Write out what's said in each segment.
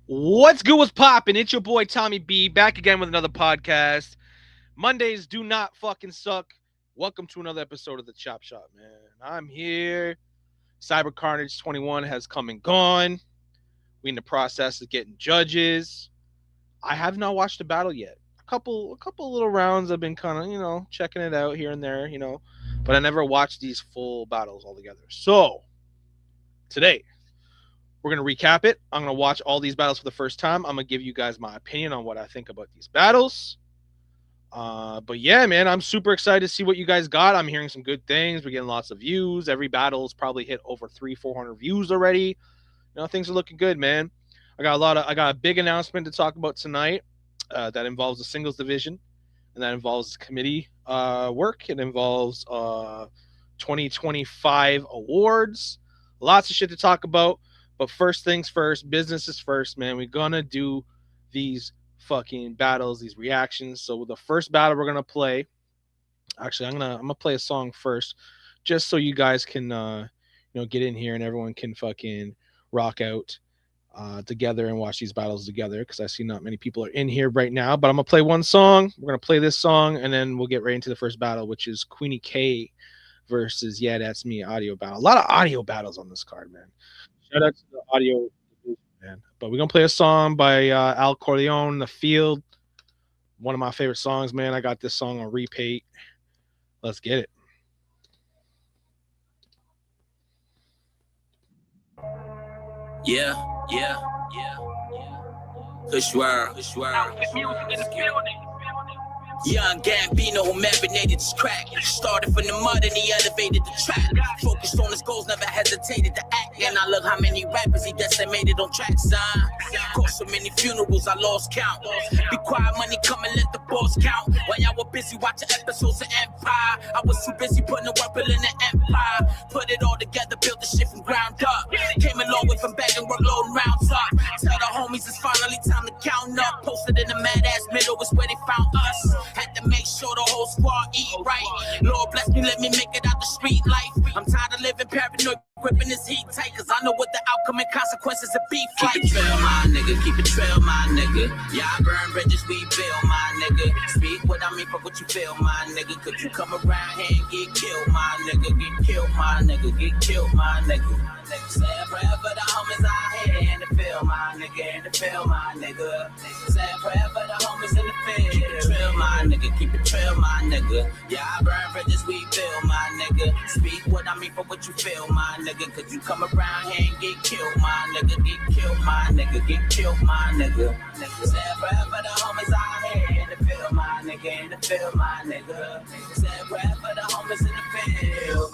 What's good? What's poppin'? It's your boy Tommy B back again with another podcast. Mondays do not fucking suck. Welcome to another episode of the Chop Shop, man. I'm here. Cyber Carnage 21 has come and gone. We in the process of getting judges. I have not watched the battle yet. A couple little rounds I've been kind of, checking it out here and there, but I never watched these full battles altogether. So, today we're going to recap it. I'm going to watch all these battles for the first time. I'm going to give you guys my opinion on what I think about these battles. But yeah, man, I'm super excited to see what you guys got. I'm hearing some good things. We're getting lots of views. Every battle's probably hit over 400 views already. Things are looking good, man. I got a big announcement to talk about tonight. That involves the singles division, and that involves committee work. It involves 2025 awards. Lots of shit to talk about. But first things first, business is first, man. We're gonna do these fucking battles, these reactions. So the first battle we're gonna play, actually, I'm gonna play a song first, just so you guys can get in here and everyone can fucking rock out together and watch these battles together. Because I see not many people are in here right now. But I'm gonna play one song. We're gonna play this song, and then we'll get right into the first battle, which is Queenie K versus Yeah That's Me audio battle. A lot of audio battles on this card, man. Shout out to the audio division, man. But we're gonna play a song by Al Corleone, "The Field." One of my favorite songs, man. I got this song on repeat. Let's get it. Yeah, yeah, yeah, yeah. Push word, push word. Young Gambino who marinated his crack. Started from the mud and he elevated the track. Focused on his goals, never hesitated to act. And I look how many rappers he decimated on tracks. Caused so many funerals, I lost count. Be quiet, money come and let the boss count. While y'all were busy watching episodes of Empire, I was too busy putting the work in the empire. Put it all together, built the shit from ground up. Came a long way from back and work loading rounds up. Tell the homies it's finally time to count up. Posted in the mad ass middle is where they found us. Had to make sure the whole squad eat right. Lord bless me, let me make it out the street life. I'm tired of living paranoid, gripping this heat tight, cause I know what the outcome and consequences of beef like. Keep it trail, my nigga, keep it trail, my nigga. Yeah, I burn bridges, we build, my nigga. Speak what I mean for what you feel, my nigga. Could you come around here and get killed, my nigga? Get killed, my nigga, get killed, my nigga. Say a prayer for the homies out here in the field, my nigga, in the field, my nigga. Say a prayer for the homies in the field. Keep it trail, my nigga, keep it trail, my nigga. Yeah, I burn bridges, we build, my nigga. Speak what I mean for what you feel, my nigga. Could you come around here and get killed, my nigga? Get killed, my nigga, get killed, my nigga. Say a prayer for the homies out here in the field, my nigga, in the field, my nigga. Say a prayer for the homies in the field.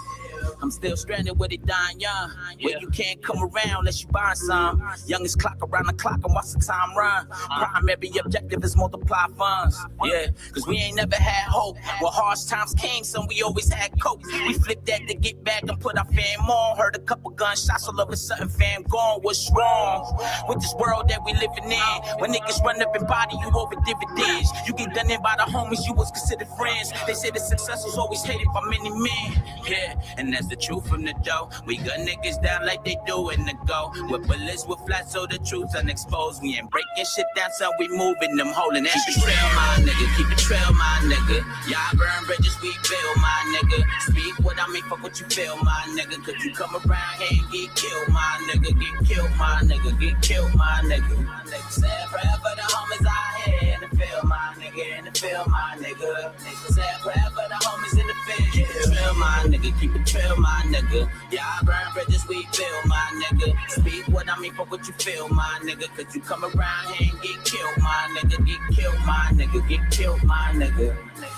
I'm still stranded with it dying young. Where you can't come around unless you buy some. Youngest clock around the clock and watch the time run. Primary objective is multiply funds. Yeah, cause we ain't never had hope. When harsh times came, son, we always had coke. We flipped that to get back and put our fam on. Heard a couple gunshots, all of a sudden fam gone. What's wrong with this world that we living in? When niggas run up and body you over dividends. You get done in by the homies you was considered friends. They say the success was always hated by many men. Yeah, and that's the truth from the dough. We got niggas down like they do in the go. With bullets with flat so the truth's unexposed. We ain't breaking shit down, so we moving them holding that shit. Keep it trail, my nigga, keep it trail, my nigga. Yeah, I burn bridges, we build, my nigga. Speak what I mean for what you feel, my nigga. Could you come around here and get killed, my nigga? Get killed, my nigga, get killed, my nigga. Say a prayer for the homies out here in the field, my nigga, in the field, my nigga. Say a prayer for the homies in the field. Keep it trail, my nigga, keep it trail, my nigga. Yeah, I burn bridges, we build, my nigga. Speak what I mean for what you feel, my nigga. Could you come around here and get killed, my nigga? Get killed, my nigga, get killed, my nigga.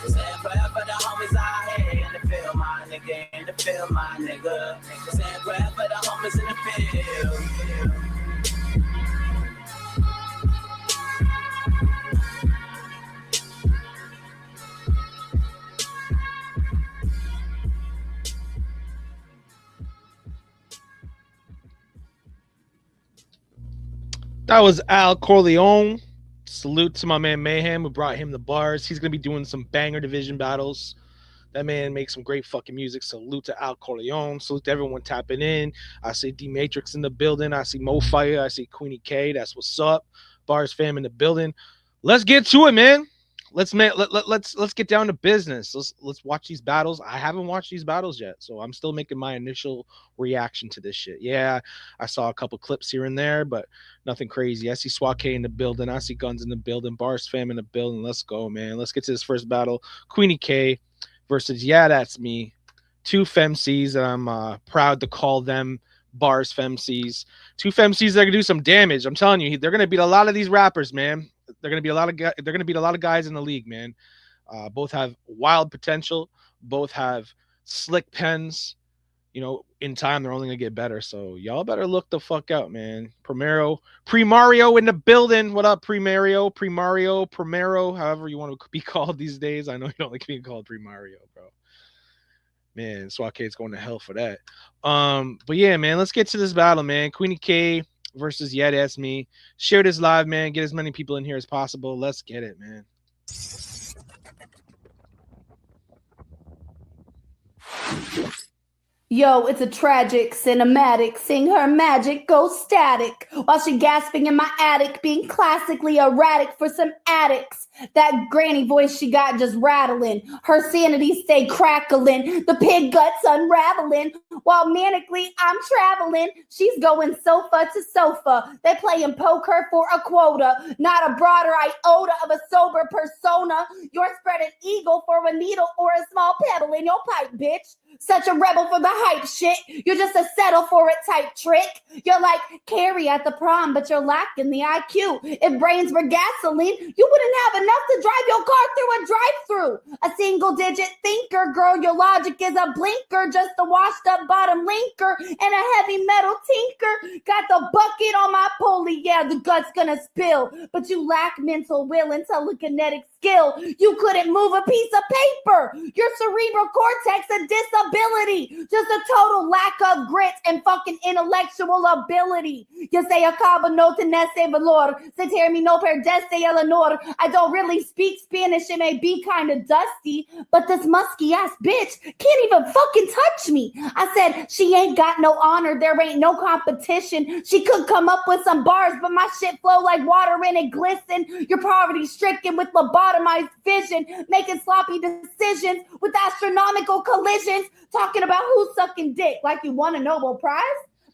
Say a prayer for the homies out here in the field, my nigga, in the field, my nigga. Say a prayer for the homies in the field. That was Al Corleone. Salute to my man Mayhem who brought him the bars. He's gonna be doing some banger division battles That man makes some great fucking music. Salute to Al Corleone. Salute to everyone tapping in. I see D Matrix in the building. I see Mo Fire. I see Queenie K. That's what's up. B.A.R.Z fam in the building. Let's get to it, man. Let's get down to business. Let's watch these battles. I haven't watched these battles yet, so I'm still making my initial reaction to this shit. Yeah, I saw a couple clips here and there, but nothing crazy. I see SWAT K in the building. I see Guns in the building. B.A.R.Z fam in the building. Let's go, man. Let's get to this first battle. Queenie K versus Yeah, That's Me. Two femcs, and I'm proud to call them B.A.R.Z femcs. Two femcs that can do some damage. I'm telling you, they're gonna beat a lot of these rappers, man. They're gonna beat a lot of guys in the league, man. Both have wild potential. Both have slick pens. You know, in time they're only gonna get better. So y'all better look the fuck out, man. Pre-Mario in the building. What up, Pre-Mario, Primero, however you want to be called these days. I know you don't like being called Pre-Mario, bro. Man, SWAT K's going to hell for that. But yeah, man, let's get to this battle, man. Queenie K versus Yeah, That's Me. Share this live, man. Get as many people in here as possible. Let's get it, man. Yo, it's a tragic cinematic. Seeing her magic go static while she gasping in my attic, being classically erratic for some addicts. That granny voice she got just rattling. Her sanity stay crackling. The pig guts unraveling while manically I'm traveling. She's going sofa to sofa. They playing poker for a quota, not a broader iota of a sober persona. You're spreading eagle for a needle or a small pebble in your pipe, bitch. Such a rebel for the hype shit. You're just a settle for it type trick. You're like Carrie at the prom, but you're lacking the IQ. If brains were gasoline, you wouldn't have enough to drive your car through a drive-through. A single digit thinker, girl, your logic is a blinker. Just a washed up bottom linker and a heavy metal tinker. Got the bucket on my pulley, yeah, the gut's gonna spill. But you lack mental will and telekinetic skill. You couldn't move a piece of paper. Your cerebral cortex a disability. Just a total lack of grit and fucking intellectual ability. You say a cabo no tenese valor. Se termino perdeste el honor. I don't really speak Spanish. It may be kind of dusty, but this musky ass bitch can't even fucking touch me. I said she ain't got no honor. There ain't no competition. She could come up with some bars, but my shit flow like water and it glisten. You're poverty stricken with lobotomized vision, making sloppy decisions with astronomical collisions, talking about who's sucking dick like you won a Nobel Prize.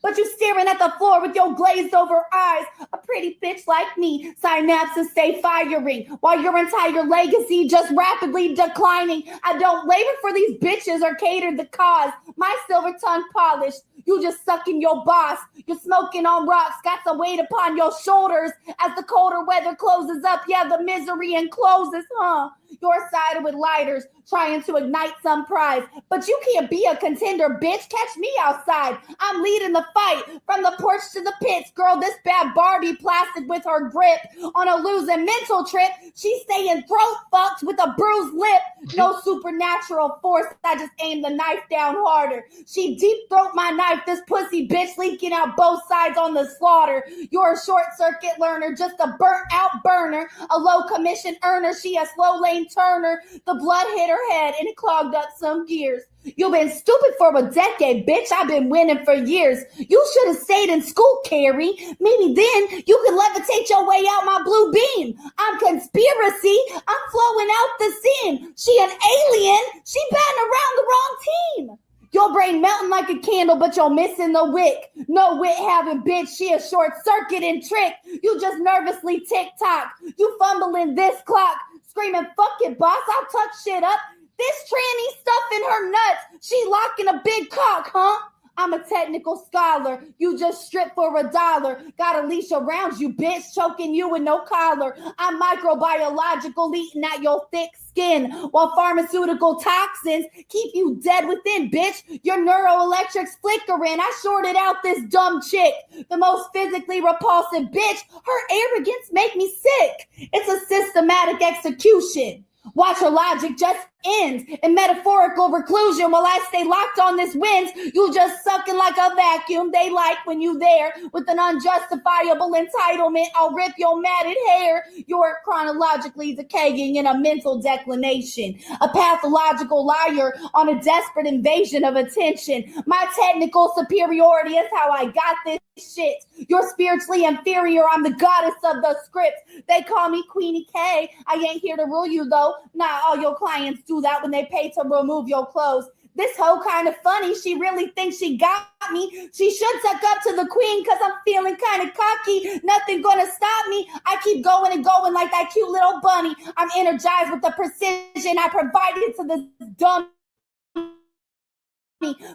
But you staring at the floor with your glazed over eyes. A pretty bitch like me, synapses stay firing while your entire legacy just rapidly declining. I don't labor for these bitches or cater the cause. My silver tongue polished. You just sucking your boss. You're smoking on rocks, got some weight upon your shoulders. As the colder weather closes up, yeah, the misery encloses, huh? You're sided with lighters, trying to ignite some prize. But you can't be a contender, bitch. Catch me outside. I'm leading the fight from the porch to the pits. Girl, this bad Barbie plastic with her grip on a losing mental trip. She's staying throat fucked with a bruised lip. No supernatural force. I just aim the knife down harder. She deep throat my knife. This pussy bitch leaking out both sides on the slaughter. You're a short circuit learner, just a burnt out burner. A low commission earner. She a slow lane turner. The blood hit her head and it clogged up some gears. You've been stupid for a decade, bitch. I've been winning for years. You should have stayed in school, Carrie. Maybe then you could levitate your way out my blue beam. I'm conspiracy. I'm flowing out the scene. She an alien. She batting around the wrong team. Your brain melting like a candle, but you're missing the wick. No wit having bitch. She a short circuit and trick. You just nervously tick-tock. You fumbling this clock. Screaming, fuck it, boss. I'll touch shit up. This tranny stuff in her nuts. She locking a big cock, huh? I'm a technical scholar. You just strip for $1. Got a leash around you, bitch, choking you with no collar. I'm microbiological, eating at your thick skin, while pharmaceutical toxins keep you dead within, bitch. Your neuroelectrics flickering. I shorted out this dumb chick, the most physically repulsive bitch. Her arrogance make me sick. It's a systematic execution. Watch her logic just ends in metaphorical reclusion while I stay locked on this winds. You just sucking like a vacuum. They like when you there with an unjustifiable entitlement. I'll rip your matted hair. You're chronologically decaying in a mental declination. A pathological liar on a desperate invasion of attention. My technical superiority is how I got this shit. You're spiritually inferior. I'm the goddess of the script. They call me Queenie K. I ain't here to rule you though. Not all your clients do that when they pay to remove your clothes. This hoe kind of funny. She really thinks she got me. She should suck up to the queen because I'm feeling kind of cocky. Nothing gonna stop me. I keep going and going like that cute little bunny. I'm energized with the precision I provided to this dumb.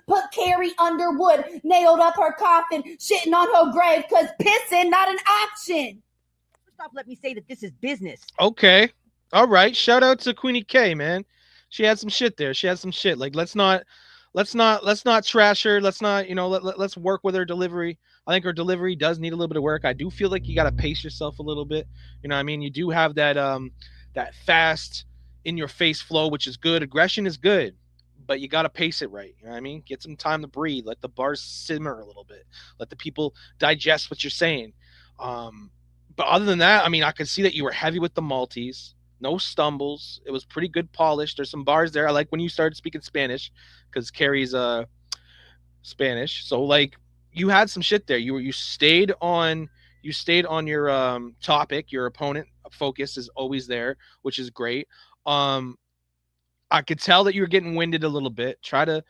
Put Carrie under wood, nailed up her coffin, shitting on her grave, cause pissing not an option. First off, let me say that this is business. Okay. All right. Shout out to Queenie K, man. She had some shit there. She had some shit. Like let's not trash her. Let's not, let's work with her delivery. I think her delivery does need a little bit of work. I do feel like you got to pace yourself a little bit. You know what I mean? You do have that fast in your face flow, which is good. Aggression is good, but you got to pace it right. You know what I mean? Get some time to breathe. Let the bars simmer a little bit. Let the people digest what you're saying. But other than that, I mean, I could see that you were heavy with the Maltese. No stumbles. It was pretty good polish. There's some bars there. I like when you started speaking Spanish because Carrie's Spanish. So like you had some shit there. You stayed on your topic. Your opponent focus is always there, which is great. I could tell that you were getting winded a little bit. Try to,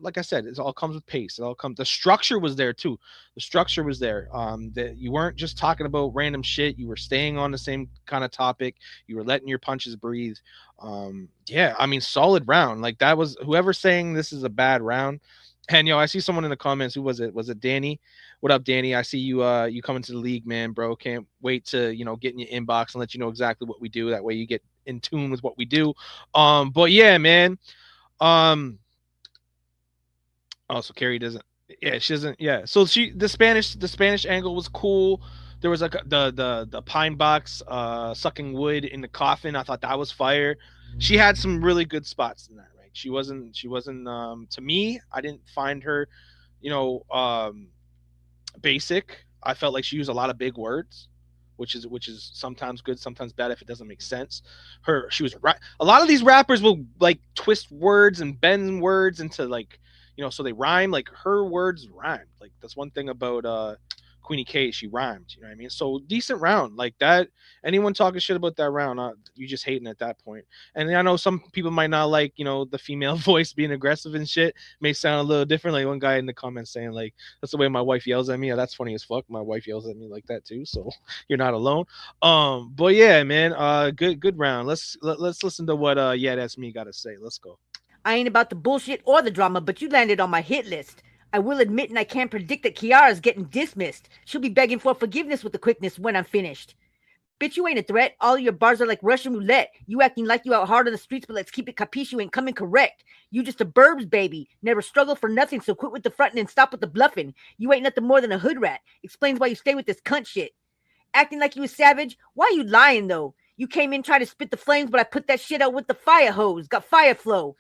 like I said, it all comes with pace. The structure was there too. The structure was there. That you weren't just talking about random shit. You were staying on the same kind of topic. You were letting your punches breathe. Yeah, I mean, solid round. Like that was whoever's saying this is a bad round. And I see someone in the comments. Who was it? Was it Danny? What up, Danny? I see you. You coming to the league, man, bro. Can't wait to get in your inbox and let you know exactly what we do. That way, you get in tune with what we do. But yeah, man. Oh, so Carrie doesn't. Yeah, she doesn't. Yeah, so the Spanish angle was cool. There was like the pine box sucking wood in the coffin. I thought that was fire. She had some really good spots in that. Right, she wasn't. To me, I didn't find her, basic. I felt like she used a lot of big words, which is sometimes good, sometimes bad if it doesn't make sense. She was right. A lot of these rappers will like twist words and bend words into like. So they rhyme. Like her words rhymed. Like that's one thing about Queenie K. She rhymed. You know what I mean? So decent round like that. Anyone talking shit about that round, you just hating at that point. And I know some people might not like the female voice being aggressive and shit. May sound a little different. Like one guy in the comments saying like that's the way my wife yells at me. Yeah, that's funny as fuck. My wife yells at me like that too. So you're not alone. But yeah, man. Good round. Let's listen to what Yeah That's Me got to say. Let's go. I ain't about the bullshit or the drama, but you landed on my hit list. I will admit, and I can't predict that Kiara's getting dismissed. She'll be begging for forgiveness with the quickness when I'm finished. Bitch, you ain't a threat. All of your bars are like Russian roulette. You acting like you out hard on the streets, but let's keep it capiche, you ain't coming correct. You just a B.A.R.Z baby. Never struggle for nothing, so quit with the frontin' and stop with the bluffing. You ain't nothing more than a hood rat. Explains why you stay with this cunt shit. Acting like you a savage? Why you lying, though? You came in trying to spit the flames, but I put that shit out with the fire hose. Got fire flow.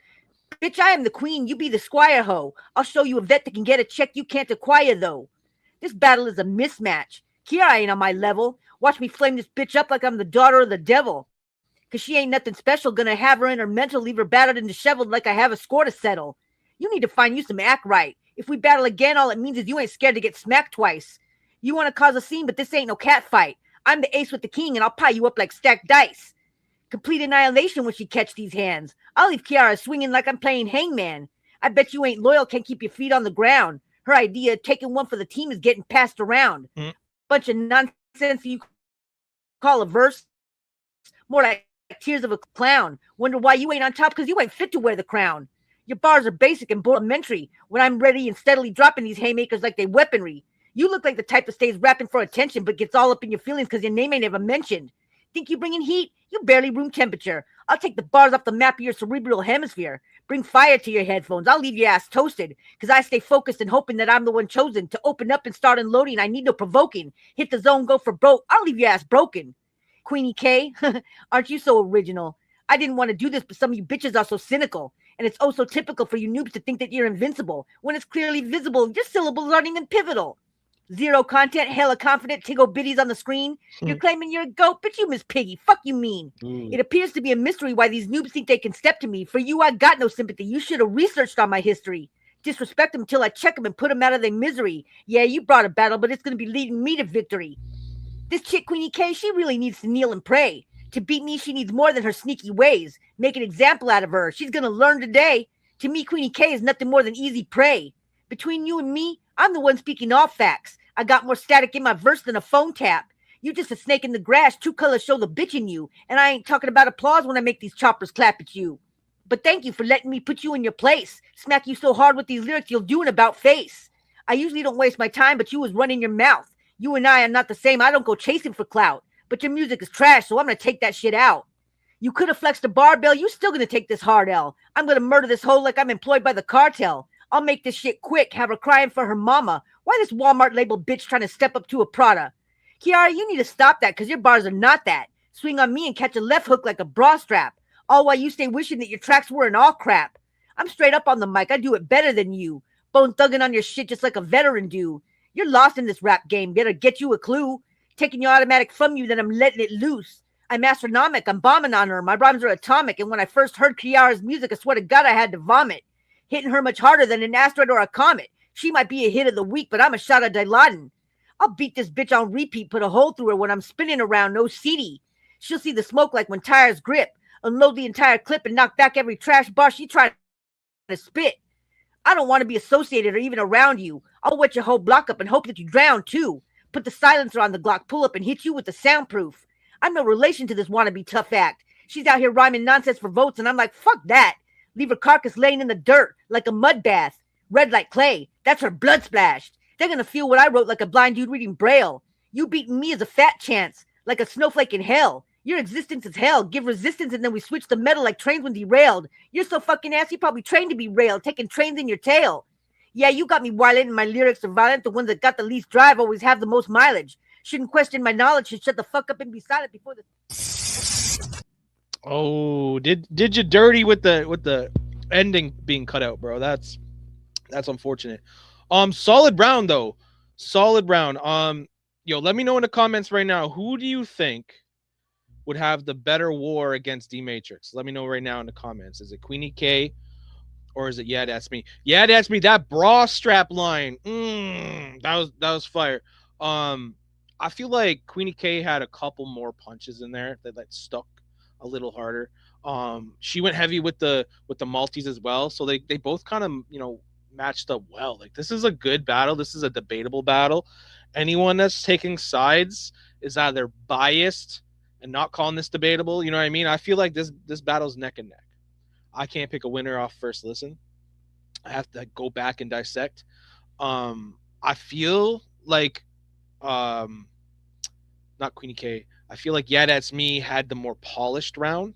Bitch, I am the queen, you be the squire hoe. I'll show you a vet that can get a check you can't acquire, though. This battle is a mismatch. Kiara ain't on my level. Watch me flame this bitch up like I'm the daughter of the devil. Cause she ain't nothing special, gonna have her in her mental, leave her battered and disheveled like I have a score to settle. You need to find you some act right. If we battle again, all it means is you ain't scared to get smacked twice. You want to cause a scene, but this ain't no cat fight. I'm the ace with the king, and I'll pie you up like stacked dice. Complete annihilation when she catch these hands. I'll leave Kiara swinging like I'm playing hangman. I bet you ain't loyal, can't keep your feet on the ground. Her idea of taking one for the team is getting passed around. Bunch of nonsense you call a verse. More like tears of a clown. Wonder why you ain't on top, because you ain't fit to wear the crown. Your bars are basic and elementary when I'm ready and steadily dropping these haymakers like they weaponry. You look like the type that stays rapping for attention but gets all up in your feelings because your name ain't ever mentioned. Think you bringing heat? You barely room temperature. I'll take the bars off the map of your cerebral hemisphere. Bring fire to your headphones. I'll leave your ass toasted because I stay focused and hoping that I'm the one chosen to open up and start unloading. I need no provoking. Hit the zone, go for broke. I'll leave your ass broken. Queenie K, aren't you so original? I didn't want to do this, but some of you bitches are so cynical. And it's oh so typical for you noobs to think that you're invincible when it's clearly visible your syllables aren't even pivotal. Zero content, hella confident, tiggle bitties on the screen. You're claiming you're a goat, but you Miss Piggy. Fuck you mean. It appears to be a mystery why these noobs think they can step to me. For you, I got no sympathy. You should have researched on my history. Disrespect them till I check them and put them out of their misery. Yeah, you brought a battle, but it's going to be leading me to victory. This chick, Queenie K, she really needs to kneel and pray. To beat me, she needs more than her sneaky ways. Make an example out of her. She's going to learn today. To me, Queenie K is nothing more than easy prey. Between you and me, I'm the one speaking all facts. I got more static in my verse than a phone tap. You just a snake in the grass. True colors show the bitch in you. And I ain't talking about applause when I make these choppers clap at you. But thank you for letting me put you in your place. Smack you so hard with these lyrics you'll do an about face. I usually don't waste my time, but you was running your mouth. You and I are not the same. I don't go chasing for clout. But your music is trash, so I'm going to take that shit out. You could have flexed a barbell. You still going to take this hard L. I'm going to murder this hoe like I'm employed by the cartel. I'll make this shit quick, have her crying for her mama. Why this Walmart label bitch trying to step up to a Prada? Kiara, you need to stop that because your bars are not that. Swing on me and catch a left hook like a bra strap. All while you stay wishing that your tracks weren't all crap. I'm straight up on the mic. I do it better than you. Bone thugging on your shit just like a veteran do. You're lost in this rap game. Better get you a clue. Taking your automatic from you, then I'm letting it loose. I'm astronomic. I'm bombing on her. My rhymes are atomic. And when I first heard Kiara's music, I swear to God I had to vomit. Hitting her much harder than an asteroid or a comet. She might be a hit of the week, but I'm a shot of Dilaudid. I'll beat this bitch on repeat, put a hole through her when I'm spinning around, no CD. She'll see the smoke like when tires grip. Unload the entire clip and knock back every trash bar she tried to spit. I don't want to be associated or even around you. I'll wet your whole block up and hope that you drown too. Put the silencer on the Glock, pull up and hit you with the soundproof. I'm no relation to this wannabe tough act. She's out here rhyming nonsense for votes and I'm like, fuck that. Leave her carcass laying in the dirt like a mud bath. Red like clay. That's her blood splashed. They're going to feel what I wrote like a blind dude reading Braille. You beating me is a fat chance, like a snowflake in hell. Your existence is hell. Give resistance and then we switch the metal like trains when derailed. You're so fucking ass, you probably trained to be railed, taking trains in your tail. Yeah, you got me violent and my lyrics are violent. The ones that got the least drive always have the most mileage. Shouldn't question my knowledge, should shut the fuck up and be silent before the... Oh, did you dirty with the ending being cut out, bro? That's unfortunate. Solid round though. Solid round. Yo, let me know in the comments right now, who do you think would have the better war against D-Matrix? Let me know right now in the comments. Is it Queenie K or is it Yeah That's Me? Yeah That's Me. That bra strap line. That was fire. I feel like Queenie K had a couple more punches in there that stuck a little harder. She went heavy with the Maltese as well, so they both kind of, you know, matched up well. Like, this is a good battle. This is a debatable battle. Anyone that's taking sides is either biased and not calling this debatable. You know what I mean? I feel like this battle's neck and neck. I can't pick a winner off first listen. I have to go back and dissect. I feel like not Queenie K. I feel like Yeah That's Me had the more polished round.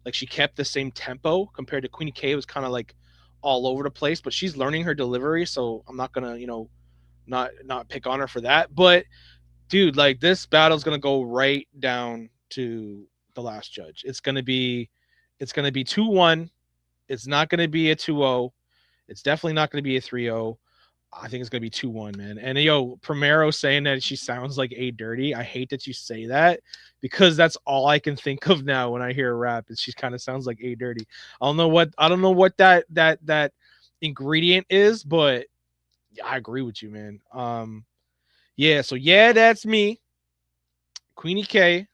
Like, she kept the same tempo compared to Queenie K. It was kind of like all over the place, but she's learning her delivery, so I'm not gonna, you know, not pick on her for that. But dude, like, this battle's gonna go right down to the last judge. It's gonna be 2-1. It's not gonna be a 2-0. It's definitely not gonna be a 3-0. I think it's gonna be 2-1, man. And yo, Primero saying that she sounds like A Dirty. I hate that you say that because that's all I can think of now when I hear a rap. Is she kind of sounds like A Dirty. I don't know what that ingredient is, but yeah, I agree with you, man. Yeah. So Yeah That's Me. Queenie K.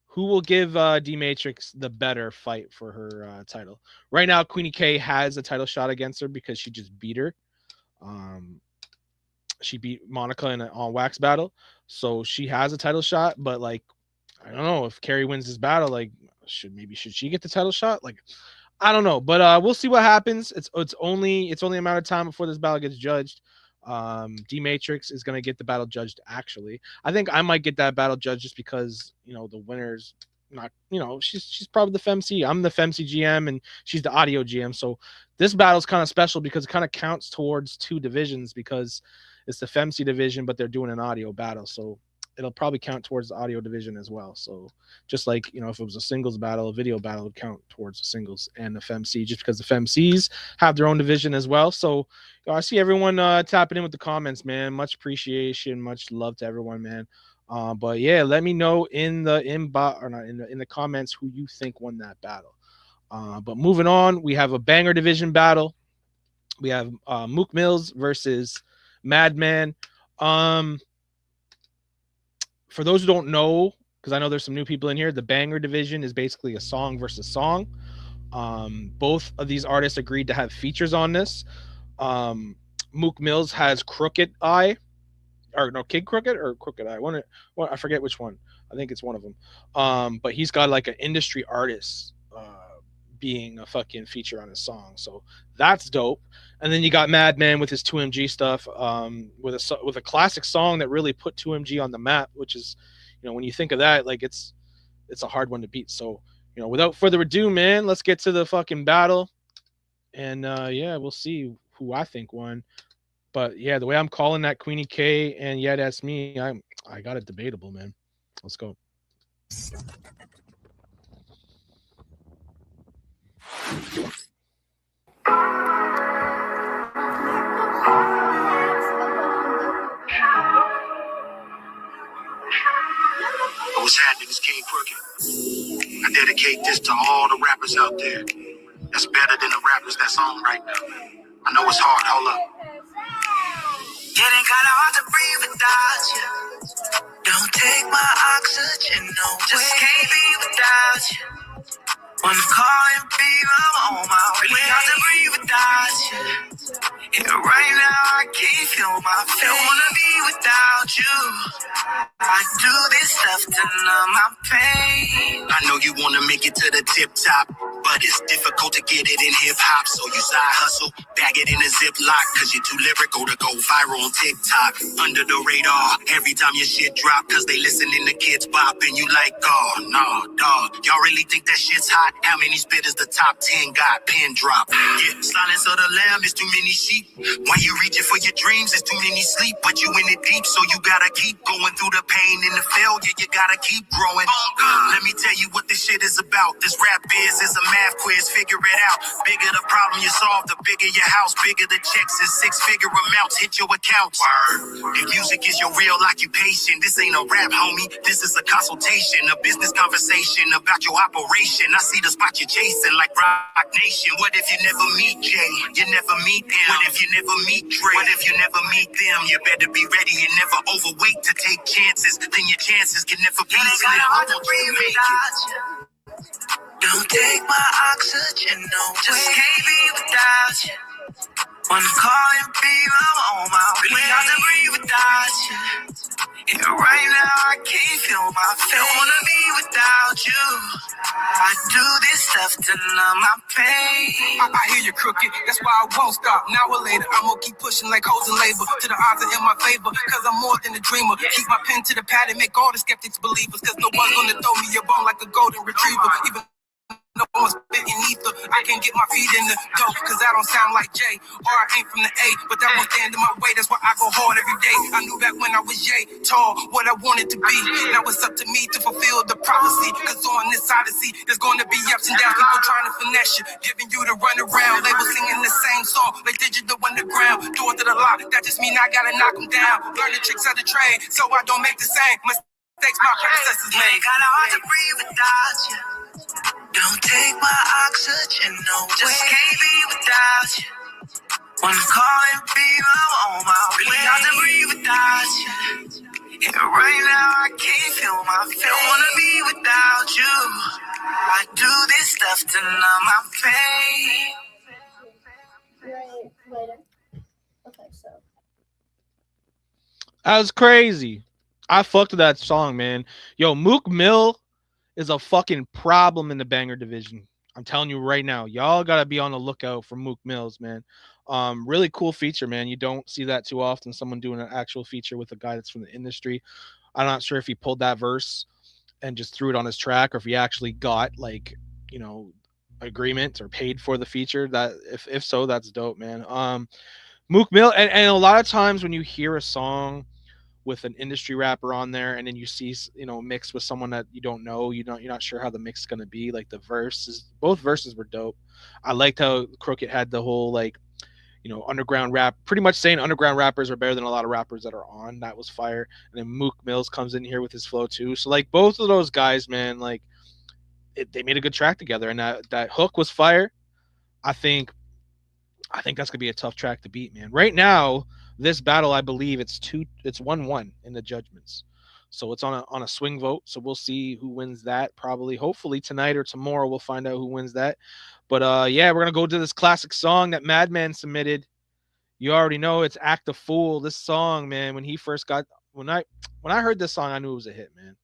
Who will give D-Matrix the better fight for her title? Right now, Queenie K has a title shot against her because she just beat her. She beat Monica in an on wax battle, so she has a title shot. But like, I don't know if Carrie wins this battle. Like, should she get the title shot? Like, I don't know, but we'll see what happens. It's only a matter of time before this battle gets judged. D-Matrix is gonna get the battle judged. Actually, I think I might get that battle judged just because, you know, the winner's not, you know, she's probably the FemC. I'm the FemC GM and she's the audio GM. So this battle's kind of special because it kind of counts towards two divisions because it's the FemC division, but they're doing an audio battle. So it'll probably count towards the audio division as well. So just like, you know, if it was a singles battle, a video battle would count towards the singles and the FMC, just because the FMCs have their own division as well. So I see everyone tapping in with the comments, man. Much appreciation, much love to everyone, man. But yeah, let me know in the inbox, or not in the comments, who you think won that battle. But moving on, we have a banger division battle. We have Mook Mills versus Madman. Um, for those who don't know, because I know there's some new people in here, the banger division is basically a song versus song. Both of these artists agreed to have features on this. Mook Mills has Crooked Eye, or no, Kid Crooked or Crooked Eye. I forget which one. I think it's one of them. But he's got like an industry artist being a fucking feature on his song, so that's dope. And then you got Madman with his 2MG stuff, with a classic song that really put 2MG on the map, which is, you know, when you think of that, like it's a hard one to beat. So, you know, without further ado, man, let's get to the fucking battle, and yeah, we'll see who I think won. But yeah, the way I'm calling that Queenie K and yeah, that's me. I got it debatable, man. Let's go. What's happening? It's King Crooked. I dedicate this to all the rappers out there that's better than the rappers that's on right now. I know it's hard. Hold up. Getting kinda hard to breathe without you. Don't take my oxygen, no. Just can't be without you. Wanna call and be on my way. Really hard to breathe without you. Yeah, right now I can't feel my face. Don't wanna be without you. I do this stuff to numb my pain. I know you wanna make it to the tip top, but it's difficult to get it in hip hop. So you side hustle, bag it in a ziplock, cause you're too lyrical to go viral on TikTok. Under the radar, every time your shit drop, cause they listening to kids bop, and you like, oh, no, dog. Y'all really think that shit's hot? How many spitters the top 10 got? Pin drop. Yeah, silence of the lamb is too many sheep. When you reaching for your dreams, it's too many sleep, but you in it deep, so you gotta keep going through the pain and the failure. You gotta keep growing. Let me tell you what this shit is about. This rap biz is a math quiz, figure it out. Bigger the problem you solve, the bigger your house. Bigger the checks is six-figure amounts, hit your accounts. If music is your real occupation, this ain't a rap, homie. This is a consultation, a business conversation about your operation. I see the spot you're chasing like Rock Nation. What if you never meet Jay? You never meet him. What if you never meet Dre? What if you never meet them? You better be ready and never overweight to take chances. Then your chances can never be slim. I want you to make it. Don't take my oxygen, no. Just can't be without you. Wanna call and be on my way. Really hard to breathe without you. Yeah, right now I can't feel my face. Don't wanna be without you. I do this stuff to numb my pain. I hear you, Crooked. That's why I won't stop. Now or later, I'm gonna keep pushing like hoes and labor. To the odds are in my favor, cause I'm more than a dreamer. Keep my pen to the pad and make all the skeptics believers. Cause no one's gonna throw me a bone like a golden retriever. Even no one's spitting ether. I can't get my feet in the dough, cause I don't sound like Jay. Or I ain't from the A, but that won't stand in my way. That's why I go hard every day. I knew back when I was Jay, tall, what I wanted to be. Now it's up to me to fulfill the prophecy. Cause on this odyssey, there's gonna be ups and downs. People trying to finesse you, giving you the run around. Labels singing the same song, like digital underground. Door to the lock, that just mean I gotta knock them down. Learn the tricks of the trade, so I don't make the same mistakes my predecessors made. Kinda hard to breathe without you. Don't take my oxygen, no. Just can't be without you. Wanna call and be on my way. Really hard to breathe without you. Yeah, right now I can't feel my face. Don't wanna be without you. I do this stuff to numb my pain. That was crazy. I fucked with that song, man. Yo, Mook Mill is a fucking problem in the banger division. I'm telling you right now, y'all gotta be on the lookout for Mook Mills, man. Really cool feature, man. You don't see that too often. Someone doing an actual feature with a guy that's from the industry. I'm not sure if he pulled that verse and just threw it on his track, or if he actually got like, you know, agreement or paid for the feature. That if so, that's dope, man. Mook Mill, and a lot of times when you hear a song with an industry rapper on there, and then you see mixed with someone that you don't know, you're not sure how the mix is gonna be. Like the verses, both verses were dope. I liked how Crooked had the whole like underground rap, pretty much saying underground rappers are better than a lot of rappers that are on. That was fire. And then Mook Mills comes in here with his flow too. So like both of those guys, man, like they made a good track together, and that hook was fire. I think that's gonna be a tough track to beat, man. Right now, this battle, I believe it's 1-1 in the judgments. So it's on a swing vote. So we'll see who wins that. Probably, hopefully tonight or tomorrow, we'll find out who wins that. But yeah, we're gonna go to this classic song that Madman submitted. You already know it's "Act a Fool." This song, man, when I heard this song, I knew it was a hit, man.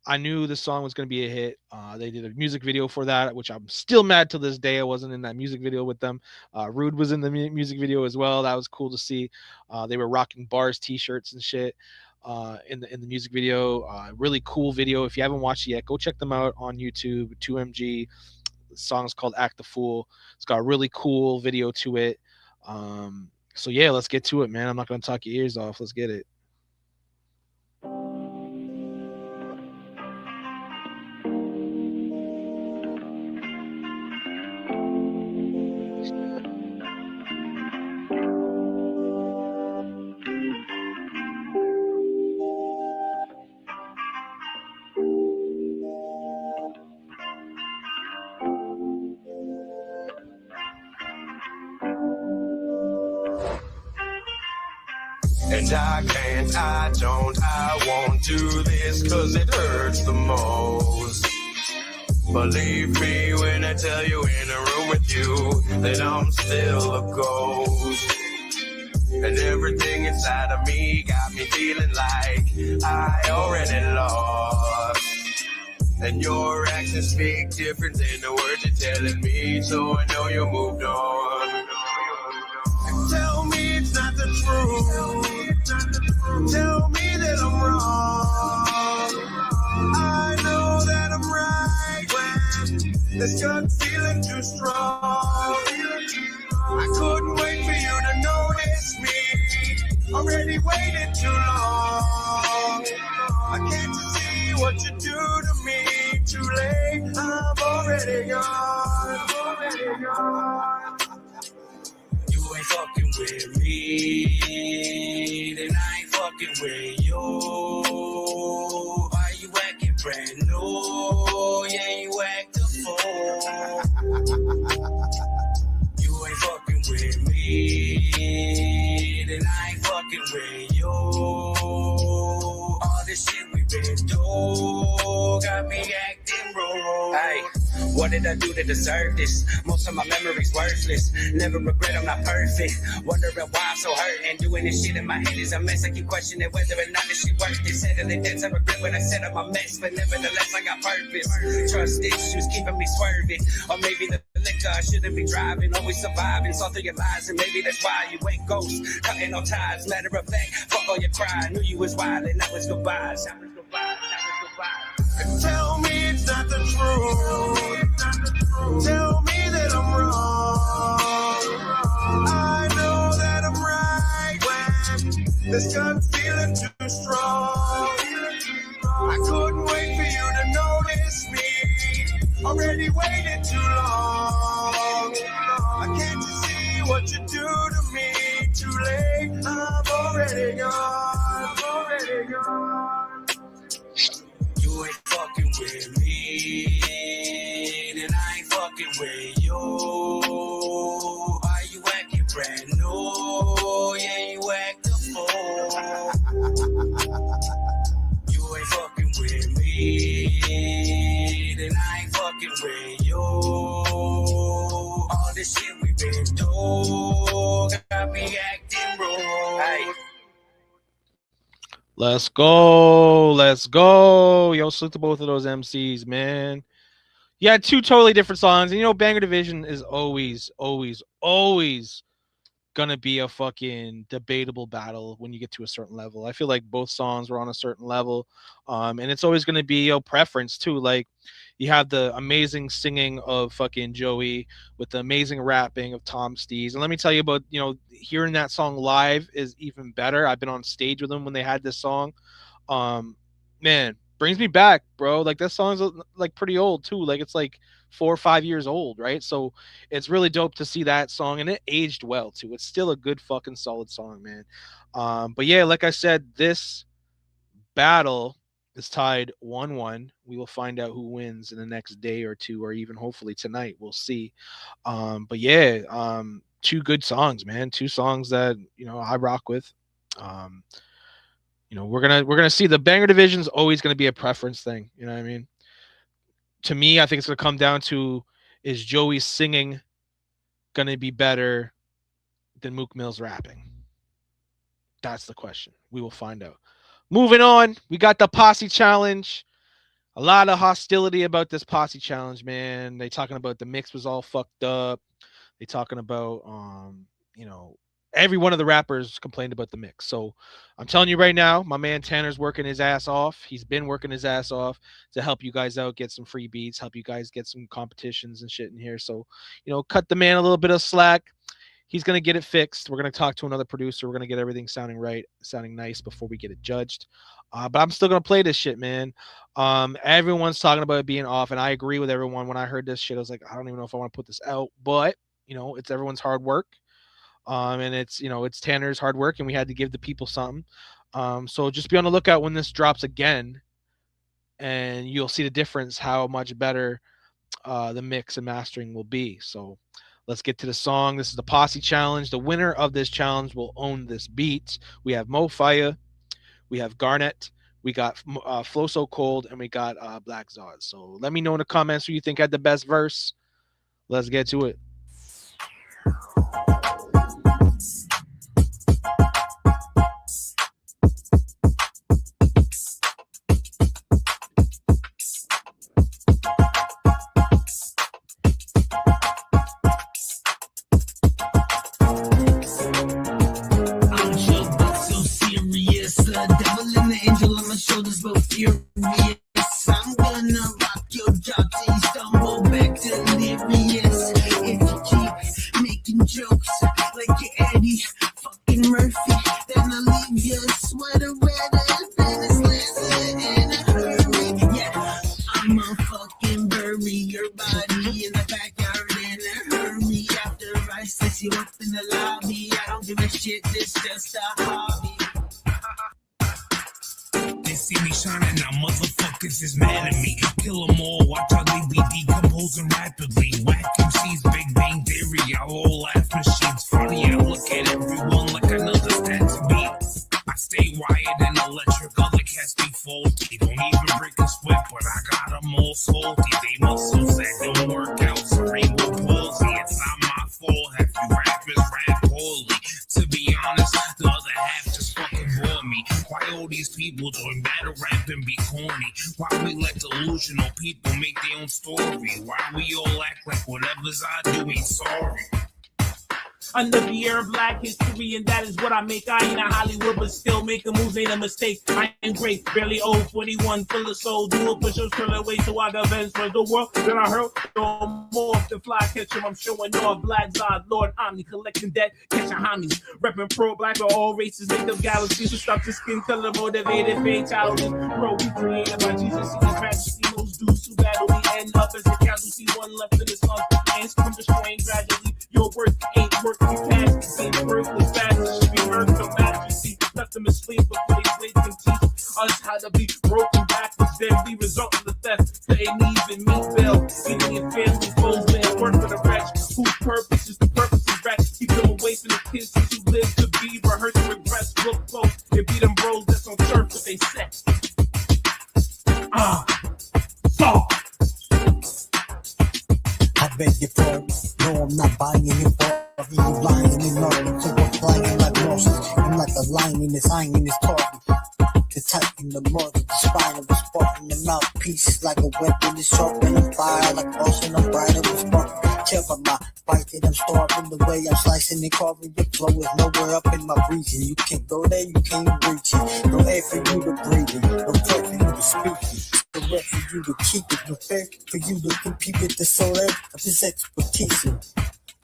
I knew this song was going to be a hit. They did a music video for that, which I'm still mad to this day. I wasn't in that music video with them. Rude was in the music video as well. That was cool to see. They were rocking B.A.R.Z t-shirts and shit in the music video. Really cool video. If you haven't watched it yet, go check them out on YouTube. 2MG. The song's called "Act the Fool." It's got a really cool video to it. So yeah, let's get to it, man. I'm not going to talk your ears off. Let's get it. And I can't, I don't, I won't do this cause it hurts the most. Believe me when I tell you in a room with you that I'm still a ghost. And everything inside of me got me feeling like I already lost. And your actions speak different than the words you're telling me, so I know you moved on. Tell me it's not the truth. Tell me that I'm wrong. I know that I'm right when this gut feeling too strong. I couldn't wait for you to notice me. Already waited too long. I can't see what you do to me. Too late, I'm already gone. You ain't fucking with me, then I ain't fucking with you. Why you acting brand new? Yeah, you act a fool. You ain't fucking with me, then I ain't fucking with you. All this shit we been through got me acting wrong. Hey. What did I do to deserve this? Most of my memories worthless. Never regret I'm not perfect. Wondering why I'm so hurt. And doing this shit in my head is a mess. I keep questioning whether or not this shit worth it. Settling debts I regret when I set up my mess. But nevertheless I got purpose. Trust issues keeping me swerving. Or maybe the liquor I shouldn't be driving. Always surviving. Saw through your lies and maybe that's why you ain't ghosts. Cutting no ties. Matter of fact, fuck all your crying. Knew you was wild and now it's goodbyes. Tell me it's not the truth. Tell me that I'm wrong. I know that I'm right when this gut feeling too strong. I couldn't wait for you to notice me. Already waited too long. I can't see what you do to me. Too late, I'm already gone. You ain't fucking with me, then I ain't fucking with you. Why you acting brand new? Yeah, you act a fool. You ain't fucking with me, then I ain't fucking with you. All this shit we been through got me acting wrong. Hey. Let's go. Let's go. Yo, salute to both of those MCs, man. Yeah, two totally different songs. And Banger Division is always gonna be a fucking debatable battle when you get to a certain level. I feel like both songs were on a certain level, and it's always gonna be a preference too. Like you have the amazing singing of fucking Joey with the amazing rapping of Tom Stees, and let me tell you about hearing that song live is even better. I've been on stage with them when they had this song. Um, man, brings me back, bro. Like that song's like pretty old too. Like it's like 4 or 5 years old, right? So it's really dope to see that song, and it aged well too. It's still a good fucking solid song, man. But yeah, like I said, this battle is tied 1-1. We will find out who wins in the next day or two, or even hopefully tonight. We'll see. But yeah, two good songs, man. Two songs that I rock with. Um, we're gonna see the banger division's always gonna be a preference thing. You know what I mean? To me, I think it's gonna come down to, is Joey's singing gonna be better than Mook Mill's rapping? That's the question. We will find out. Moving on, we got the posse challenge. A lot of hostility about this posse challenge, man. They talking about the mix was all fucked up. They talking about every one of the rappers complained about the mix. So I'm telling you right now, my man Tanner's working his ass off. He's been working his ass off to help you guys out, get some free beats, help you guys get some competitions and shit in here. So, cut the man a little bit of slack. He's going to get it fixed. We're going to talk to another producer. We're going to get everything sounding right, sounding nice before we get it judged. But I'm still going to play this shit, man. Everyone's talking about it being off, and I agree with everyone. When I heard this shit, I was like, I don't even know if I want to put this out. But, it's everyone's hard work. And it's Tanner's hard work, and we had to give the people something. So just be on the lookout when this drops again, and you'll see the difference, how much better the mix and mastering will be. So let's get to the song. This is the Posse Challenge. The winner of this challenge will own this beat. We have Mo Fire, we have Garnet, we got Flow So Cold, and we got B.A.R.Z. So let me know in the comments who you think had the best verse. Let's get to it. I'm gonna rock your job till you stumble back delirious. If you keep making jokes like you're Eddie fucking Murphy, then I'll leave your sweater wetter than a slicer in a hurry. Yeah, I'ma fucking bury your body in the backyard in a hurry. After I slice you up in the lobby, I don't give a shit, it's just a hobby. They see me shining, now motherfuckers is mad at me. Kill them all, watch how they be decomposing rapidly. Whack MCs, Big Bang Theory, our all laugh machines. Funny, I look at everyone like another stat to beat. I stay wired and electric, other cats be faulty. Don't even break a sweat, but I got them all salty. They muscles that don't work out, cerebral palsy. It's not my fault, half you rappers rap poorly. To be honest, the other half just fucking bore me. Why all these people join battle rap and be corny? Why we let delusional people make their own story? Why we all act like whatever's I do ain't sorry? Under the year of black history, and that is what I make. I ain't a Hollywood, but still making moves ain't a mistake. I ain't great, barely old, 21, full of soul. Do a push-ups, curl away, so I got vents for the world. Then I heard, no more off the fly, catch him, I'm showing off. B.A.R.Z, Lord Omni, collecting debt, catching homies. Repping pro-black for all races, make up galaxies who stop the skin color, motivated, being childish. Bro, we created by Jesus, see the tragedy. Those dudes who battle, we end up as a casualty. One left in his lungs, ends come destroying gradually. Your work ain't work. We pass the same worthless fast. Should be heard no majesty. Left them asleep before they wake and teach us how to be broken backwards. Then we result in the theft. They ain't even meat bill. Eating your family foes, man. Work for the wretch. Whose purpose is the purpose of wreck. Keep them away from the kids who live to be rehearsed, regress, look close. It be them bros that's on turf, but they set. I beg your pardon. No, I'm not buying your pardon. You lying in order to go flying like Moses. I'm like a lion in his iron in his target. The type in the murder, the spine of a spark in the mouthpiece. Like a weapon is sharp and a fire. Like frost and a brighter with spark. Tell by my Bite it, I'm starving the way I'm slicing and carving. Your flow is nowhere up in my region. You can't go there, you can't reach it. No air for you to breathe it, no threat for you to speak it. No rep for you to keep it, no fair for you to compete with the soul of this expertise.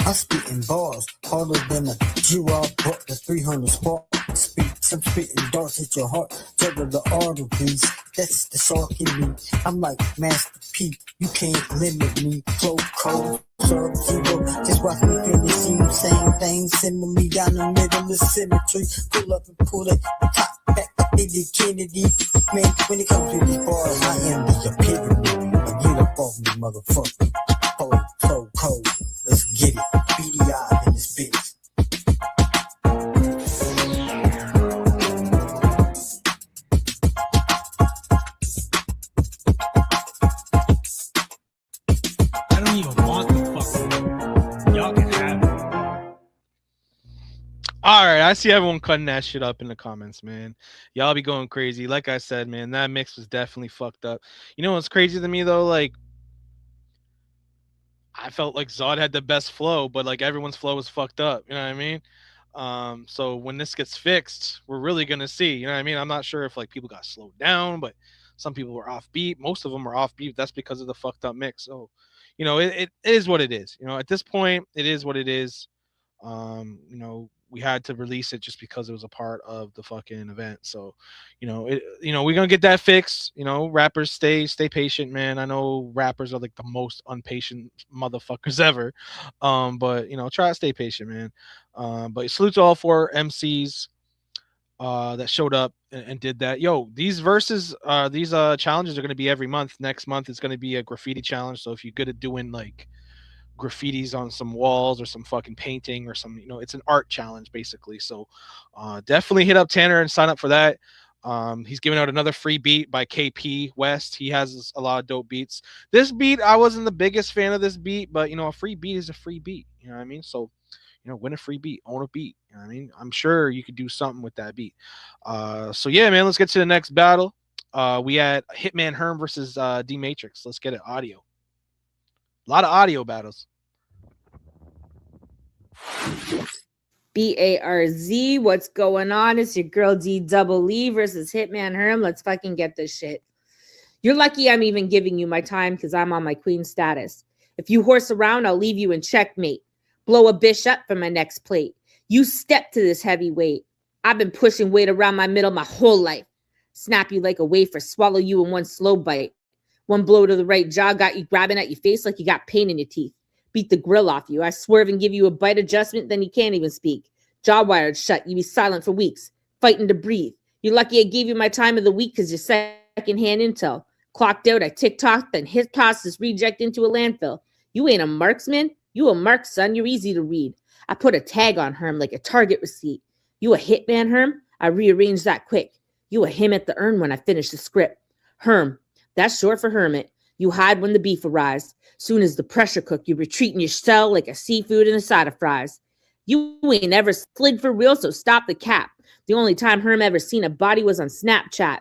I'm spitting bars harder than a G-Rock, but the 300 spark speaks. I'm spitting darts at your heart, juggle the arteries. That's the shark in me. I'm like Master P. You can't limit me. Flow cold, sub zero. Just watch me finish. See them same things. Sending me down the middle of symmetry. Pull up and pull it. Top back like they did Kennedy. Man, when it comes to these bars, I am the epitome. But get up off me, motherfucker. Cold. Let's get it. BDI in this bitch. I don't even want the fucking. Y'all can have it. All right, I see everyone cutting that shit up in the comments, man. Y'all be going crazy. Like I said, man, that mix was definitely fucked up. You know what's crazy to me though? Like, I felt like Zod had the best flow, but like everyone's flow was fucked up. You know what I mean? So when this gets fixed, we're really gonna see. You know what I mean? I'm not sure if like people got slowed down, but some people were off beat. Most of them were off beat. That's because of the fucked up mix. So, you know, it is what it is. You know, at this point, it is what it is. You know, we had to release it just because it was a part of the fucking event. So, we're gonna get that fixed. You know, rappers stay patient, man. I know rappers are like the most unpatient motherfuckers ever. But try to stay patient, man. But salute to all 4 MCs that showed up and did that. Yo, these verses, these challenges are gonna be every month. Next month is gonna be a graffiti challenge. So if you're good at doing like graffitis on some walls or some fucking painting or some, it's an art challenge basically. So definitely hit up Tanner and sign up for that. He's giving out another free beat by KP West. He has a lot of dope beats. This beat, I wasn't the biggest fan of this beat, but a free beat is a free beat. You know what I mean? So, win a free beat, own a beat. You know what I mean? I'm sure you could do something with that beat. So yeah, man, let's get to the next battle. We had Hitman Herm versus D Matrix. Let's get it. Audio. A lot of audio battles. B.A.R.Z. What's going on? It's your girl D-Double-E versus Hitman Herm. Let's fucking get this shit. You're lucky I'm even giving you my time because I'm on my queen status. If you horse around, I'll leave you in checkmate. Blow a bish up for my next plate. You step to this heavy weight. I've been pushing weight around my middle my whole life. Snap you like a wafer, swallow you in one slow bite. One blow to the right jaw got you grabbing at your face like you got pain in your teeth. Beat the grill off you. I swerve and give you a bite adjustment, then you can't even speak. Jaw wired shut. You be silent for weeks, fighting to breathe. You're lucky I gave you my time of the week because you're secondhand intel. Clocked out, I tick-tocked, then hit toss this reject into a landfill. You ain't a marksman. You a mark, son. You're easy to read. I put a tag on Herm like a target receipt. You a hitman, Herm? I rearrange that quick. You a him at the urn when I finish the script. Herm. That's short for hermit. You hide when the beef arrives. Soon as the pressure cook, you retreat in your cell like a seafood in a side of fries. You ain't ever slid for real, so stop the cap. The only time Herm ever seen a body was on Snapchat.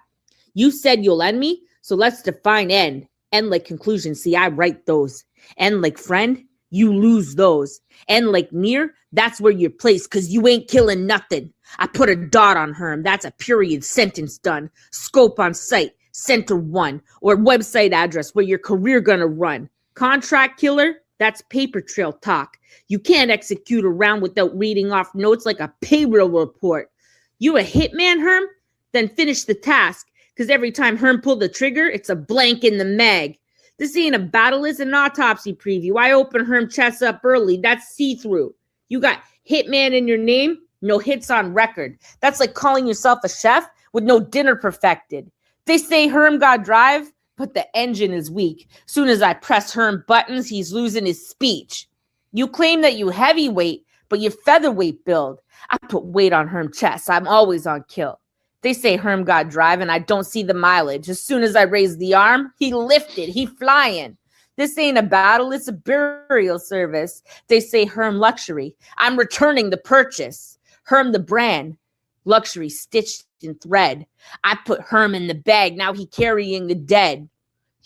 You said you'll end me, so let's define end. End like conclusion, see, I write those. End like friend, you lose those. End like near, that's where you're placed, cause you ain't killing nothing. I put a dot on Herm, that's a period sentence done. Scope on site. Center 1 or website address where your career gonna run. Contract killer, that's paper trail talk. You can't execute around without reading off notes like a payroll report. You a hitman, Herm? Then finish the task, because every time Herm pulled the trigger, it's a blank in the mag. This ain't a battle, it's an autopsy preview. I open Herm chest up early, that's see-through. You got hitman in your name, no hits on record. That's like calling yourself a chef with no dinner perfected. They say Herm got drive, but the engine is weak. Soon as I press Herm buttons, he's losing his speech. You claim that you heavyweight, but you featherweight build. I put weight on Herm chest. I'm always on kill. They say Herm got drive, and I don't see the mileage. As soon as I raise the arm, he lifted. He flying. This ain't a battle. It's a burial service. They say Herm luxury. I'm returning the purchase. Herm the brand. Luxury stitched in thread. I put Herm in the bag. Now he carrying the dead.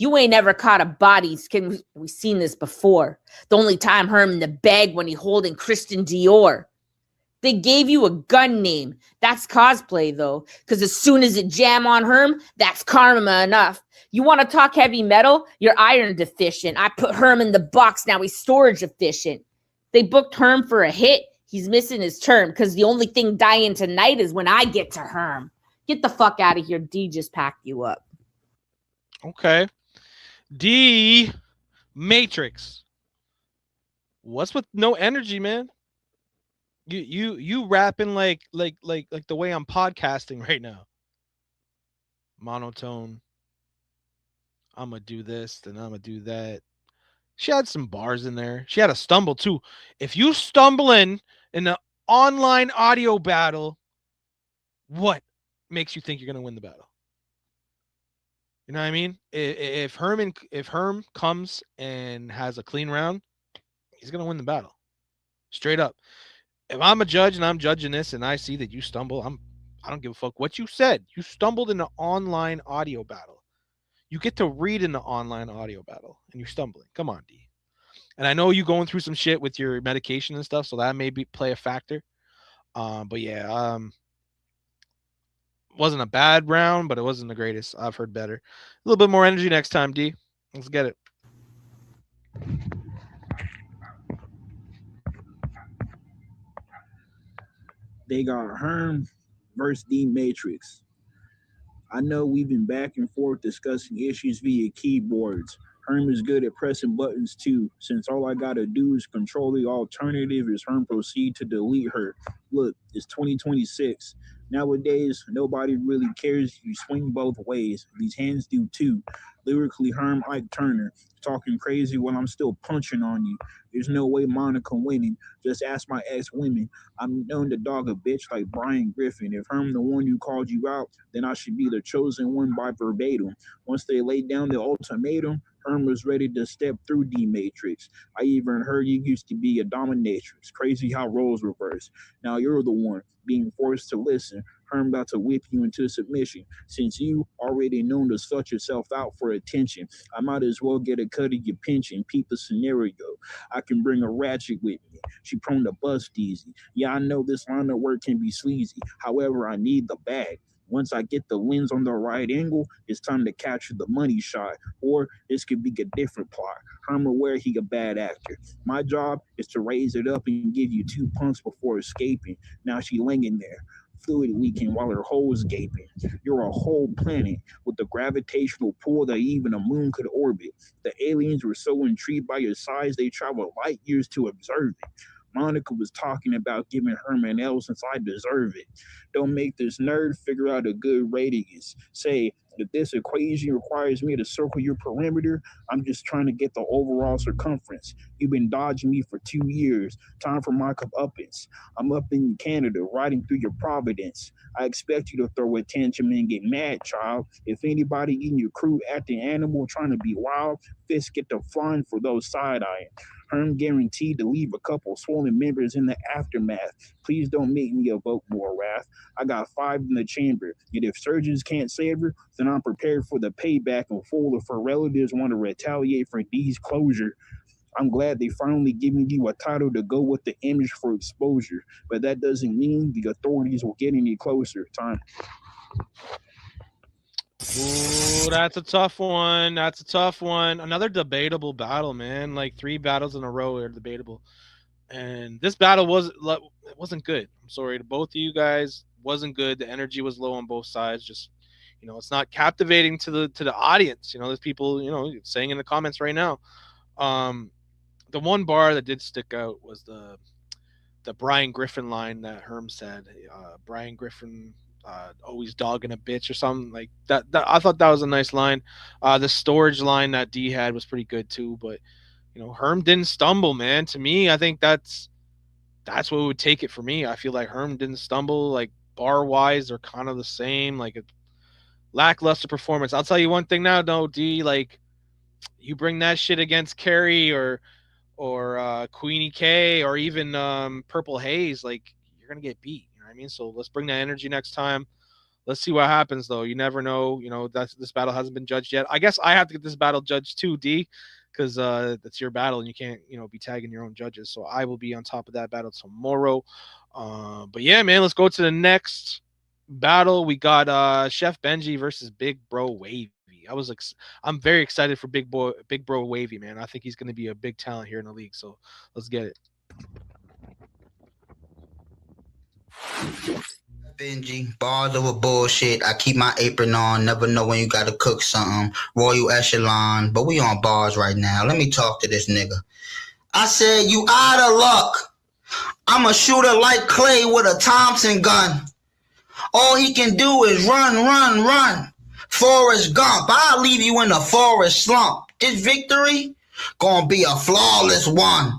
You ain't ever caught a body. We seen this before. The only time Herm in the bag when he holding Christian Dior. They gave you a gun name. That's cosplay, though, because as soon as it jam on Herm, that's karma enough. You want to talk heavy metal? You're iron deficient. I put Herm in the box. Now he's storage efficient. They booked Herm for a hit. He's missing his term because the only thing dying tonight is when I get to Herm. Get the fuck out of here. D just packed you up. Okay. D Matrix. What's with no energy, man? You rapping like the way I'm podcasting right now. Monotone. I'm gonna do this, then I'm gonna do that. She had some bars in there. She had a stumble too. If you stumble in an online audio battle, what makes you think you're gonna win the battle? You know what I mean? If Herm comes and has a clean round, he's gonna win the battle. Straight up. If I'm a judge and I'm judging this and I see that you stumble, I don't give a fuck what you said. You stumbled in an online audio battle. You get to read in the online audio battle and you're stumbling. Come on, D. And I know you going through some shit with your medication and stuff, so that may play a factor. But yeah, wasn't a bad round, but it wasn't the greatest. I've heard better. A little bit more energy next time, D. Let's get it. They got Herm versus D Matrix. I know we've been back and forth discussing issues via keyboards. Herm is good at pressing buttons too, since all I gotta do is control the alternative as Herm proceed to delete her. Look, it's 2026. Nowadays, nobody really cares if you swing both ways. These hands do too. Lyrically, Herm Ike Turner, talking crazy while I'm still punching on you. There's no way Monica winning. Just ask my ex-women. I'm known to dog a bitch like Brian Griffin. If Herm the one who called you out, then I should be the chosen one by verbatim. Once they laid down the ultimatum, Herm was ready to step through D Matrix. I even heard you used to be a dominatrix. Crazy how roles reverse. Now you're the one being forced to listen. Herm about to whip you into submission. Since you already known to slut yourself out for attention, I might as well get a cut of your pension. Peep the scenario. I can bring a ratchet with me. She prone to bust easy. Yeah, I know this line of work can be sleazy. However, I need the bag. Once I get the lens on the right angle, it's time to capture the money shot. Or this could be a different plot. I'm aware he a bad actor. My job is to raise it up and give you 2 pumps before escaping. Now she laying there, fluid leaking while her hole's gaping. You're a whole planet with the gravitational pull that even a moon could orbit. The aliens were so intrigued by your size they traveled light years to observe it. Monica was talking about giving Herman L since I deserve it. Don't make this nerd figure out a good radius. Say, if this equation requires me to circle your perimeter, I'm just trying to get the overall circumference. You've been dodging me for 2 years. Time for my uppance. I'm up in Canada, riding through your Providence. I expect you to throw a tantrum and get mad, child. If anybody in your crew acting animal trying to be wild, fists get to flying for those side-eyeing. Herm guaranteed to leave a couple swollen members in the aftermath. Please don't make me evoke more wrath. I got 5 in the chamber, and if surgeons can't save her, then I'm prepared for the payback in full if her relatives want to retaliate for D's closure. I'm glad they finally giving you a title to go with the image for exposure, but that doesn't mean the authorities will get any closer. Time. Ooh, that's a tough one. That's a tough one. Another debatable battle, man. Like 3 battles in a row are debatable. And this battle wasn't good. I'm sorry to both of you guys. Wasn't good. The energy was low on both sides. Just it's not captivating to the audience. There's people saying in the comments right now. The one bar that did stick out was the Brian Griffin line that Herm said. Brian Griffin always dogging a bitch or something like that. I thought that was a nice line. The storage line that D had was pretty good too. But Herm didn't stumble, man. To me, I think that's what would take it for me. I feel like Herm didn't stumble. Like bar wise, they're kind of the same. Like a lackluster performance. I'll tell you one thing now, though, D. Like you bring that shit against Carrie or Queenie K or even Purple Haze, like you're gonna get beat. You know what I mean? So let's bring that energy next time. Let's see what happens though. You never know. This battle hasn't been judged yet. I guess I have to get this battle judged too, D, because that's your battle and you can't be tagging your own judges. So I will be on top of that battle tomorrow. But yeah, man, let's go to the next battle. We got Chef Benji versus Big Bro Wavy. I'm very excited for Big Bro Wavy, man. I think he's going to be a big talent here in the league. So let's get it. Benji, bars over bullshit. I keep my apron on. Never know when you gotta cook something. Royal echelon, but we on bars right now. Let me talk to this nigga. I said, you out of luck. I'm a shooter like Clay with a Thompson gun. All he can do is run, run, run. Forrest Gump, I'll leave you in a forest slump. This victory gonna be a flawless one.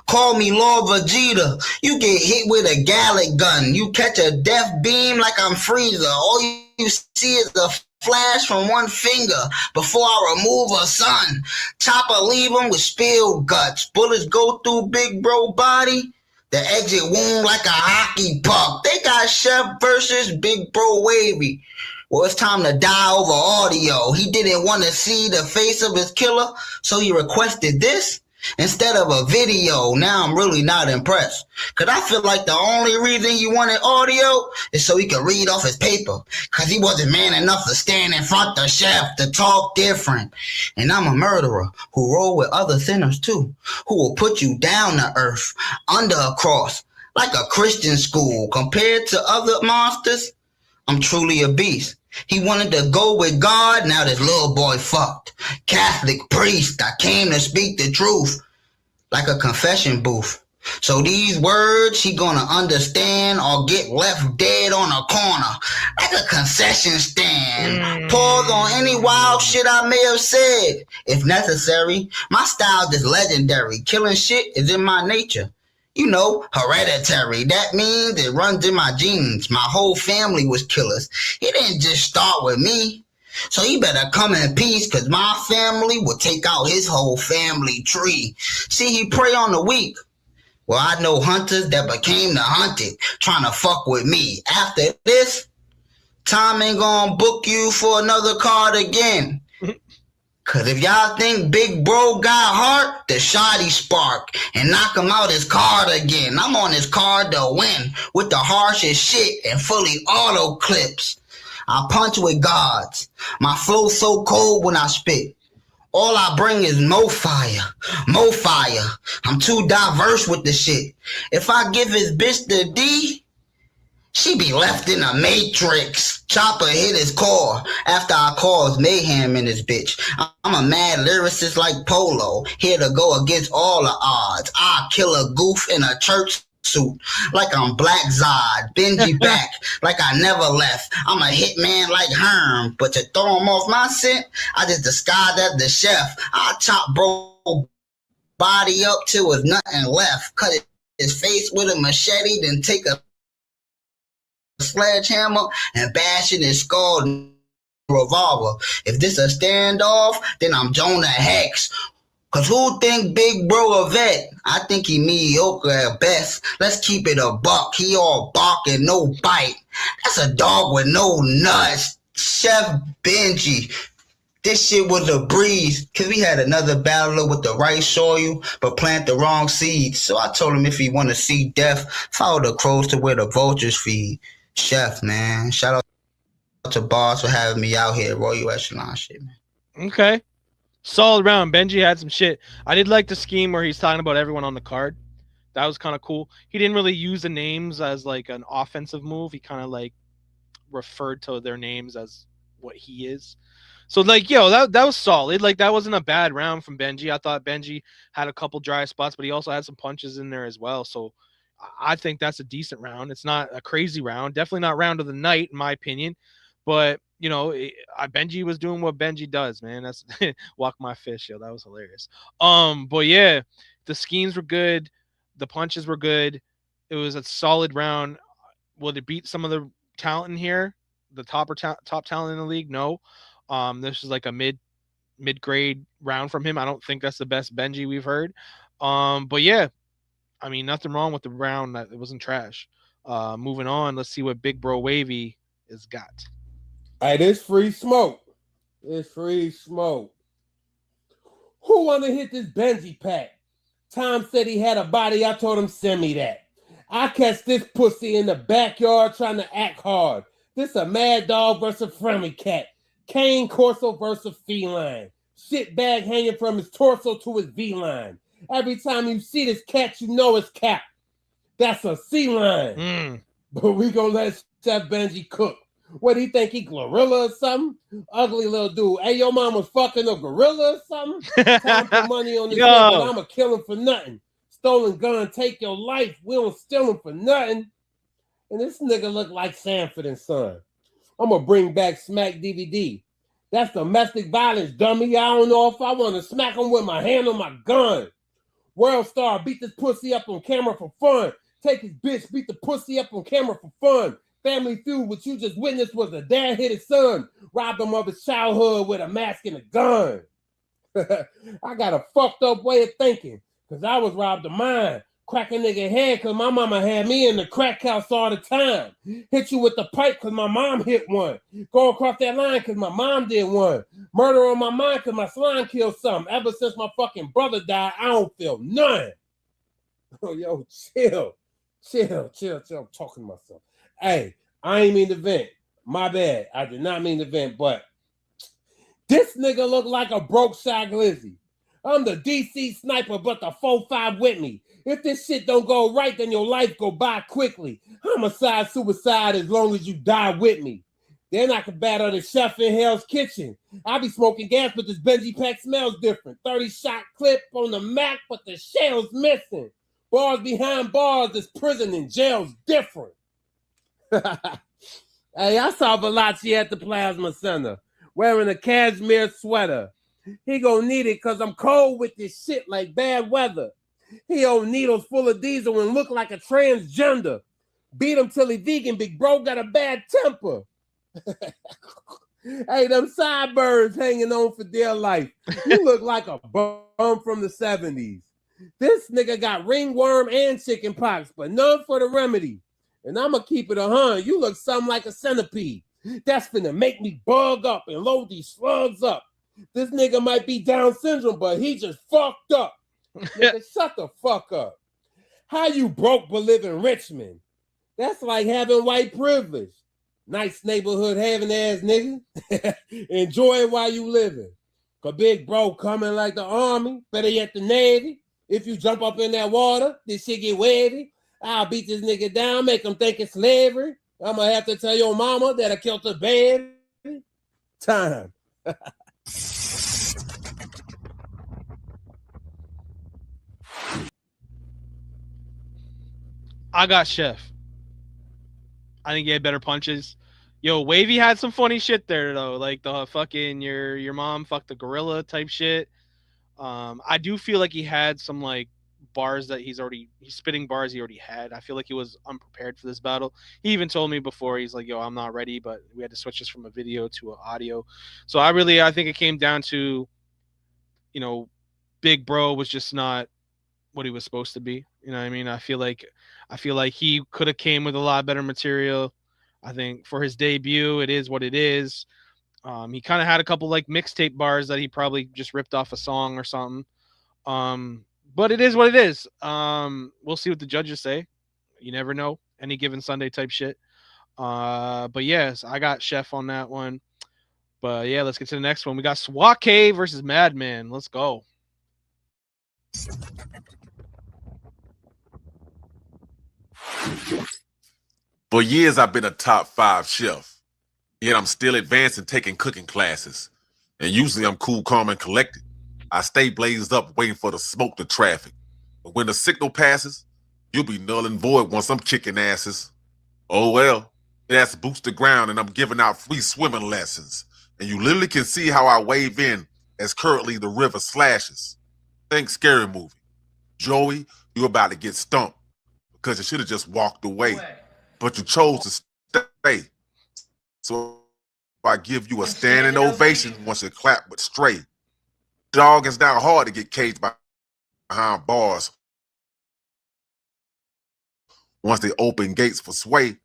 Call me Lord Vegeta. You get hit with a Gallic gun. You catch a death beam like I'm Frieza. All you see is a flash from one finger before I remove a sun. Chopper leave him with spilled guts. Bullets go through Big Bro body. The exit wound like a hockey puck. They got Chef versus Big Bro Wavy. Well, it's time to die over audio. He didn't want to see the face of his killer, so he requested this instead of a video. Now I'm really not impressed. Cause I feel like the only reason he wanted audio is so he could read off his paper. Cause he wasn't man enough to stand in front of Chef to talk different. And I'm a murderer who roll with other sinners too. Who will put you down to earth, under a cross, like a Christian school. Compared to other monsters, I'm truly a beast. He wanted to go with God, now this little boy fucked. Catholic priest, I came to speak the truth, like a confession booth. So these words he gonna understand or get left dead on a corner, like a concession stand. Pause on any wild shit I may have said, if necessary. My style is legendary, killing shit is in my nature. Hereditary. That means it runs in my genes. My whole family was killers. It didn't just start with me. So you better come in peace, cause my family will take out his whole family tree. See, he prey on the weak. Well, I know hunters that became the hunted, trying to fuck with me. After this, time ain't gonna book you for another card again. Cause if y'all think Big Bro got heart, the shoddy spark and knock him out his card again. I'm on his card to win with the harshest shit and fully auto clips. I punch with gods. My flow so cold when I spit. All I bring is mo fire, mo fire. I'm too diverse with the shit. If I give his bitch the D, she be left in a matrix. Chopper hit his core after I caused mayhem in this bitch. I'm a mad lyricist like Polo, here to go against all the odds. I kill a goof in a church suit like I'm Black Zod. Benji back like I never left. I'm a hitman like Herm, but to throw him off my scent, I just disguised as the chef. I chop bro body up till there's nothing left. Cut his face with a machete, then take a sledgehammer and bash in his skull revolver. If this a standoff, then I'm Jonah Hex. Cause who think Big Bro a vet? I think he mediocre at best. Let's keep it a buck. He all bark and no bite. That's a dog with no nuts. Chef Benji. This shit was a breeze. Cause we had another battler with the right soil, but plant the wrong seeds. So I told him if he want to see death, follow the crows to where the vultures feed. Chef, man. Shout out to B.A.R.Z for having me out here. Royal Echelon shit, man. Okay. Solid round. Benji had some shit. I did like the scheme where he's talking about everyone on the card. That was kind of cool. He didn't really use the names as like an offensive move. He kind of like referred to their names as what he is. So like, that was solid. Like that wasn't a bad round from Benji. I thought Benji had a couple dry spots, but he also had some punches in there as well. So I think that's a decent round. It's not a crazy round. Definitely not round of the night, in my opinion. But, Benji was doing what Benji does, man. That's walk my fish, yo. That was hilarious. But yeah, the schemes were good. The punches were good. It was a solid round. Will it beat some of the talent in here? The top talent in the league? No. This is like a mid-grade round from him. I don't think that's the best Benji we've heard. But yeah, I mean, nothing wrong with the round. It wasn't trash. Moving on, let's see what Big Bro Wavy is got. Hey, this free smoke. It's free smoke. Who wanna hit this Benji pack? Tom said he had a body. I told him send me that. I catch this pussy in the backyard trying to act hard. This a mad dog versus a friendly cat. Cane Corso versus feline. Shit bag hanging from his torso to his V-line. Every time you see this cat, you know it's cap. That's a C-line. But we gonna let Chef Benji cook. What do you think, he gorilla or something? Ugly little dude. Hey, your mom was fucking a gorilla or something? Time for money on this head, but I'ma kill him for nothing. Stolen gun, take your life. We don't steal him for nothing. And this nigga look like Sanford and Son. I'm gonna bring back Smack DVD. That's domestic violence, dummy. I don't know if I want to smack him with my hand on my gun. World Star, beat this pussy up on camera for fun. Take his bitch, beat the pussy up on camera for fun. Family Feud, what you just witnessed was a dad hit his son. Robbed him of his childhood with a mask and a gun. I got a fucked up way of thinking, because I was robbed of mine. Crack a nigga head because my mama had me in the crack house all the time. Hit you with the pipe because my mom hit one. Go across that line because my mom did one. Murder on my mind because my slime killed something. Ever since my fucking brother died, I don't feel none. Oh, yo, chill. I'm talking to myself. Hey, I ain't mean to vent. My bad. I did not mean to vent, but this nigga look like a broke Shy Glizzy. I'm the DC sniper, but the 4-5 with me. If this shit don't go right, then your life go by quickly. Homicide, suicide, as long as you die with me. Then I can battle the chef in Hell's Kitchen. I be smoking gas, but this Benji pack smells different. 30-shot clip on the Mac, but the shell's missing. Bars behind bars, this prison and jail's different. Hey, I saw Valachi at the Plasma Center wearing a cashmere sweater. He gonna need it because I'm cold with this shit like bad weather. He old needles full of diesel and look like a transgender. Beat him till he vegan, big bro got a bad temper. Hey, them sideburns hanging on for dear life. You look like a bum from the 70s. This nigga got ringworm and chicken pox, but none for the remedy. And I'ma keep it 100. You look something like a centipede. That's finna make me bug up and load these slugs up. This nigga might be Down syndrome, but he just fucked up. Nigga, shut the fuck up. How you broke but live in Richmond? That's like having white privilege. Nice neighborhood having ass nigga. Enjoy it while you living. Cause big bro coming like the army, better yet the Navy. If you jump up in that water, this shit get wavy. I'll beat this nigga down, make him think it's slavery. I'm gonna have to tell your mama that I killed the baby. Time. I got Chef. I think he had better punches. Yo, Wavy had some funny shit there though, like the fucking your mom fucked the gorilla type shit. I do feel like he had some like bars that he's spitting bars he already had. I feel like he was unprepared for this battle. He even told me before, he's like, "Yo, I'm not ready," but we had to switch this from a video to an audio. So I think it came down to, Big Bro was just not what he was supposed to be. You know what I mean? I feel like he could have came with a lot better material. I think for his debut, it is what it is. He kind of had a couple like mixtape bars that he probably just ripped off a song or something. But it is what it is. We'll see what the judges say. You never know. Any given Sunday type shit. But yes, I got Chef on that one. But yeah, let's get to the next one. We got Swake versus Madman. Let's go. For years, I've been a top 5 chef. Yet I'm still advancing, taking cooking classes. And usually I'm cool, calm, and collected. I stay blazed up, waiting for the smoke to traffic. But when the signal passes, you'll be null and void once I'm kicking asses. Oh well, it has boots the ground and I'm giving out free swimming lessons. And you literally can see how I wave in as currently the river slashes. Think Scary Movie. Joey, you're about to get stumped because you should have just walked away. But you chose to stay. So I give you a standing ovation once you clap but straight. Dog, it's not hard to get caged behind bars once they open gates for sway.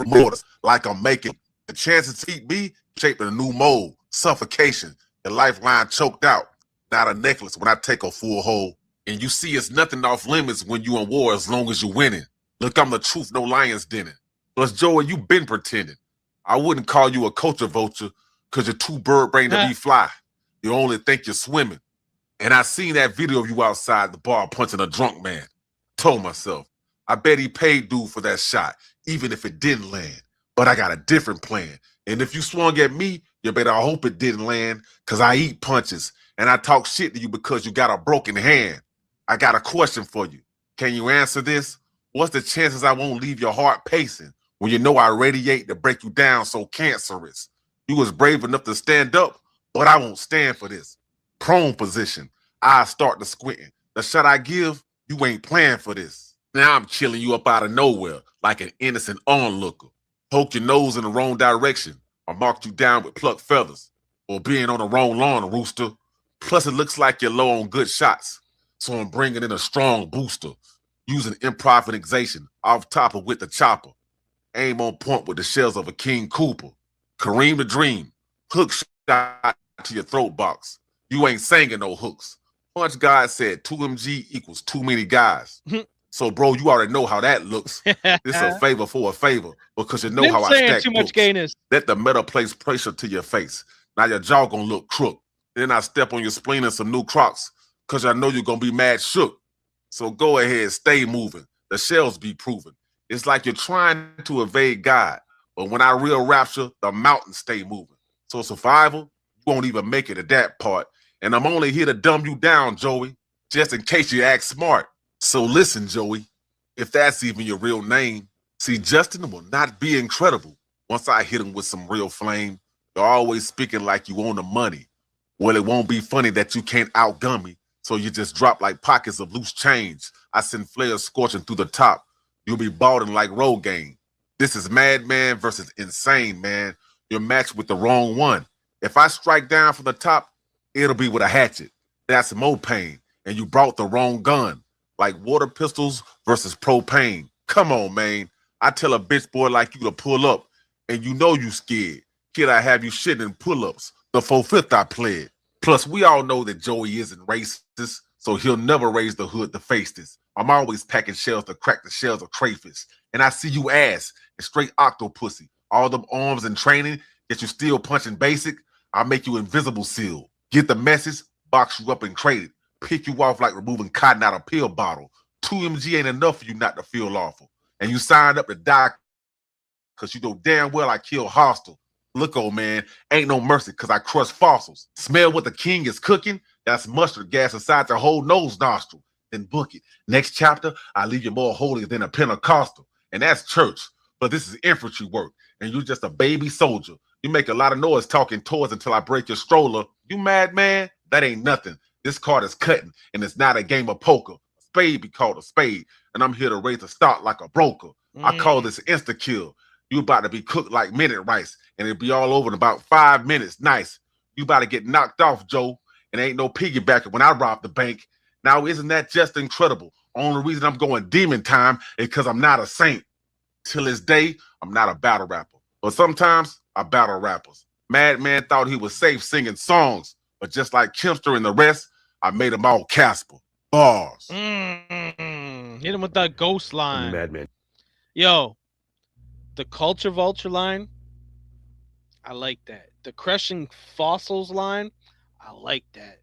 mortars, like I'm making. The chances to beat me shaping a new mold, suffocation, the lifeline choked out. Not a necklace when I take a full hold. And you see it's nothing off limits when you in war as long as you winning. Look, I'm the truth, no lions denning. Plus, Joey, you been pretending. I wouldn't call you a culture vulture because you're too bird brain to be fly. You only think you're swimming. And I seen that video of you outside the bar punching a drunk man. Told myself, I bet he paid dude for that shot, even if it didn't land. But I got a different plan. And if you swung at me, you better hope it didn't land, because I eat punches. And I talk shit to you because you got a broken hand. I got a question for you. Can you answer this? What's the chances I won't leave your heart pacing when you know I radiate to break you down so cancerous? You was brave enough to stand up, but I won't stand for this. Prone position. I start to squinting. The shot I give, you ain't playing for this. Now I'm killing you up out of nowhere like an innocent onlooker. Poke your nose in the wrong direction or mark you down with plucked feathers or being on the wrong lawn, rooster. Plus, it looks like you're low on good shots. So I'm bringing in a strong booster using improvisation off top of with the chopper. Aim on point with the shells of a King Cooper. Kareem the Dream. Hook shot to your throat box. You ain't singing no hooks. Punch God said 2MG equals too many guys. So, bro, you already know how that looks. This a favor for a favor because you know how I stack too books. much gayness. Let the meta place pressure to your face. Now your jaw gonna look crook. Then I step on your spleen in some new Crocs because I know you're gonna be mad shook. So go ahead, stay moving. The shells be proven. It's like you're trying to evade God, but when I real rapture, the mountains stay moving. So survival, you won't even make it at that part. And I'm only here to dumb you down, Joey, just in case you act smart. So listen, Joey, if that's even your real name, see, Justin will not be incredible once I hit him with some real flame. You're always speaking like you own the money. Well, it won't be funny that you can't outgun me, so you just drop like pockets of loose change. I send flares scorching through the top. You'll be balding like Rogaine. This is madman versus insane, man. You're matched with the wrong one. If I strike down from the top, it'll be with a hatchet. That's more pain, and you brought the wrong gun. Like water pistols versus propane. Come on, man. I tell a bitch boy like you to pull up, and you know you scared. Kid, I have you shitting in pull-ups. The 4/5 I played. Plus, we all know that Joey isn't racist, so he'll never raise the hood to face this. I'm always packing shells to crack the shells of crayfish. And I see you ass and straight octopussy. All them arms and training, yet you still punching basic. I'll make you invisible seal. Get the message, box you up and crate it. Pick you off like removing cotton out of a pill bottle. 2MG ain't enough for you not to feel awful. And you signed up to die because you know damn well I kill hostile. Look, old man, ain't no mercy because I crush fossils. Smell what the king is cooking? That's mustard gas inside your whole nose nostril. Then book it. Next chapter, I leave you more holy than a Pentecostal. And that's church. But this is infantry work. And you're just a baby soldier. You make a lot of noise talking toys until I break your stroller. You mad, man? That ain't nothing. This card is cutting, and it's not a game of poker. A spade be called a spade, and I'm here to raise the stock like a broker. I call this insta-kill. You about to be cooked like minute rice, and it'll be all over in about 5 minutes. Nice. You about to get knocked off, Joe, and ain't no piggybacker when I rob the bank. Now, isn't that just incredible? Only reason I'm going demon time is because I'm not a saint. Till this day, I'm not a battle rapper. But sometimes I battle rappers. Madman thought he was safe singing songs, but just like Kempster and the rest, I made them all Casper. Bars. Hit him with that ghost line. Madman. Yo, the culture vulture line, I like that. The crushing fossils line, I like that.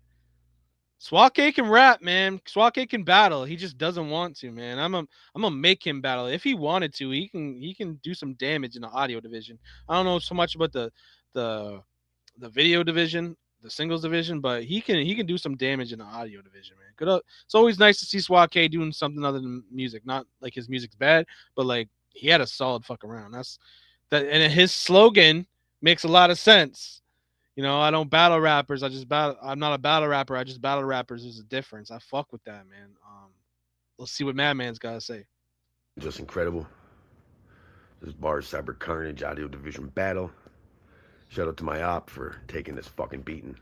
Swake can rap, man. Swake can battle. He just doesn't want to, man. I'm gonna make him battle. If he wanted to, he can do some damage in the audio division. I don't know so much about the video division, the singles division, but he can do some damage in the audio division, man. Good. It's always nice to see Swake doing something other than music. Not like his music's bad, but like he had a solid fuck around. That's that, and his slogan makes a lot of sense. You know, I don't battle rappers. I'm not a battle rapper. I just battle rappers. There's a difference. I fuck with that, man. Let's see what Madman's got to say. Just incredible. This is B.A.R.Z Cyber Carnage audio division battle. Shout out to my op for taking this fucking beating.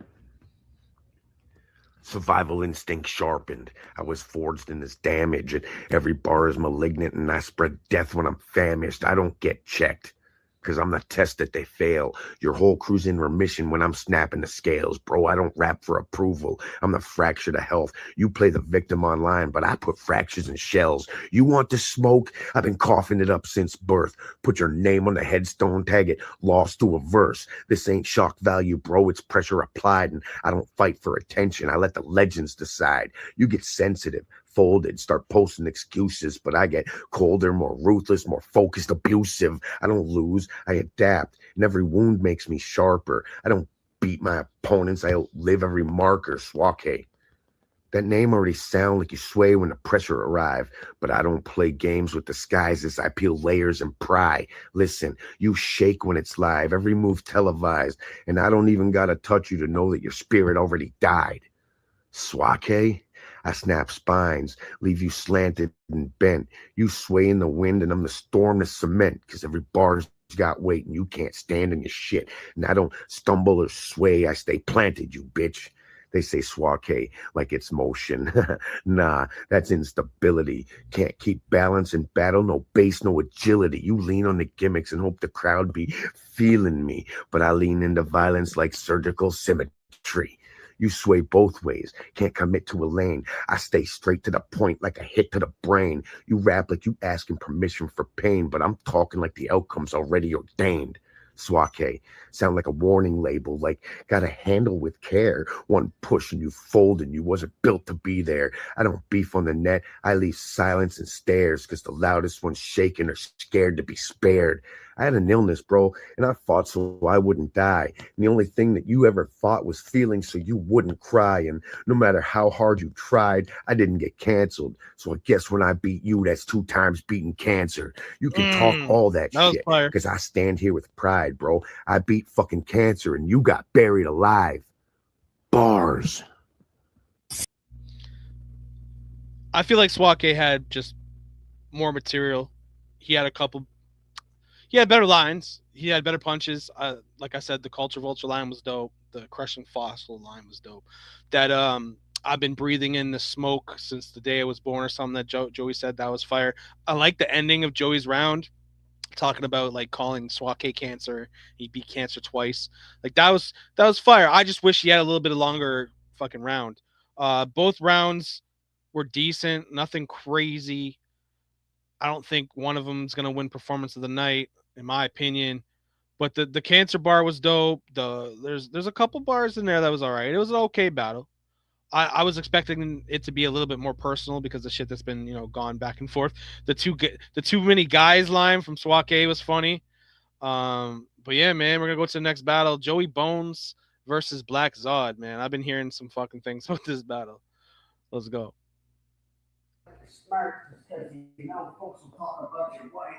Survival instinct sharpened. I was forged in this damage, and every bar is malignant, and I spread death when I'm famished. I don't get checked, because I'm the test that they fail. Your whole crew's in remission when I'm snapping the scales. Bro, I don't rap for approval. I'm the fracture to health. You play the victim online, but I put fractures in shells. You want the smoke? I've been coughing it up since birth. Put your name on the headstone, tag it, lost to a verse. This ain't shock value, bro. It's pressure applied, and I don't fight for attention. I let the legends decide. You get sensitive, folded, start posting excuses, but I get colder, more ruthless, more focused, abusive. I don't lose, I adapt, and every wound makes me sharper. I don't beat my opponents, I outlive every marker. Swake. That name already sound like you sway when the pressure arrive, but I don't play games with disguises. I peel layers and pry. Listen, you shake when it's live, every move televised, and I don't even gotta touch you to know that your spirit already died. Swake? I snap spines, leave you slanted and bent. You sway in the wind, and I'm the storm to cement, because every bar's got weight, and you can't stand in your shit. And I don't stumble or sway, I stay planted, you bitch. They say swake like it's motion. Nah, that's instability. Can't keep balance in battle, no base, no agility. You lean on the gimmicks and hope the crowd be feeling me, but I lean into violence like surgical symmetry. You sway both ways, can't commit to a lane. I stay straight to the point like a hit to the brain. You rap like you asking permission for pain, but I'm talking like the outcome's already ordained. Swake, sound like a warning label, like gotta handle with care. One push and you fold, and you wasn't built to be there. I don't beef on the net, I leave silence and stares, cause the loudest ones shaking are scared to be spared. I had an illness, bro, and I fought so I wouldn't die. And the only thing that you ever fought was feeling so you wouldn't cry. And no matter how hard you tried, I didn't get canceled. So I guess when I beat you, that's 2 times beating cancer. You can talk all that shit, because I stand here with pride, bro. I beat fucking cancer, and you got buried alive. Bars. I feel like Swake had just more material. He had better lines. He had better punches. Like I said, the Culture Vulture line was dope. The Crushing Fossil line was dope. That I've been breathing in the smoke since the day I was born, or something that Joey said, that was fire. I like the ending of Joey's round, talking about like calling Swake cancer. He beat cancer twice. Like that was fire. I just wish he had a little bit of longer fucking round. Both rounds were decent, nothing crazy. I don't think one of them is gonna win performance of the night, in my opinion. But the cancer bar was dope. There's a couple bars in there that was all right. It was an okay battle. I was expecting it to be a little bit more personal because the shit that's been gone back and forth. The too many guys line from Swake was funny. But yeah, man, we're gonna go to the next battle. Joey Bones versus Black Zod. Man, I've been hearing some fucking things about this battle. Let's go. Smart, because folks will talk about your wife.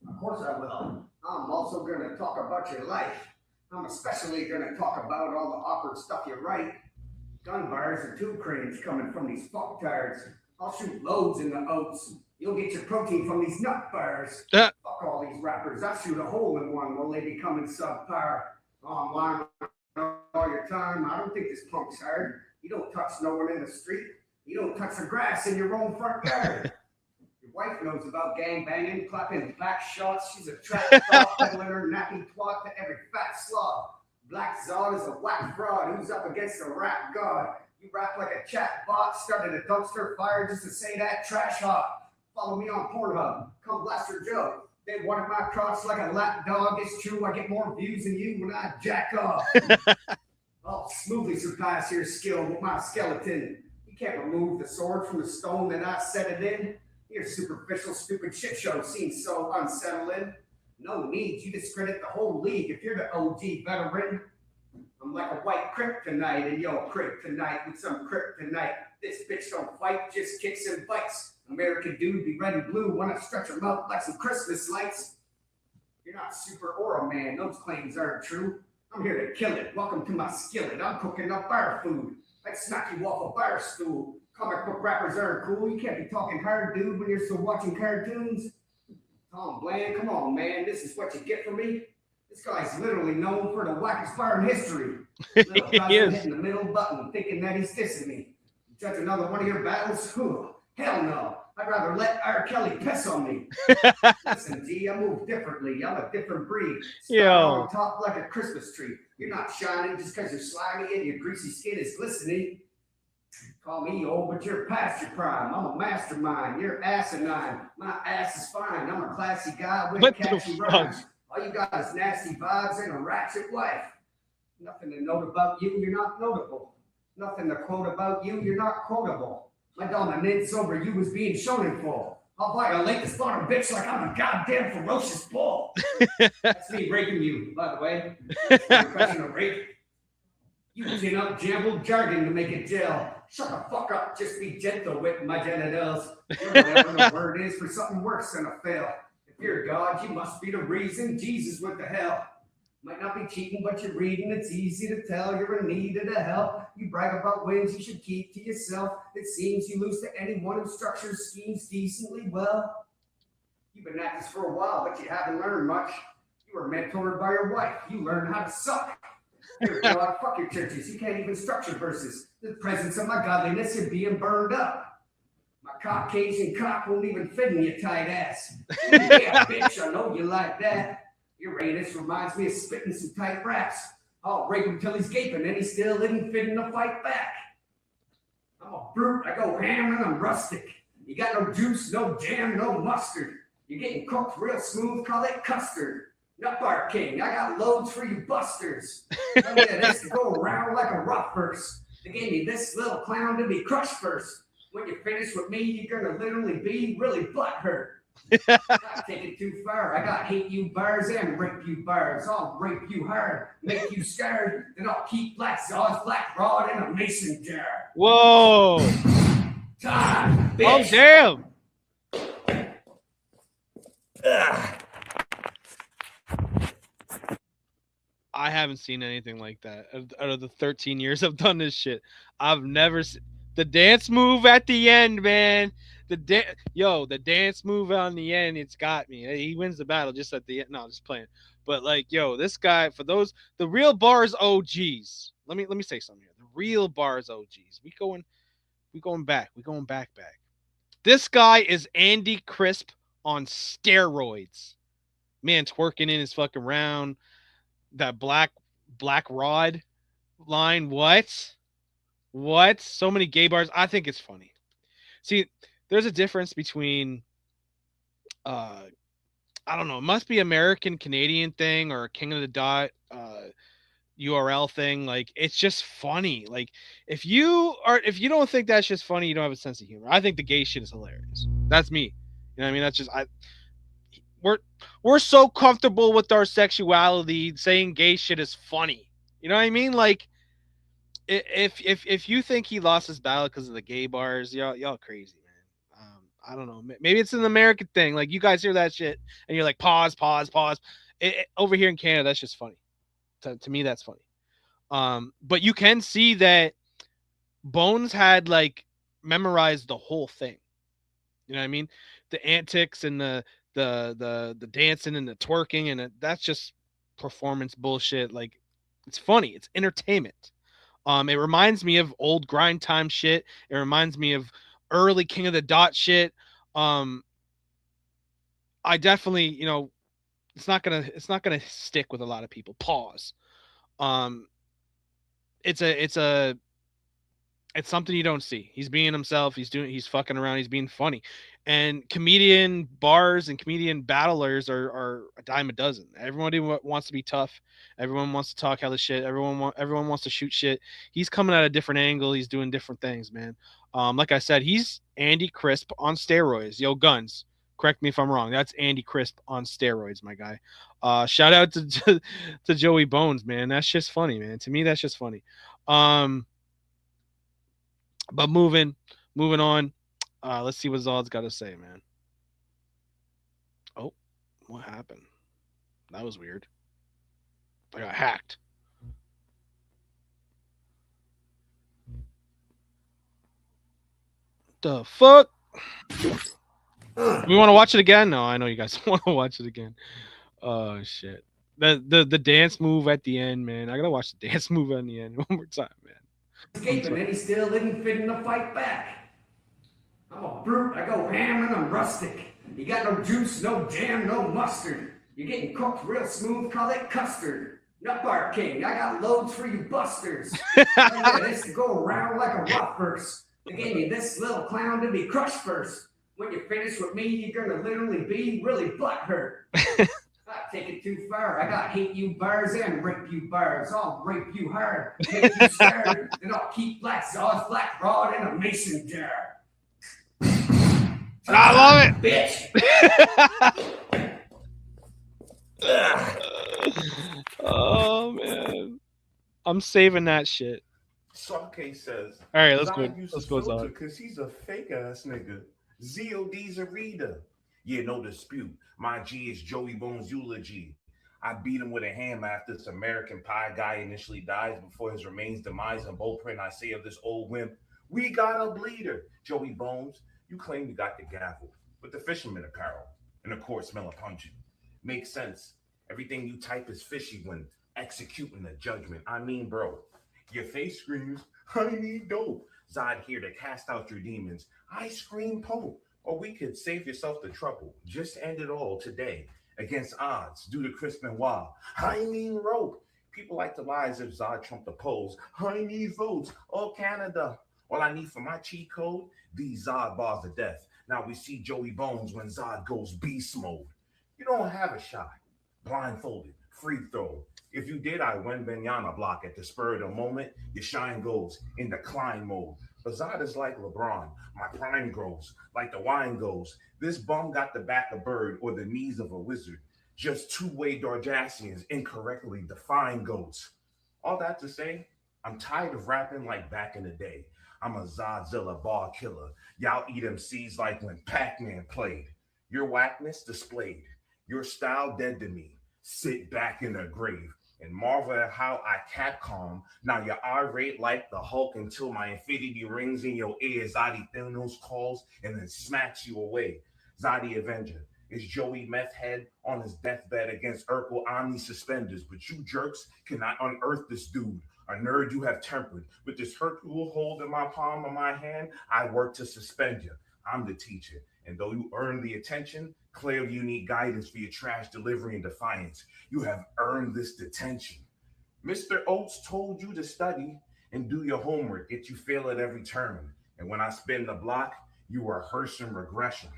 Of course I will. I'm also going to talk about your life. I'm especially going to talk about all the awkward stuff you write. Gun bars and tube cranes coming from these fucktards. I'll shoot loads in the oats. You'll get your protein from these nut bars. Fuck all these rappers. I shoot a hole in one while they becoming subpar. Online all your time. I don't think this punk's hard. You don't touch no one in the street. You don't touch the grass in your own front yard. Your wife knows about gang banging, clapping back shots. She's a track star, peddling her nappy twat to every fat slob. Black Zod is a whack fraud who's up against a rap god. You rap like a chat bot, started a dumpster fire just to say that trash hop. Follow me on Pornhub, come blast your Joe. They wanted my crotch like a lap dog. It's true, I get more views than you when I jack off. I'll smoothly surpass your skill with my skeleton. You can't remove the sword from the stone that I set it in. Your superficial, stupid shit show seems so unsettling. No need, you discredit the whole league if you're the OG veteran. I'm like a white kryptonite in your kryptonite with some kryptonite. This bitch don't fight, just kicks and bites. American dude be red and blue, wanna stretch them out like some Christmas lights. You're not super or a man, those claims aren't true. I'm here to kill it, welcome to my skillet. I'm cooking up bar food. I'd smack you off a bar stool. Comic book rappers aren't cool. You can't be talking hard, dude, when you're still watching cartoons. Tom Bland, come on, man. This is what you get from me. This guy's literally known for the wackest bar in history. Little cousin hitting the middle button, thinking that he's dissing me. Judge another one of your battles? Hell no. I'd rather let R. Kelly piss on me. Listen, G, I move differently. I'm a different breed. Star on top like a Christmas tree. You're not shining just because you're slimy and your greasy skin is glistening. Call me old, but you're past your prime. I'm a mastermind. You're asinine. My ass is fine. I'm a classy guy with catchy rhymes. All you got is nasty vibes and a ratchet wife. Nothing to note about you, you're not notable. Nothing to quote about you, you're not quotable. My dominance over you is being shown in full. I'll violate this bottom bitch like I'm a goddamn ferocious bull. That's me raping you, by the way. That's my impression of rape. You gin up jumbled jargon to make it gel. Shut the fuck up, just be gentle with my genitals. Or whatever the word is for something worse than a fail. If you're God, you must be the reason. Jesus, what the hell? Might not be cheating, but you're reading. It's easy to tell you're in need of the help. You brag about wins you should keep to yourself. It seems you lose to anyone who structures schemes decently well. You've been at this for a while, but you haven't learned much. You were mentored by your wife. You learned how to suck. Dear God, fuck your churches. You can't even structure verses. The presence of my godliness, you're being burned up. My Caucasian cock won't even fit in your tight ass. Yeah, bitch, I know you like that. Uranus reminds me of spitting some tight raps. I'll rape him till he's gaping and he still isn't fitting to fight back. I'm a brute, I go ham and I'm rustic. You got no juice, no jam, no mustard. You're getting cooked real smooth, call it custard. Nut Bar King, I got loads for you busters. None of this to go around like a rough verse. They gave me this little clown to be crushed first. When you finish with me, you're gonna literally be really butthurt. Not take it too far. I got hate you bars and rape you bars. I'll rape you hard, make you scared, then I'll keep Black Zaw's black rod in a mason jar. Whoa! Time, oh bitch. damn! I haven't seen anything like that out of the 13 years I've done this shit. I've never seen the dance move at the end, man. The dance move on the end, it's got me. He wins the battle just at the end. No, just playing. But like, this guy, for those the real B.A.R.Z OGs. Let me say something here. The real B.A.R.Z OGs. We going back. We going back. This guy is Andy Crisp on steroids. Man, twerking in his fucking round. That black rod line. What? So many gay bars. I think it's funny. See, there's a difference between I don't know, it must be American Canadian thing or a King of the Dot URL thing. Like, it's just funny. Like, if you don't think that's just funny, you don't have a sense of humor. I think the gay shit is hilarious. That's me. You know what I mean? That's just we're so comfortable with our sexuality saying gay shit is funny. You know what I mean? Like, if you think he lost his battle because of the gay bars, y'all crazy, man. I don't know. Maybe it's an American thing. Like, you guys hear that shit and you're like, pause. Over here in Canada, that's just funny. To me, that's funny. But you can see that Bones had like memorized the whole thing. You know what I mean? The antics and the dancing and the twerking, and that's just performance bullshit. Like, it's funny. It's entertainment. It reminds me of old grind time shit. It reminds me of early King of the Dot shit. I definitely, it's not gonna stick with a lot of people. Pause. It's something you don't see. He's being himself. He's fucking around. He's being funny. And comedian bars and comedian battlers are a dime a dozen. Everybody wants to be tough. Everyone wants to talk hella shit. Everyone wants to shoot shit. He's coming at a different angle. He's doing different things, man. Like I said, he's Andy Crisp on steroids. Yo, Guns, correct me if I'm wrong. That's Andy Crisp on steroids, my guy. Shout out to Joey Bones, man. That's just funny, man. To me, that's just funny. But moving on. Let's see what Zod's got to say, man. Oh, what happened? That was weird. I got hacked. The fuck? We want to watch it again? No, I know you guys want to watch it again. Oh, shit. The dance move at the end, man. I gotta watch the dance move at the end one more time, man. Escaping, and he still didn't fit in the fight back. I'm a brute, I go ham and I'm rustic. You got no juice, no jam, no mustard. You're getting cooked real smooth, call it custard. Nut bar king, I got loads for you busters. Like this to go around like a rough verse. They gave me this little clown to be crushed first. When you finish with me, you're gonna literally be really butthurt. I take it too far. I got hate you bars and rape you bars. I'll rape you hard, make you scared, and I'll keep Black Zaw's black rod in a mason jar. I love it, bitch. Oh man, I'm saving that shit. Sake says, all right, let's go. Let's go, Zod. Because he's a fake ass nigga. ZOD's a reader. Yeah, no dispute. My G is Joey Bones' eulogy. I beat him with a hammer after this American Pie guy initially dies before his remains demise in bold print. I say of this old wimp, we got a bleeder. Joey Bones, you claim you got the gavel with the fisherman apparel and of course smell of pungent. Makes sense. Everything you type is fishy when executing the judgment. I mean, bro, your face screams, I need dope. Zod here to cast out your demons. I scream Pope. Or we could save yourself the trouble. Just end it all today. Against odds, due to Chris Benoit. I mean rope. People like to lie as if Zod trumped the polls. I need votes. Oh, Canada. All I need for my cheat code, these Zod bars of death. Now we see Joey Bones when Zod goes beast mode. You don't have a shot. Blindfolded. Free throw. If you did, I win Benyana block at the spur of the moment. Your shine goes in decline mode. But Zod is like LeBron. My prime grows like the wine goes. This bum got the back of bird or the knees of a wizard. Just two-way Darjassians incorrectly defined goats. All that to say, I'm tired of rapping like back in the day. I'm a Zodzilla bar killer. Y'all eat MCs like when Pac-Man played. Your whackness displayed. Your style dead to me. Sit back in the grave and marvel at how I Capcom. Now you're irate like the Hulk until my infinity rings in your ear. Zodi Thanos calls and then smacks you away. Zodi Avenger is Joey Meth Head on his deathbed against Urkel Omni suspenders, but you jerks cannot unearth this dude. A nerd you have tempered. With this Hercule hold in my palm of my hand, I work to suspend you. I'm the teacher. And though you earn the attention, clearly you need guidance for your trash delivery and defiance. You have earned this detention. Mr. Oates told you to study and do your homework, yet you fail at every turn. And when I spin the block, you are rehearsing regression.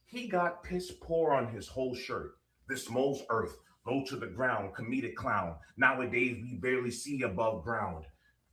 He got piss poor on his whole shirt. This mole's earth, low to the ground, comedic clown. Nowadays, we barely see above ground.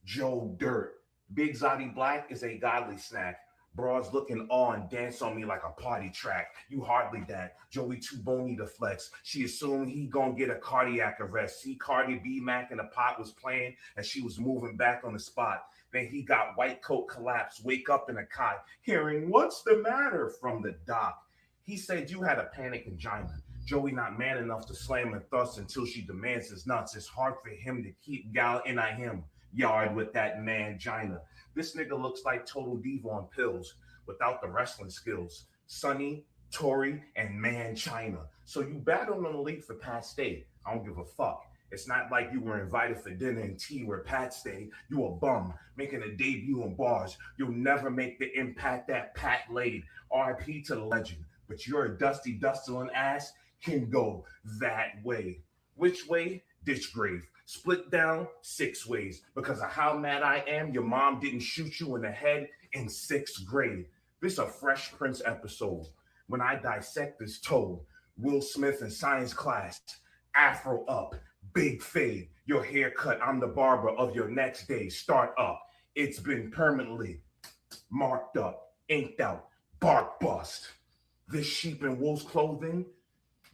Joe Dirt. Big Zodi Black is a godly snack. Broads looking on, dance on me like a party track. You hardly that. Joey too bony to flex. She assumed he gonna get a cardiac arrest. See Cardi B Mac in the pot was playing and she was moving back on the spot. Then he got white coat collapse, wake up in a cot, hearing what's the matter from the doc. He said you had a panic angina. Joey not man enough to slam and thrust until she demands his nuts. It's hard for him to keep gal in him yard with that mangina. This nigga looks like Total Diva on pills without the wrestling skills. Sonny, Tori, and Man China. So you battled on the league for Pat State. I don't give a fuck. It's not like you were invited for dinner and tea where Pat stayed. You a bum, making a debut in bars. You'll never make the impact that Pat laid. RIP to the legend. But you're a dusty, dustling ass can go that way. Which way? Ditch grave. Split down 6 ways. Because of how mad I am, your mom didn't shoot you in the head in 6th grade. This a Fresh Prince episode. When I dissect this toad, Will Smith in science class, afro up, big fade, your haircut, I'm the barber of your next day, start up. It's been permanently marked up, inked out, bark bust. This sheep in wolf's clothing,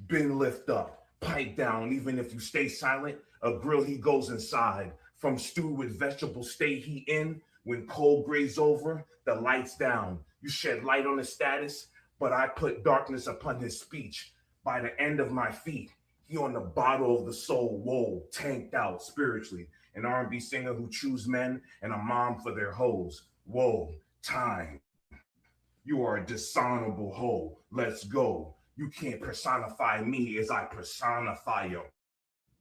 been lift up, pipe down, even if you stay silent, a grill he goes inside. From stew with vegetables stay he in. When cold graze over, the lights down. You shed light on his status, but I put darkness upon his speech. By the end of my feet, he on the bottle of the soul, whoa, tanked out spiritually. An R&B singer who choose men and a mom for their hoes. Whoa, time. You are a dishonorable hoe. Let's go. You can't personify me as I personify you.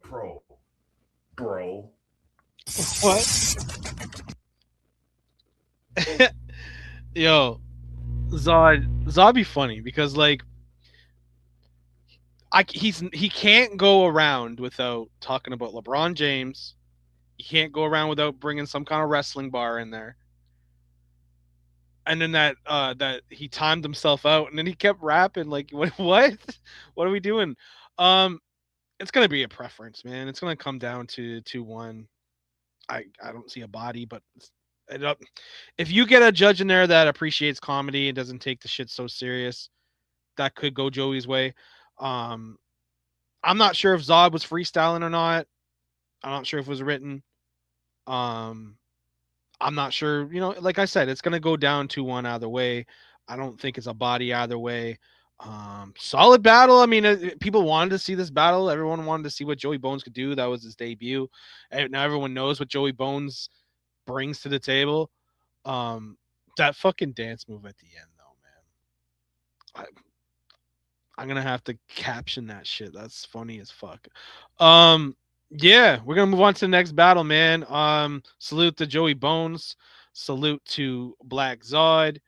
Bro. What? Yo, Zod be funny because like he can't go around without talking about LeBron James. He can't go around without bringing some kind of wrestling bar in there. And then that he timed himself out, and then he kept rapping like what are we doing? Um, it's gonna be a preference, man. It's gonna come down to 2-1. I don't see a body, but if you get a judge in there that appreciates comedy and doesn't take the shit so serious, that could go Joey's way. Um, I'm not sure if Zod was freestyling or not. I'm not sure if it was written. Um, I'm not sure. Like I said, it's gonna go down 2-1 either way. I don't think it's a body either way. Solid battle. I mean, people wanted to see this battle. Everyone wanted to see what Joey Bones could do. That was his debut. And now everyone knows what Joey Bones brings to the table. That fucking dance move at the end, though, man. I'm gonna have to caption that shit. That's funny as fuck. Yeah, we're gonna move on to the next battle, man. Salute to Joey Bones. Salute to Black Zod.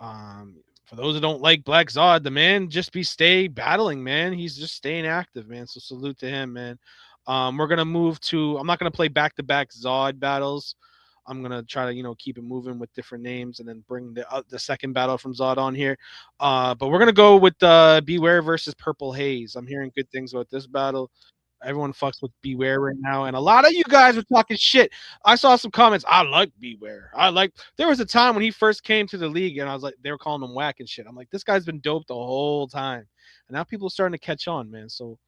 For those who don't like Black Zod, the man just stay battling, man. He's just staying active, man. So salute to him, man. We're gonna move to. I'm not gonna play back-to-back Zod battles. I'm gonna try to keep it moving with different names and then bring the second battle from Zod on here. But we're gonna go with B.A.R.Z versus Purple Haze. I'm hearing good things about this battle. Everyone fucks with B.A.R.Z right now, and a lot of you guys are talking shit. I saw some comments. I like B.A.R.Z. There was a time when he first came to the league, and I was like, they were calling him whack and shit. I'm like, this guy's been dope the whole time, and now people are starting to catch on, man. So,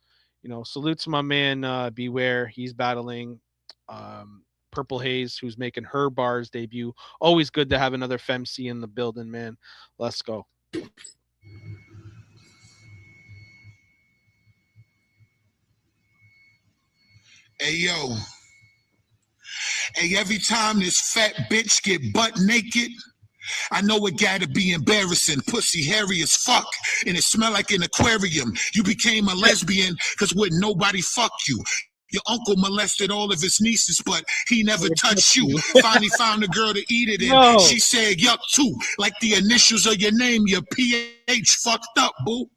salute to my man B.A.R.Z. He's battling Purple Haze, who's making her B.A.R.Z debut. Always good to have another femc in the building, man. Let's go. Hey, yo. Hey, every time this fat bitch get butt naked, I know it gotta be embarrassing. Pussy hairy as fuck, and it smell like an aquarium. You became a lesbian because wouldn't nobody fuck you. Your uncle molested all of his nieces, but he never touched you. Finally found a girl to eat it in. No. She said yuck too, like the initials of your name. Your PH fucked up, boo.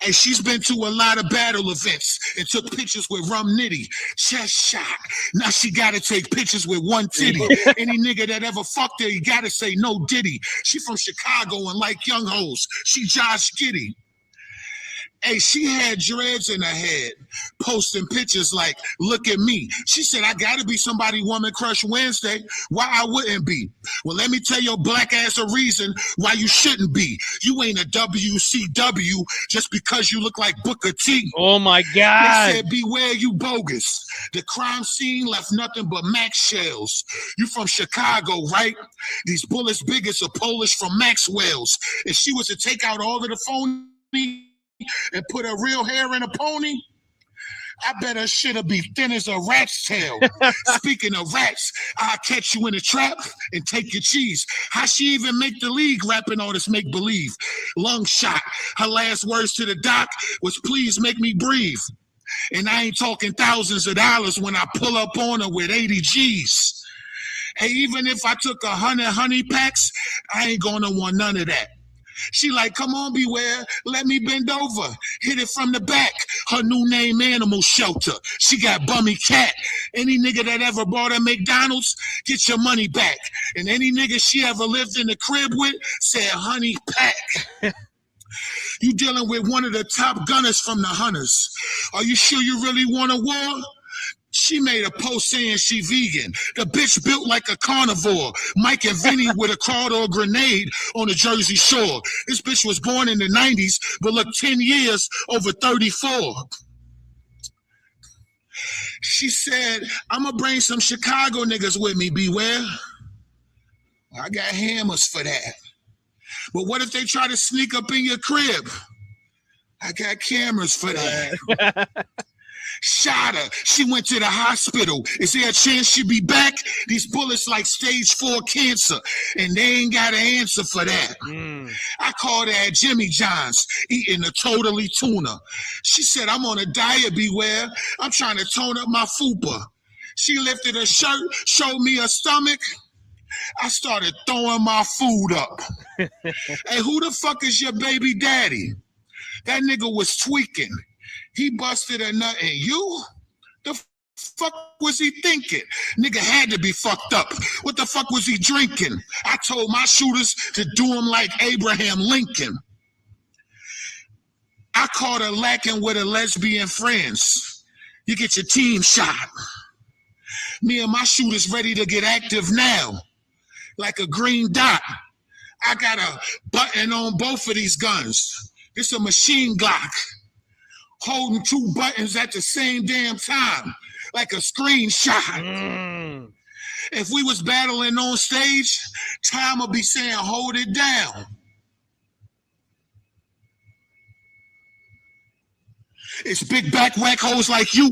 And she's been to a lot of battle events and took pictures with Rum Nitty. Chest shot. Now she gotta take pictures with one titty. Any nigga that ever fucked her, you gotta say no diddy. She from Chicago and like young hoes. She Josh Giddy. Hey, she had dreads in her head, posting pictures like, look at me. She said, I gotta be somebody woman crush Wednesday. Why I wouldn't be? Well, let me tell your black ass a reason why you shouldn't be. You ain't a WCW just because you look like Booker T. Oh my God. They said, beware you bogus. The crime scene left nothing but Max shells. You from Chicago, right? These bullets big as a Polish from Maxwell's. If she was to take out all of the phony and put her real hair in a pony, I bet her shit'll be thin as a rat's tail. Speaking of rats, I'll catch you in a trap and take your cheese. How she even make the league rapping all this make-believe? Lung shot. Her last words to the doc was, please make me breathe. And I ain't talking thousands of dollars when I pull up on her with 80 G's. Hey, even if I took 100 honey packs, I ain't gonna want none of that. She like, come on, beware, let me bend over, hit it from the back. Her new name, Animal Shelter. She got Bummy Cat. Any nigga that ever bought her McDonald's, get your money back. And any nigga she ever lived in the crib with said, honey, pack. You dealing with one of the top gunners from the Hunters. Are you sure you really want a war? She made a post saying she vegan. The bitch built like a carnivore. Mike and Vinny would have crawled or a grenade on the Jersey Shore. This bitch was born in the 90s, but look 10 years over 34. She said, I'm going to bring some Chicago niggas with me, beware. I got hammers for that. But what if they try to sneak up in your crib? I got cameras for that. Shot her. She went to the hospital. Is there a chance she'll be back? These bullets like stage 4 cancer, and they ain't got an answer for that. I called her at Jimmy John's, eating a totally tuna. She said, I'm on a diet, beware. I'm trying to tone up my fupa. She lifted her shirt, showed me her stomach. I started throwing my food up. Hey, who the fuck is your baby daddy? That nigga was tweaking. He busted a nut and you? The fuck was he thinking? Nigga had to be fucked up. What the fuck was he drinking? I told my shooters to do him like Abraham Lincoln. I caught her lacking with her lesbian friends. You get your team shot. Me and my shooters ready to get active now. Like a green dot. I got a button on both of these guns. It's a machine Glock. Holding 2 buttons at the same damn time. Like a screenshot. If we was battling on stage, time would be saying, hold it down. It's big back whack hoes like you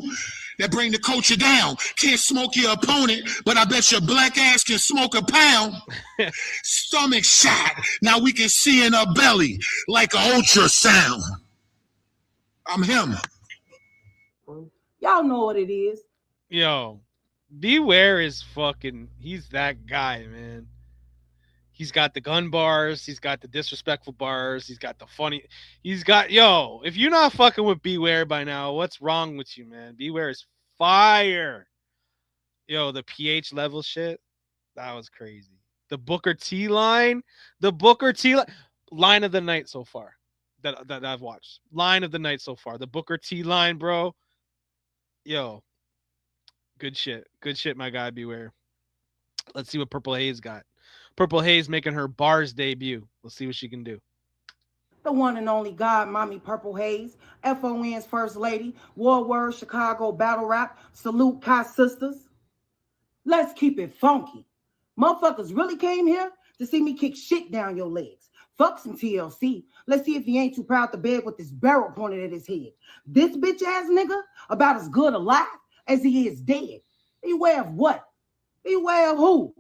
that bring the culture down. Can't smoke your opponent, but I bet your black ass can smoke a pound. Stomach shot. Now we can see in her belly like an ultrasound. I'm him. Y'all know what it is. Yo, B.A.R.Z is fucking, he's that guy, man. He's got the gun bars. He's got the disrespectful bars. He's got the funny. He's got, yo, if you're not fucking with B.A.R.Z by now, what's wrong with you, man? B.A.R.Z is fire. Yo, the pH level shit, that was crazy. The Booker T line, line of the night so far that I've watched. Line of the night so far. The Booker T line, bro. Yo, good shit. Good shit, my guy, B.A.R.Z. Let's see what Purple Haze got. Purple Haze making her B.A.R.Z debut. Let's see what she can do. The one and only God, Mommy Purple Haze, FON's First Lady, War Word, Chicago Battle Rap, Salute Kai Sisters. Let's keep it funky. Motherfuckers really came here to see me kick shit down your legs. Fuck some TLC. Let's see if he ain't too proud to beg with this barrel pointed at his head. This bitch ass nigga about as good alive as he is dead. Beware of what? Beware of who?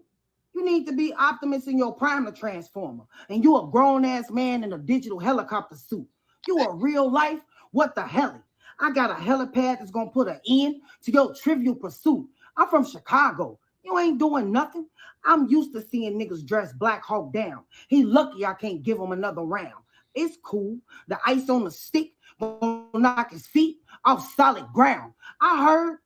You need to be Optimus in your Primer Transformer, and you a grown-ass man in a digital helicopter suit. You a real life? What the hell? I got a helipad that's gonna put an end to your trivial pursuit. I'm from Chicago. You ain't doing nothing. I'm used to seeing niggas dress Black Hawk down. He lucky I can't give him another round. It's cool. The ice on the stick will knock his feet off solid ground. I heard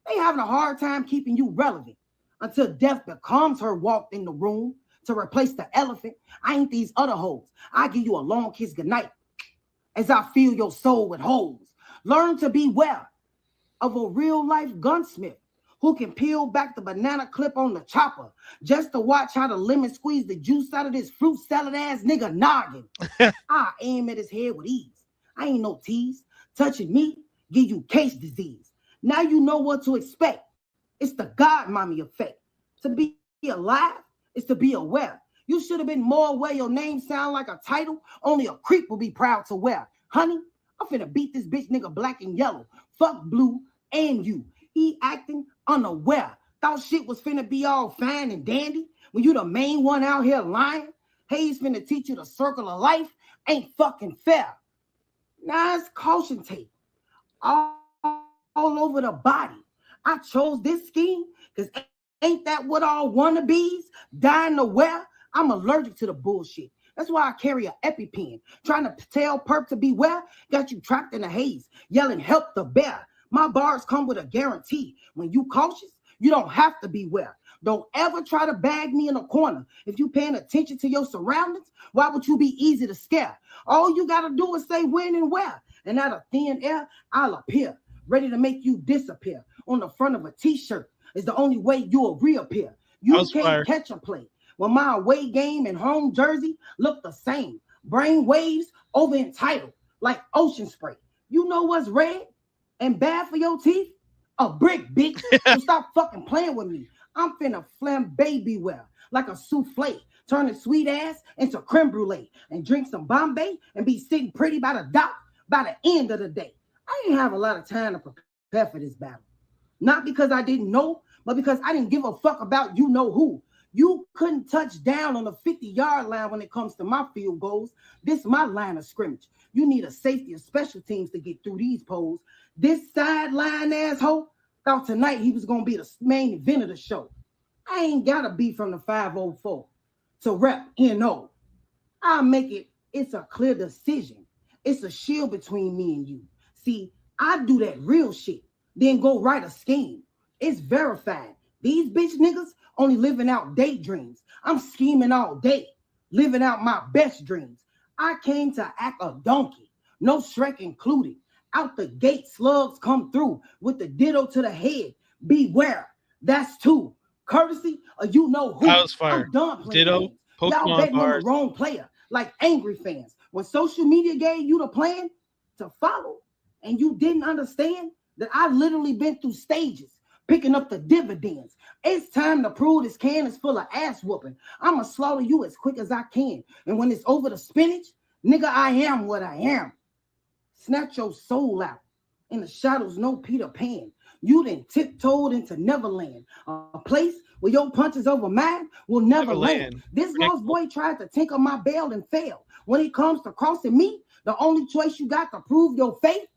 they having a hard time keeping you relevant. Until death becomes her walk in the room to replace the elephant. I ain't these other hoes. I give you a long kiss goodnight as I fill your soul with holes. Learn to beware of a real life gunsmith who can peel back the banana clip on the chopper just to watch how the lemon squeeze the juice out of this fruit salad ass nigga noggin. I aim at his head with ease. I ain't no tease. Touching me, give you case disease. Now you know what to expect. It's the God mommy effect. To be alive is to be aware. You should have been more aware your name sound like a title only a creep will be proud to wear. Honey, I'm finna beat this bitch nigga black and yellow. Fuck blue and you. He acting unaware. Thought shit was finna be all fine and dandy when you the main one out here lying. Hayes finna teach you the circle of life ain't fucking fair. Now it's caution tape all over the body. I chose this scheme because ain't that what all wannabes dying to wear? I'm allergic to the bullshit. That's why I carry an EpiPen. Trying to tell Perp to beware, got you trapped in the haze, yelling help the bear. My bars come with a guarantee. When you cautious, you don't have to beware. Don't ever try to bag me in a corner. If you paying attention to your surroundings, why would you be easy to scare? All you got to do is say when and where. And out of thin air, I'll appear, ready to make you disappear. On the front of a t-shirt is the only way you'll reappear. You can't catch a play when my away game and home jersey look the same. Brain waves over entitled like ocean spray. You know what's red and bad for your teeth? A brick, bitch. So stop fucking playing with me. I'm finna flambe beware like a souffle, turning sweet ass into creme brulee and drink some Bombay and be sitting pretty by the dock by the end of the day. I ain't have a lot of time to prepare prepare for this battle. Not because I didn't know, but because I didn't give a fuck about you know who. You couldn't touch down on the 50-yard line when it comes to my field goals. This is my line of scrimmage. You need a safety of special teams to get through these poles. This sideline asshole thought tonight he was going to be the main event of the show. I ain't got to be from the 504 to rep NO. I'll make it. It's a clear decision. It's a shield between me and you. See, I do that real shit, then go write a scheme. It's verified. These bitch niggas only living out daydreams. I'm scheming all day, living out my best dreams. I came to act a donkey, no Shrek included. Out the gate, slugs come through with the ditto to the head. Beware, that's two. Courtesy or you know who. That was fire. I'm done playing Ditto, games. Y'all Pokemon betting on bars. the wrong player, like angry fans. When social media gave you the plan to follow, and you didn't understand that I literally been through stages, picking up the dividends. It's time to prove this can is full of ass whooping. I'ma slaughter you as quick as I can. And when it's over the spinach, nigga, I am what I am. Snatch your soul out. In the shadows, no Peter Pan. You done tiptoed into Neverland, a place where your punches over mine will never land. This lost boy tried to tinker my bell and failed. When it comes to crossing me, the only choice you got to prove your faith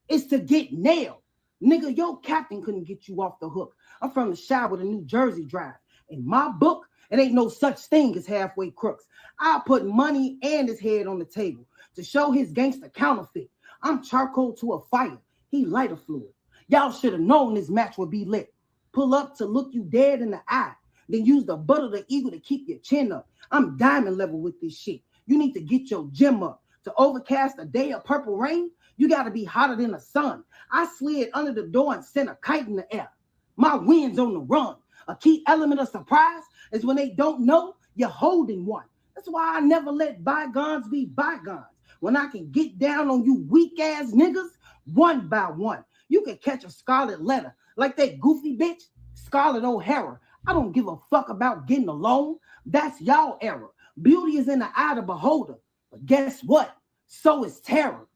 is to get nailed. Nigga, your captain couldn't get you off the hook. I'm from the Shy with a New Jersey drive. In my book, it ain't no such thing as halfway crooks. I'll put money and his head on the table to show his gangster counterfeit. I'm charcoal to a fire. He lighter fluid. Y'all should have known this match would be lit. Pull up to look you dead in the eye. Then use the butt of the eagle to keep your chin up. I'm diamond level with this shit. You need to get your gym up. To overcast a day of purple rain, you got to be hotter than the sun. I slid under the door and sent a kite in the air. My wind's on the run. A key element of surprise is when they don't know you're holding one. That's why I never let bygones be bygones. When I can get down on you weak ass niggas one by one. You can catch a scarlet letter like that goofy bitch, Scarlett O'Hara. I don't give a fuck about getting along. That's y'all error. Beauty is in the eye of the beholder. But guess what? So is terror.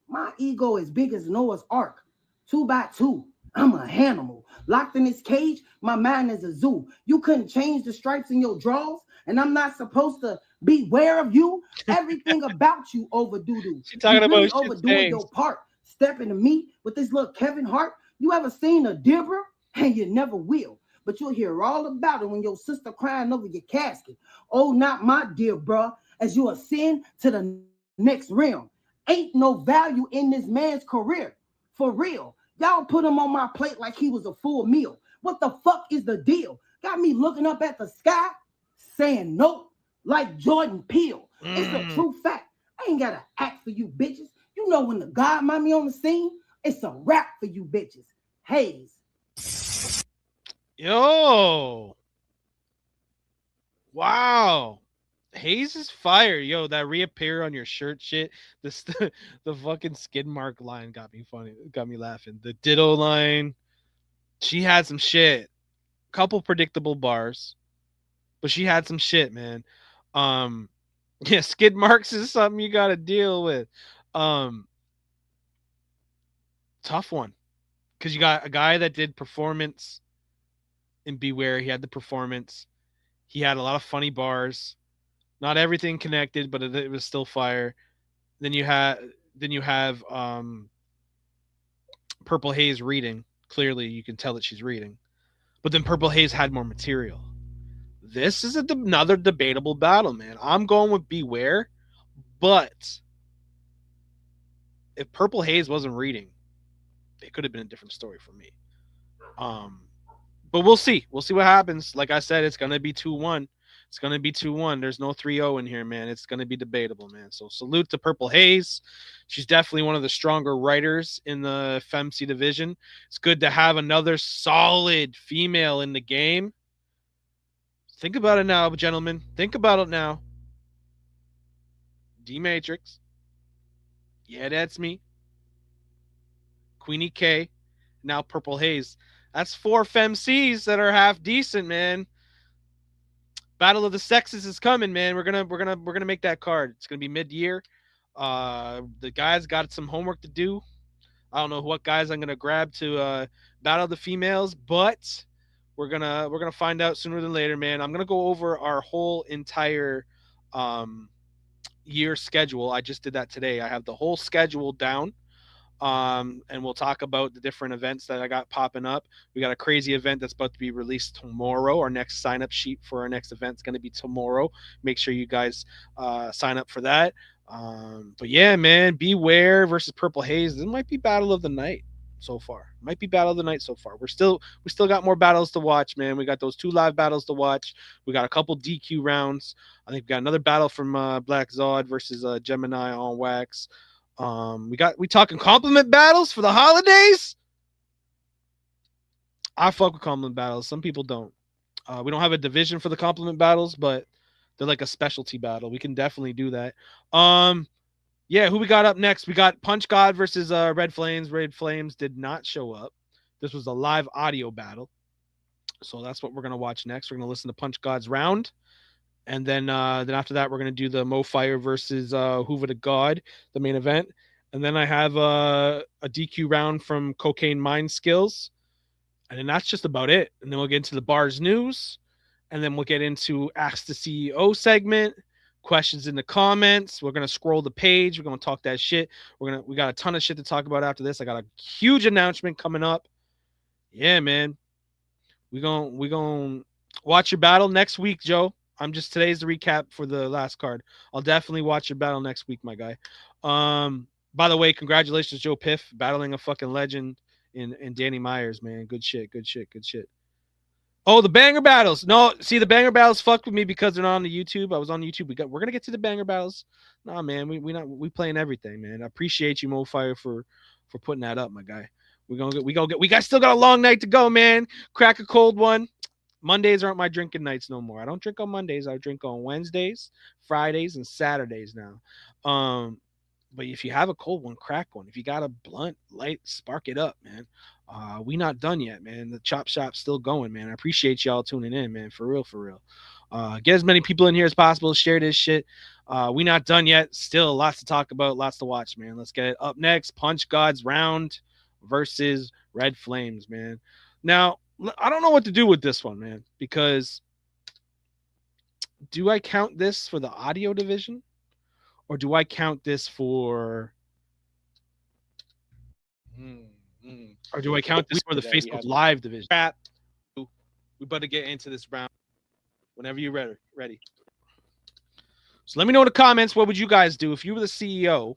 My ego is big as Noah's Ark. 2 by 2. I'm a animal. Locked in this cage, my mind is a zoo. You couldn't change the stripes in your drawers, and I'm not supposed to beware of you. Everything about you overdue. She talking you really about overdoing your part. Stepping to me with this little Kevin Hart. You ever seen a Deborah? And you never will. But you'll hear all about it when your sister crying over your casket. Oh, not my dear bruh, as you ascend to the next realm. Ain't no value in this man's career. For real. Y'all put him on my plate like he was a full meal. What the fuck is the deal? Got me looking up at the sky, saying nope, like Jordan Peele. It's a true fact. I ain't gotta act for you bitches. You know when the God mommy on the scene, it's a rap for you bitches. Hayes. Yo. Wow. Hayes is fire. Yo, that reappear on your shirt shit. The fucking skid mark line got me funny. Got me laughing. The ditto line. She had some shit. Couple predictable bars. But she had some shit, man. Yeah, skid marks is something you gotta deal with. Tough one. Because you got a guy that did performance in Beware. He had the performance. He had a lot of funny bars. Not everything connected, but it was still fire. Then you have Purple Haze reading. Clearly, you can tell that she's reading. But then Purple Haze had more material. This is another debatable battle, man. I'm going with Beware, but if Purple Haze wasn't reading, it could have been a different story for me. But we'll see. We'll see what happens. Like I said, it's gonna be 2-1. It's gonna be 2-1. There's no 3-0 in here, man. It's gonna be debatable, man. So salute to Purple Haze. She's definitely one of the stronger writers in the FemC division. It's good to have another solid female in the game. Think about it now, gentlemen. Think about it now. D Matrix. Yeah, that's me. Queenie K. Now Purple Haze. That's 4 FemCs that are half decent, man. Battle of the Sexes is coming, man. We're gonna make that card. It's gonna be mid-year. The guys got some homework to do. I don't know what guys I'm gonna grab to battle the females, but we're gonna find out sooner than later, man. I'm gonna go over our whole entire um, year schedule. I just did that today. I have the whole schedule down. And we'll talk about the different events that I got popping up. We got a crazy event that's about to be released tomorrow. Our next sign up sheet for our next event is going to be tomorrow. Make sure you guys sign up for that. But yeah, man, Beware versus Purple Haze. This might be battle of the night so far. Might be battle of the night so far. We still got more battles to watch, man. We got those 2 live battles to watch. We got a couple DQ rounds. I think we got another battle from Black Zod versus Gemini on Wax. We talking compliment battles for the holidays. I fuck with compliment battles. Some people don't. We don't have a division for the compliment battles, but they're like a specialty battle. We can definitely do that. Yeah, who we got up next? We got Punch God versus Red Flames. Red Flames did not show up. This was a live audio battle. So that's what we're gonna watch next. We're gonna listen to Punch God's round. And then after that, we're gonna do the Mo Fire versus Hoover to God, the main event. And then I have a DQ round from Cocaine Mind Skills, and then that's just about it. And then we'll get into the B.A.R.Z news, and then we'll get into Ask the CEO segment, questions in the comments. We're gonna scroll the page. We're gonna talk that shit. We got a ton of shit to talk about after this. I got a huge announcement coming up. Yeah, man. We gonna watch your battle next week, Joe. Today's the recap for the last card. I'll definitely watch your battle next week, my guy. By the way, congratulations, Joe Piff, battling a fucking legend in Danny Myers, man. Good shit. Oh, the banger battles. No, see, the banger battles fucked with me because they're not on the YouTube. I was on YouTube. We're gonna get to the banger battles. Nah, man, we playing everything, man. I appreciate you, MoFire, for putting that up, my guy. We still got a long night to go, man. Crack a cold one. Mondays aren't my drinking nights no more. I don't drink on Mondays. I drink on Wednesdays, Fridays, and Saturdays now. But if you have a cold one, crack one. If you got a blunt, light, spark it up, man. We not done yet, man. The chop shop's still going, man. I appreciate y'all tuning in, man. For real, for real. Get as many people in here as possible. Share this shit. We not done yet. Still lots to talk about, lots to watch, man. Let's get it. Up next, Punch God's round versus Red Flames, man. Now, I don't know what to do with this one, man, because do I count this for the audio division, or do I count this for or do I count this for the Facebook Live division? We better get into this round whenever you're ready. So let me know in the comments, what would you guys do if you were the CEO?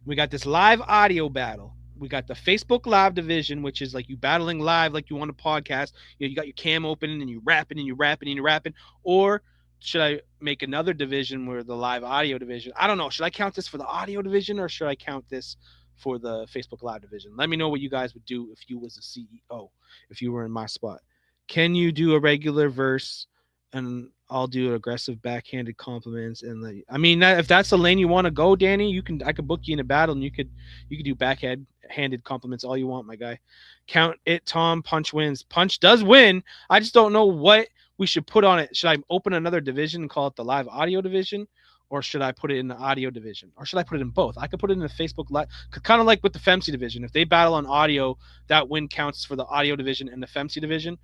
We got this live audio battle. We got the Facebook Live division, which is like you battling live like you want a podcast. You got your cam open and you rapping and you rapping and you rapping. Or should I make another division where the live audio division? I don't know. Should I count this for the audio division, or should I count this for the Facebook Live division? Let me know what you guys would do if you was a CEO, if you were in my spot. Can you do a regular verse, and I'll do aggressive backhanded compliments? And if that's the lane you want to go, Danny, I could book you in a battle, and you could do backhanded compliments all you want, my guy. Count it, Tom. Punch wins. Punch does win. I just don't know what we should put on it. Should I open another division and call it the live audio division, or should I put it in the audio division, or should I put it in both? I could put it in the Facebook Live, kind of like with the FEMC division. If they battle on audio, that win counts for the audio division and the FEMC division.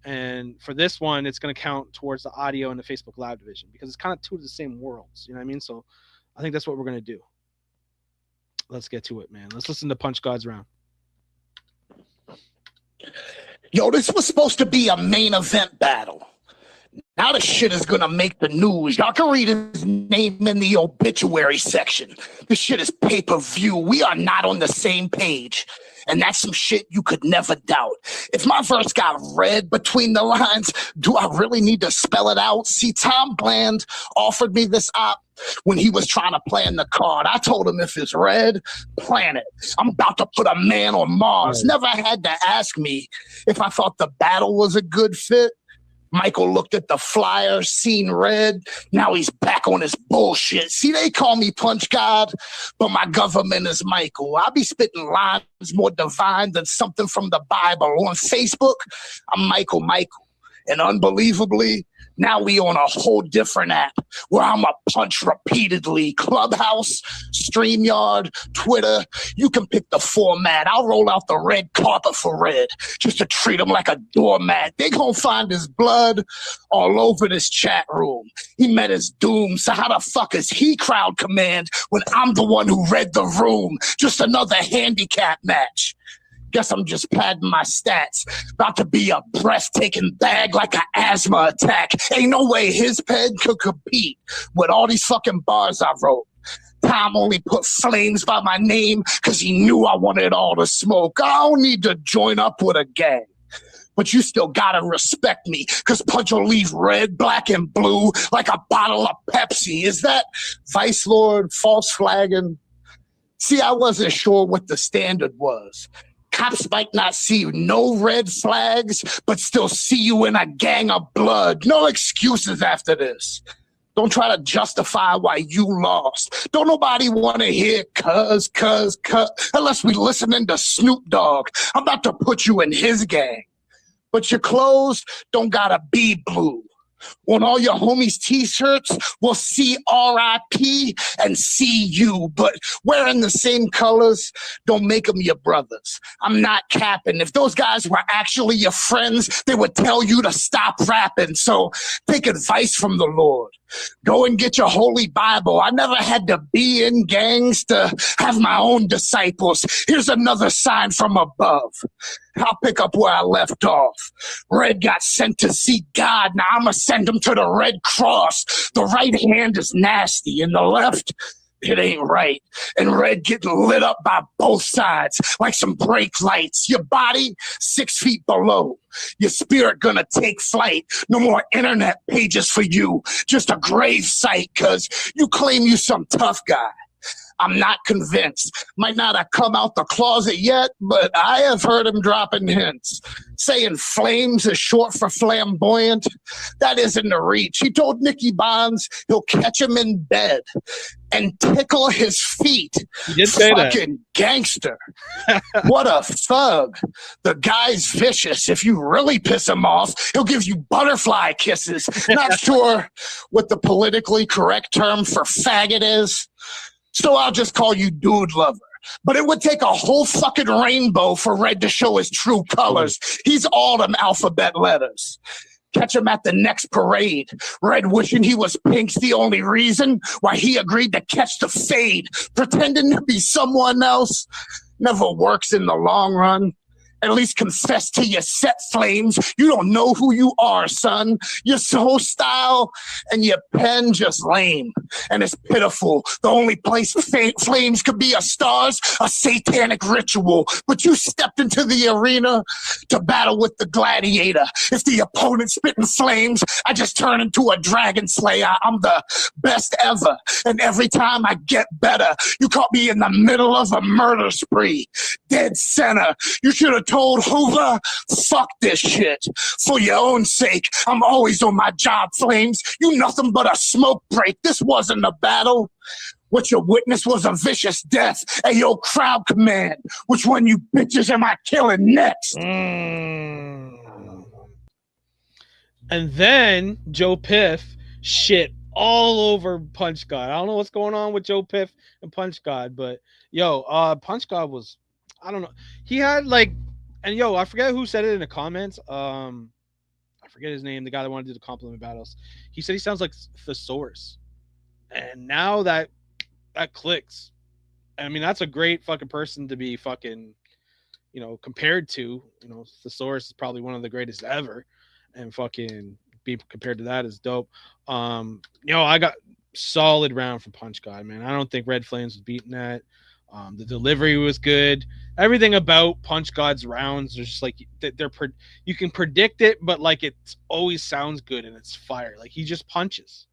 And for this one, it's going to count towards the audio and the Facebook Live division, because it's kind of two of the same worlds. You know what I mean? So I think that's what we're going to do. Let's get to it, man. Let's listen to Punch God's round. Yo, this was supposed to be a main event battle. Now this shit is gonna make the news. Y'all can read his name in the obituary section. This shit is pay-per-view. We are not on the same page. And that's some shit you could never doubt. If my verse got read between the lines, do I really need to spell it out? See, Tom Bland offered me this op when he was trying to plan the card. I told him, if it's red, plan it. I'm about to put a man on Mars. Never had to ask me if I thought the battle was a good fit. Michael looked at the flyer, seen red. Now he's back on his bullshit. See, they call me Punch God, but my government is Michael. I be spitting lines more divine than something from the Bible. On Facebook, I'm Michael. And unbelievably, now we on a whole different app where I'm a punch repeatedly. Clubhouse, StreamYard, Twitter. You can pick the format. I'll roll out the red carpet for Red just to treat him like a doormat. They gonna find his blood all over this chat room. He met his doom, so how the fuck is he crowd command when I'm the one who read the room? Just another handicap match. Guess I'm just padding my stats. About to be a breathtaking bag like an asthma attack. Ain't no way his pen could compete with all these fucking bars I wrote. Tom only put Flames by my name because he knew I wanted all the smoke. I don't need to join up with a gang. But you still gotta respect me, because Punch will leave red, black, and blue like a bottle of Pepsi. Is that Vice Lord false flagging? See, I wasn't sure what the standard was. Cops might not see no red flags, but still see you in a gang of blood. No excuses after this. Don't try to justify why you lost. Don't nobody want to hear cuz, unless we listening to Snoop Dogg. I'm about to put you in his gang. But your clothes don't gotta be blue. On all your homies' t-shirts, we'll see R.I.P. and see you, but wearing the same colors don't make them your brothers. I'm not capping. If those guys were actually your friends, they would tell you to stop rapping. So take advice from the Lord. Go and get your holy Bible. I never had to be in gangs to have my own disciples. Here's another sign from above. I'll pick up where I left off. Red got sent to see God. Now I'm going to send him to the Red Cross. The right hand is nasty, and the left, it ain't right. And Red getting lit up by both sides like some brake lights. Your body 6 feet below. Your spirit gonna take flight. No more internet pages for you. Just a grave site, cause you claim you some tough guy. I'm not convinced. Might not have come out the closet yet, but I have heard him dropping hints. Saying flames is short for flamboyant. That isn't a reach. He told Nicky Bonds he'll catch him in bed and tickle his feet. He did say that. Fucking gangster. What a thug. The guy's vicious. If you really piss him off, he'll give you butterfly kisses. Not sure what the politically correct term for faggot is. So I'll just call you dude lover. But it would take a whole fucking rainbow for Red to show his true colors. He's all them alphabet letters. Catch him at the next parade. Red wishing he was Pink's the only reason why he agreed to catch the fade. Pretending to be someone else never works in the long run. At least confess to your set flames. You don't know who you are, son. Your soul style and your pen just lame. And it's pitiful. The only place flames could be a star's a satanic ritual. But you stepped into the arena to battle with the gladiator. If the opponent's spitting flames, I just turn into a dragon slayer. I'm the best ever. And every time I get better, you caught me in the middle of a murder spree. Dead center. You should have told Hoover, fuck this shit. For your own sake, I'm always on my job, Flames. You nothing but a smoke break. This wasn't a battle. What you witnessed was a vicious death. Hey, yo, crowd command. Which one you bitches am I killing next? And then Joe Piff shit all over Punch God. I don't know what's going on with Joe Piff and Punch God, but yo, Punch God was, I don't know. He had like, and yo, I forget who said it in the comments. I forget his name, the guy that wanted to do the compliment battles. He said he sounds like Thesaurus. And now that clicks. I mean, that's a great fucking person to be fucking, you know, compared to. You know, Thesaurus is probably one of the greatest ever. And fucking be compared to that is dope. I got solid round from Punch God, man. I don't think Red Flames was beating that. The delivery was good. Everything about Punch God's rounds is just like you can predict it, but like it always sounds good and it's fire. Like he just punches,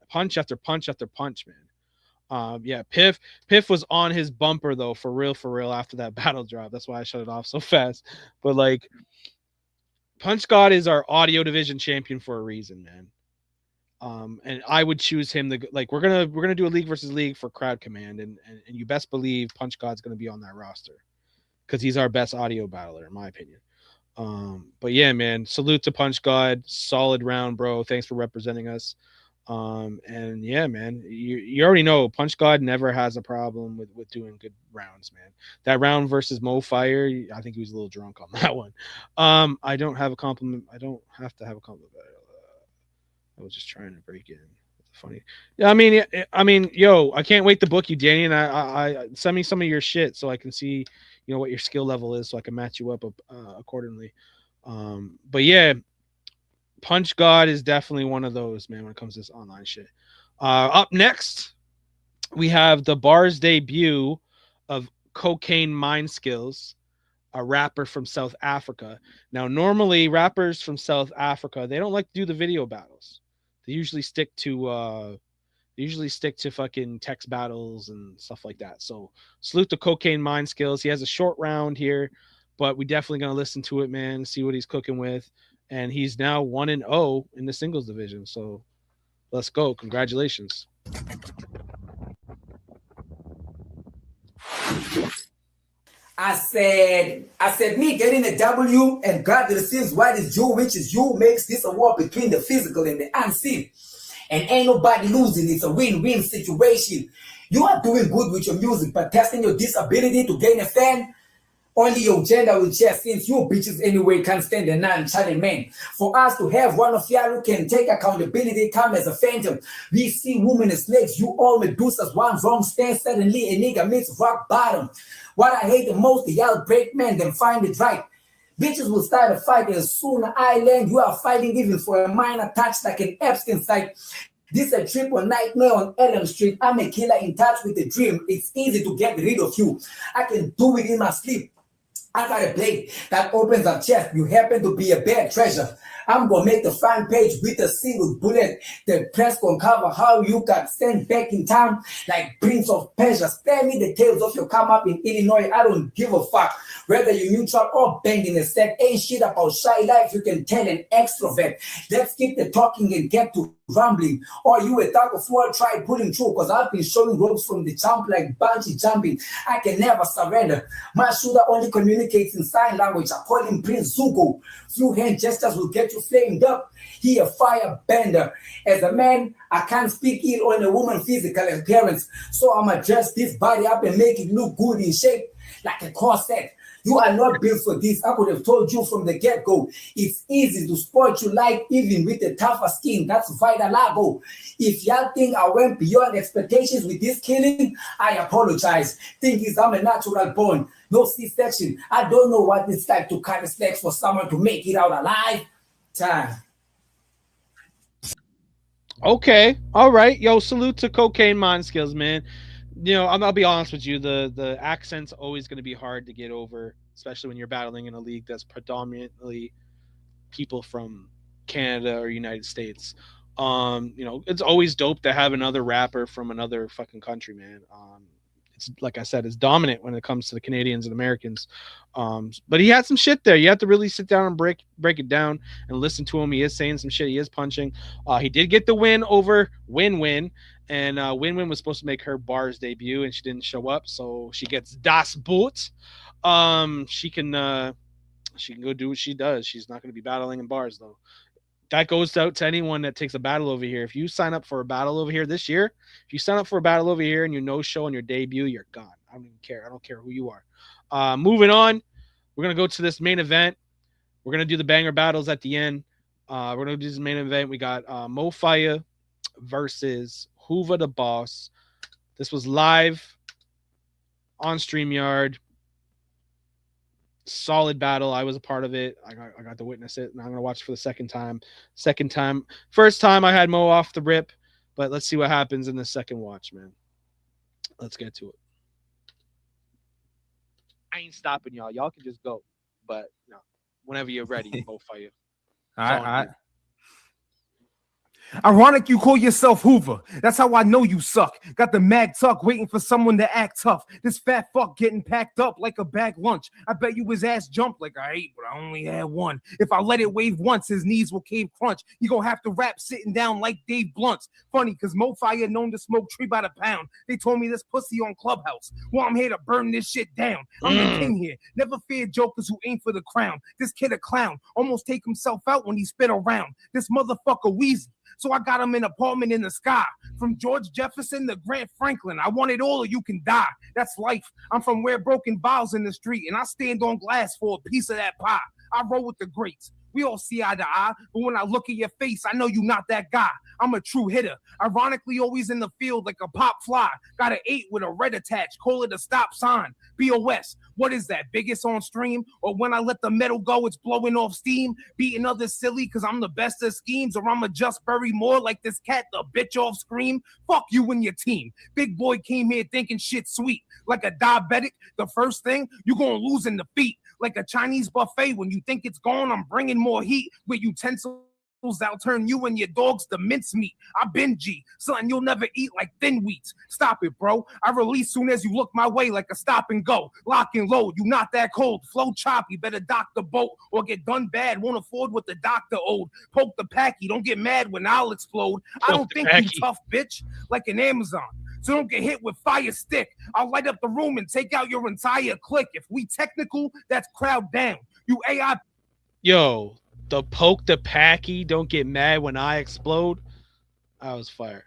punch after punch after punch, man. Piff was on his bumper though, for real after that battle drop. That's why I shut it off so fast. But like, Punch God is our audio division champion for a reason, man. And I would choose him we're gonna do a league versus league for crowd command, and you best believe Punch God's gonna be on that roster because he's our best audio battler, in my opinion. But yeah, man, salute to Punch God. Solid round, bro. Thanks for representing us. And yeah, man, you already know Punch God never has a problem with doing good rounds, man. That round versus Mo Fire, I think he was a little drunk on that one. I don't have a compliment. I don't have to have a compliment. I was just trying to break in. Funny. Yeah, I mean, yo, I can't wait to book you, Danny, and I send me some of your shit so I can see, what your skill level is, so I can match you up accordingly. But yeah, Punch God is definitely one of those, man, when it comes to this online shit. Up next, we have the B.A.R.Z debut of Cocaine Mind Skills, a rapper from South Africa. Now, normally rappers from South Africa, they don't like to do the video battles. They usually stick to fucking text battles and stuff like that. So salute to Cocaine Mind Skills. He has a short round here, but we definitely gonna listen to it, man. See what he's cooking with, and he's now 1-0 in the singles division. So let's go. Congratulations. I said, me getting a W and God receives what is due, which is you, makes this a war between the physical and the unseen. And ain't nobody losing. It's a win-win situation. You are doing good with your music, but testing your disability to gain a fan, only your gender will share since you bitches anyway can't stand a non-challenge man. For us to have one of y'all who can take accountability, come as a phantom. We see women as slaves, you all Medusas, one wrong stance, suddenly a nigga meets rock bottom. What I hate the most, the y'all break men, then find it right. Bitches will start a fight and soon I land. You are fighting even for a minor touch like an Epstein site. This a triple nightmare on Elm Street. I'm a killer in touch with the dream. It's easy to get rid of you. I can do it in my sleep. I got a blade that opens up chest. You happen to be a bad treasure. I'm gonna make the front page with a single bullet. The press gonna cover how you got sent back in time like Prince of Persia. Spare me the tales of your come up in Illinois. I don't give a fuck whether you're neutral or banging a set. Ain't shit about shy life. You can tell an extrovert. Let's keep the talking and get to rambling. Or you a thug of war, try pulling through. Cause I've been showing ropes from the jump like bungee jumping. I can never surrender. My shooter only communicates in sign language. I call him Prince Zuko. Few hand gestures will get you flamed up. He a fire bender. As a man, I can't speak ill on a woman's physical appearance. So I'ma dress this body up and make it look good in shape like a corset. You are not built for this. I could have told you from the get-go. It's easy to sport you like even with the tougher skin. That's Vitalago. If y'all think I went beyond expectations with this killing, I apologize. Think is I'm a natural born. No C-section. I don't know what it's like to cut a slack for someone to make it out alive. Time. Okay, all right, yo, salute to Cocaine Mind Skills, man. I'll be honest with you. The accent's always going to be hard to get over, especially when you're battling in a league that's predominantly people from Canada or United States. It's always dope to have another rapper from another fucking country, man. It's like I said, it's dominant when it comes to the Canadians and Americans. But he had some shit there. You have to really sit down and break it down and listen to him. He is saying some shit. He is punching. He did get the win over Win Win, and Win Win was supposed to make her B.A.R.Z debut, and she didn't show up, so she gets Das Boot. She can go do what she does. She's not going to be battling in bars though. That goes out to anyone that takes a battle over here. If you sign up for a battle over here this year, if you sign up for a battle over here and you no show on your debut, you're gone. I don't even care. I don't care who you are. Moving on, we're gonna go to this main event. We're gonna do the banger battles at the end. We're gonna do this main event. We got Mo Fire versus Hoover the Boss. This was live on StreamYard. Solid battle. I was a part of it. I got to witness it, and I'm gonna watch it for the second time. First time I had Mo off the rip, but let's see what happens in the second watch, man. Let's get to it. I ain't stopping y'all. Y'all can just go, but whenever you're ready, Mo Fire. All right, all right. Ironic you call yourself Hoover. That's how I know you suck. Got the mag tuck waiting for someone to act tough. This fat fuck getting packed up like a bag lunch. I bet you his ass jumped like I ate, but I only had one. If I let it wave once, his knees will cave crunch. He gonna have to rap sitting down like Dave Blunt's. Funny, cause Mo Fire known to smoke tree by the pound. They told me this pussy on Clubhouse. Well, I'm here to burn this shit down. I'm the king here. Never fear jokers who aim for the crown. This kid a clown. Almost take himself out when he spit around. This motherfucker Wheezy. So I got him an apartment in the sky. From George Jefferson to Grant Franklin. I want it all or you can die. That's life. I'm from where broken bottles in the street. And I stand on glass for a piece of that pie. I roll with the greats. We all see eye to eye, but when I look at your face, I know you not that guy. I'm a true hitter. Ironically, always in the field like a pop fly. Got an 8 with a red attached. Call it a stop sign. BOS. What is that? Biggest on stream? Or when I let the metal go, it's blowing off steam? Beating others silly because I'm the best of schemes, or I'ma just bury more like this cat, the bitch off scream? Fuck you and your team. Big boy came here thinking shit sweet. Like a diabetic, the first thing, you gonna lose in defeat. Like a Chinese buffet, when you think it's gone, I'm bringing more heat with utensils. I'll turn you and your dogs to mincemeat. I been G, something you'll never eat like thin wheats. Stop it, bro. I release soon as you look my way like a stop and go. Lock and load, you not that cold. Flow choppy, better dock the boat or get done bad. Won't afford what the doctor owed. Poke the packy, don't get mad when I'll explode. I don't think you tough, bitch, like an Amazon. So don't get hit with fire stick. I'll light up the room and take out your entire clique. If we technical, that's crowd down. You AI. Yo, the poke the packy, don't get mad when I explode. I was fired.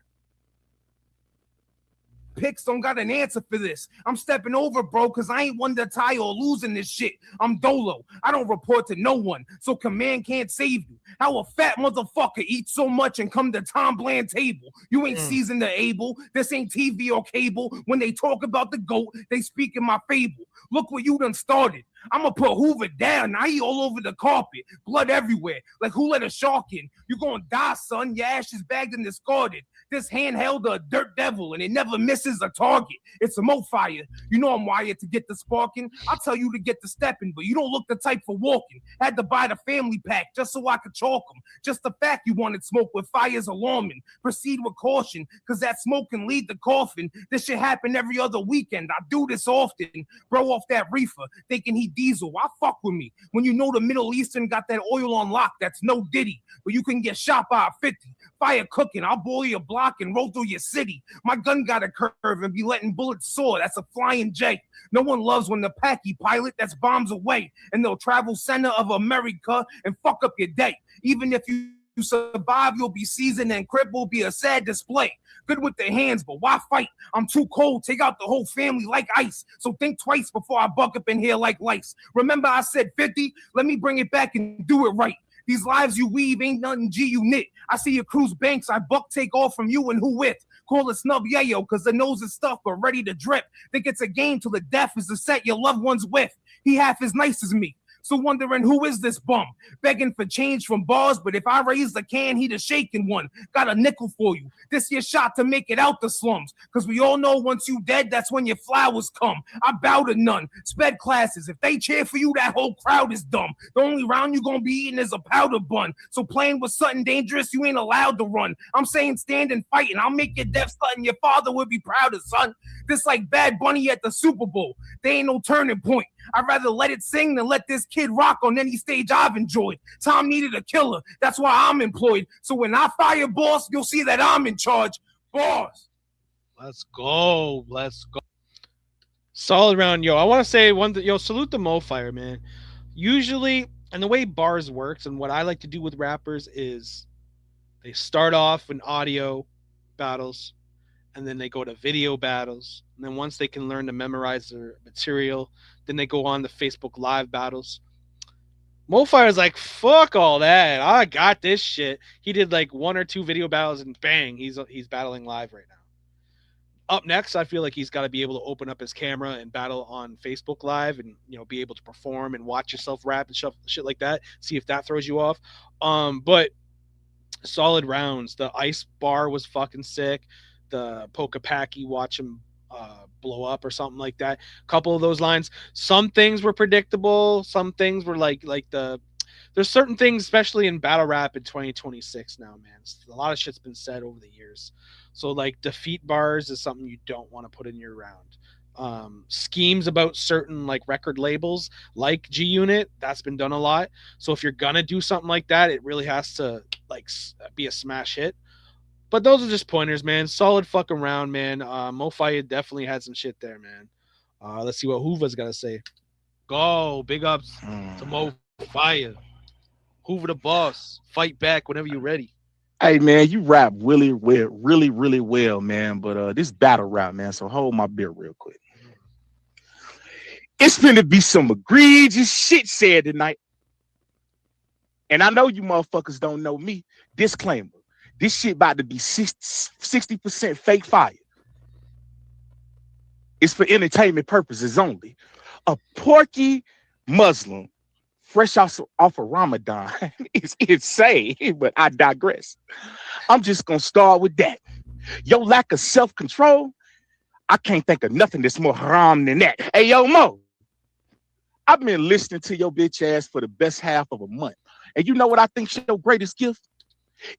Picks don't got an answer for this. I'm stepping over, bro, because I ain't one to tie or losing this shit. I'm Dolo. I don't report to no one, so command can't save you. How a fat motherfucker eats so much and come to Tom Bland table? You ain't seasoned to able. This ain't TV or cable. When they talk about the GOAT, they speak in my fable. Look what you done started. I'ma put Hoover down. Now he all over the carpet. Blood everywhere. Like who let a shark in? You gonna die, son. Your ash is bagged and discarded. This handheld a dirt devil and it never misses a target. It's a mo fire. You know I'm wired to get the sparking. I'll tell you to get the stepping, but you don't look the type for walking. Had to buy the family pack just so I could chalk them. Just the fact you wanted smoke with fire's alarming. Proceed with caution, cause that smoke can lead to coffin. This shit happen every other weekend. I do this often. Bro off that reefer, thinking he diesel. Why fuck with me? When you know the Middle Eastern got that oil on lock, that's no Diddy. But you can get shot by a 50. Fire cooking, I'll boil your block and roll through your city. My gun got a curve and be letting bullets soar. That's a flying J. No one loves when the packy pilot that's bombs away and they'll travel center of America and fuck up your day. Even if you survive, you'll be seasoned and crib will be a sad display. Good with the hands, but why fight? I'm too cold. Take out the whole family like ice. So think twice before I buck up in here like lice. Remember I said 50? Let me bring it back and do it right. These lives you weave ain't nothing G you knit. I see your cruise banks. I buck take off from you and who with. Call it snub yayo because the nose is stuffed but ready to drip. Think it's a game till the death is the set your loved ones with. He half as nice as me. So wondering who is this bum? Begging for change from bars, but if I raise the can, he the shaking one. Got a nickel for you. This your shot to make it out the slums. Cause we all know once you dead, that's when your flowers come. I bow to none. Sped classes. If they cheer for you, that whole crowd is dumb. The only round you gonna be eating is a powder bun. So playing with something dangerous, you ain't allowed to run. I'm saying stand and fight, and I'll make your death something your father would be proud of, son. This like Bad Bunny at the Super Bowl. They ain't no turning point. I'd rather let it sing than let this kid rock on any stage I've enjoyed. Tom needed a killer. That's why I'm employed. So when I fire boss, you'll see that I'm in charge. Boss. Let's go. Let's go. Solid round, yo. I want to say one thing, yo, salute the Mo Fire, man. Usually, and the way bars works and what I like to do with rappers is they start off in audio battles and then they go to video battles. And then once they can learn to memorize their material, then they go on to Facebook Live battles. Mofire's like, fuck all that. I got this shit. He did like 1 or 2 video battles and bang, he's battling live right now. Up next, I feel like he's got to be able to open up his camera and battle on Facebook Live and, you know, be able to perform and watch yourself rap and shit like that. See if that throws you off. But solid rounds. The ice bar was fucking sick. The Pokapaki, watch him blow up or something like that. A couple of those lines. Some things were predictable. Some things were like the there's certain things, especially in battle rap in 2026 now, man. A lot of shit's been said over the years. So like defeat bars is something you don't want to put in your round. Schemes about certain like record labels like G Unit, that's been done a lot. So if you're gonna do something like that, it really has to like be a smash hit. But those are just pointers, man. Solid fucking round, man. Mo Fire definitely had some shit there, man. Let's see what Hoover's got to say. Go, big ups to Mo Fire. Hoover the boss. Fight back whenever you're ready. Hey man, you rap really well, really well, man. But this battle rap, man. So hold my beer real quick. It's finna be some egregious shit said tonight. And I know you motherfuckers don't know me. Disclaimer. This shit about to be 60% fake fire. It's for entertainment purposes only. A porky Muslim fresh off of Ramadan is insane, but I digress. I'm just going to start with that. Your lack of self-control, I can't think of nothing that's more haram than that. Hey, yo, Mo, I've been listening to your bitch ass for the best half of a month. And you know what I think's your greatest gift?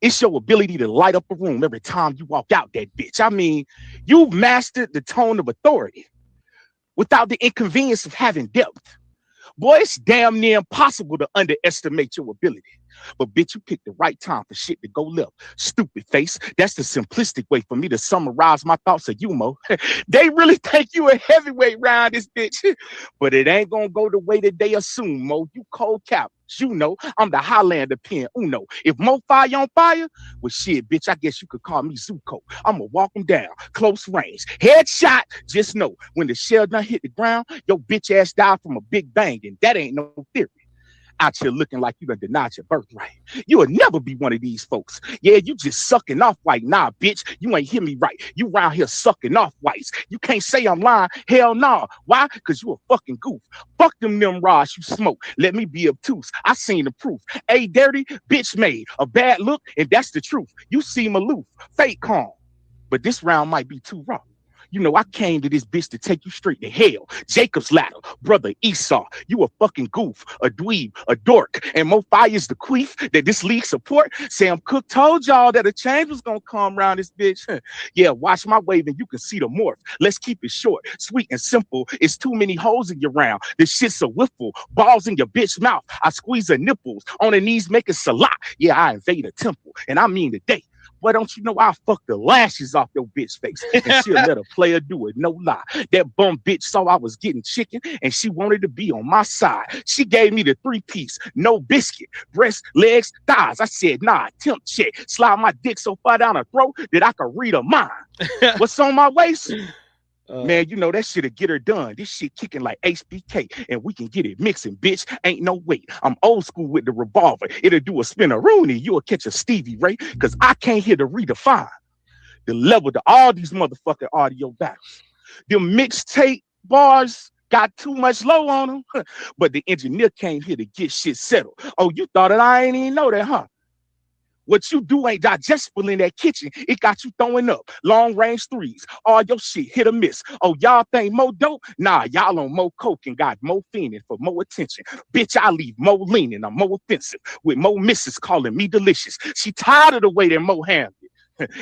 It's your ability to light up a room every time you walk out that bitch. I mean, you've mastered the tone of authority without the inconvenience of having depth. Boy, it's damn near impossible to underestimate your ability. But bitch, you picked the right time for shit to go left. Stupid face. That's the simplistic way for me to summarize my thoughts of you, Mo. They really think you a heavyweight round this bitch. But it ain't gonna go the way that they assume, Mo. You cold cowards. You know, I'm the Highlander pen Uno. If Mo fire on fire, well shit, bitch, I guess you could call me Zuko. I'ma walk him down, close range. Headshot, just know, when the shell done hit the ground, your bitch ass died from a big bang, and that ain't no theory. Out here looking like you done denied your birthright. You will never be one of these folks. Yeah, you just sucking off white. Nah, bitch, you ain't hear me right. You around here sucking off whites. You can't say I'm lying. Hell no. Nah. Why? Because you a fucking goof. Fuck them Nimrods you smoke. Let me be obtuse. I seen the proof. A dirty bitch made a bad look, and that's the truth. You seem aloof, fake calm. But this round might be too raw. You know, I came to this bitch to take you straight to hell. Jacob's ladder, brother Esau. You a fucking goof, a dweeb, a dork. And Mo Fire's the queef that this league support. Sam Cooke told y'all that a change was gonna come around this bitch. Yeah, watch my wave and you can see the morph. Let's keep it short, sweet and simple. It's too many holes in your round. This shit's a whiffle. Balls in your bitch mouth. I squeeze her nipples. On her knees making salat. Yeah, I invade a temple. And I mean today. Why don't you know I'll fuck the lashes off your bitch face and she'll let a player do it, no lie. That bum bitch saw I was getting chicken and she wanted to be on my side. She gave me the 3-piece, no biscuit, breast, legs, thighs. I said, nah, temp check. Slide my dick so far down her throat that I could read her mind. What's on my waist? Man, you know that shit'll get her done. This shit kicking like HBK, and we can get it mixing, bitch. Ain't no wait. I'm old school with the revolver. It'll do a spin-a-rooney. You'll catch a Stevie Ray, because I came here to redefine the level to all these motherfucking audio battles. Them mixtape bars got too much low on them, but the engineer came here to get shit settled. Oh, you thought that I ain't even know that, huh? What you do ain't digestible in that kitchen. It got you throwing up long range threes. All your shit hit or miss. Oh, y'all think Mo dope? Nah, y'all on Mo coke and got Mo fiending for more attention. Bitch, I leave Mo leaning. I'm Mo offensive with Mo misses calling me delicious. She tired of the way that Mo handled it.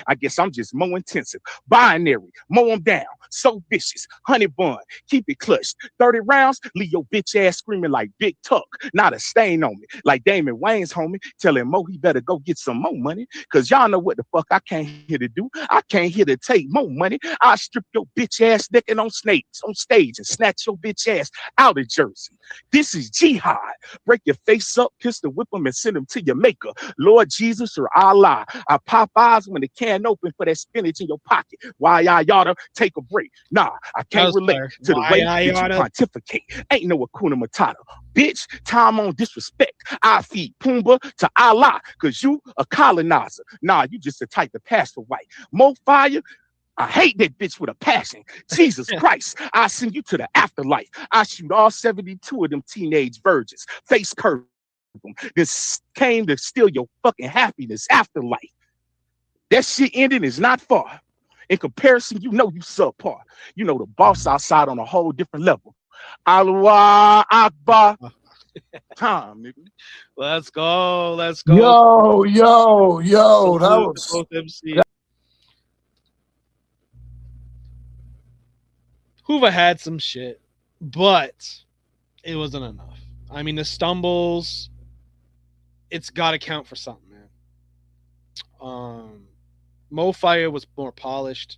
I guess I'm just Mo intensive. Binary, mow them down. So vicious. Honey bun, keep it clutched. 30 rounds, leave your bitch ass screaming like Big Tuck. Not a stain on me. Like Damon Wayne's homie, telling Mo he better go get some more money. Cause y'all know what the fuck I came here to do. I came here to take more money. I strip your bitch ass naked on stage and snatch your bitch ass out of Jersey. This is jihad. Break your face up, pistol whip them and send them to your maker. Lord Jesus or Allah. I pop eyes when the can open for that spinach in your pocket. Why I oughta take a break. Nah, I can't relate to the way that you pontificate. Ain't no Hakuna Matata. Bitch, time on disrespect. I feed Pumbaa to Allah, cause you a colonizer. Nah, you just a type of pass for white. Mo Fire, I hate that bitch with a passion. Jesus Christ, I send you to the afterlife. I shoot all 72 of them teenage virgins. Face curve them. This came to steal your fucking happiness afterlife. That shit ending is not far. In comparison, you know you subpar. You know the boss outside on a whole different level. Allah Akbar. Time, nigga. Let's go. Let's go. Yo, Salute that to was both MCs. Hoover had some shit, but it wasn't enough. I mean, the stumbles, it's got to count for something, man. Mo Fire was more polished.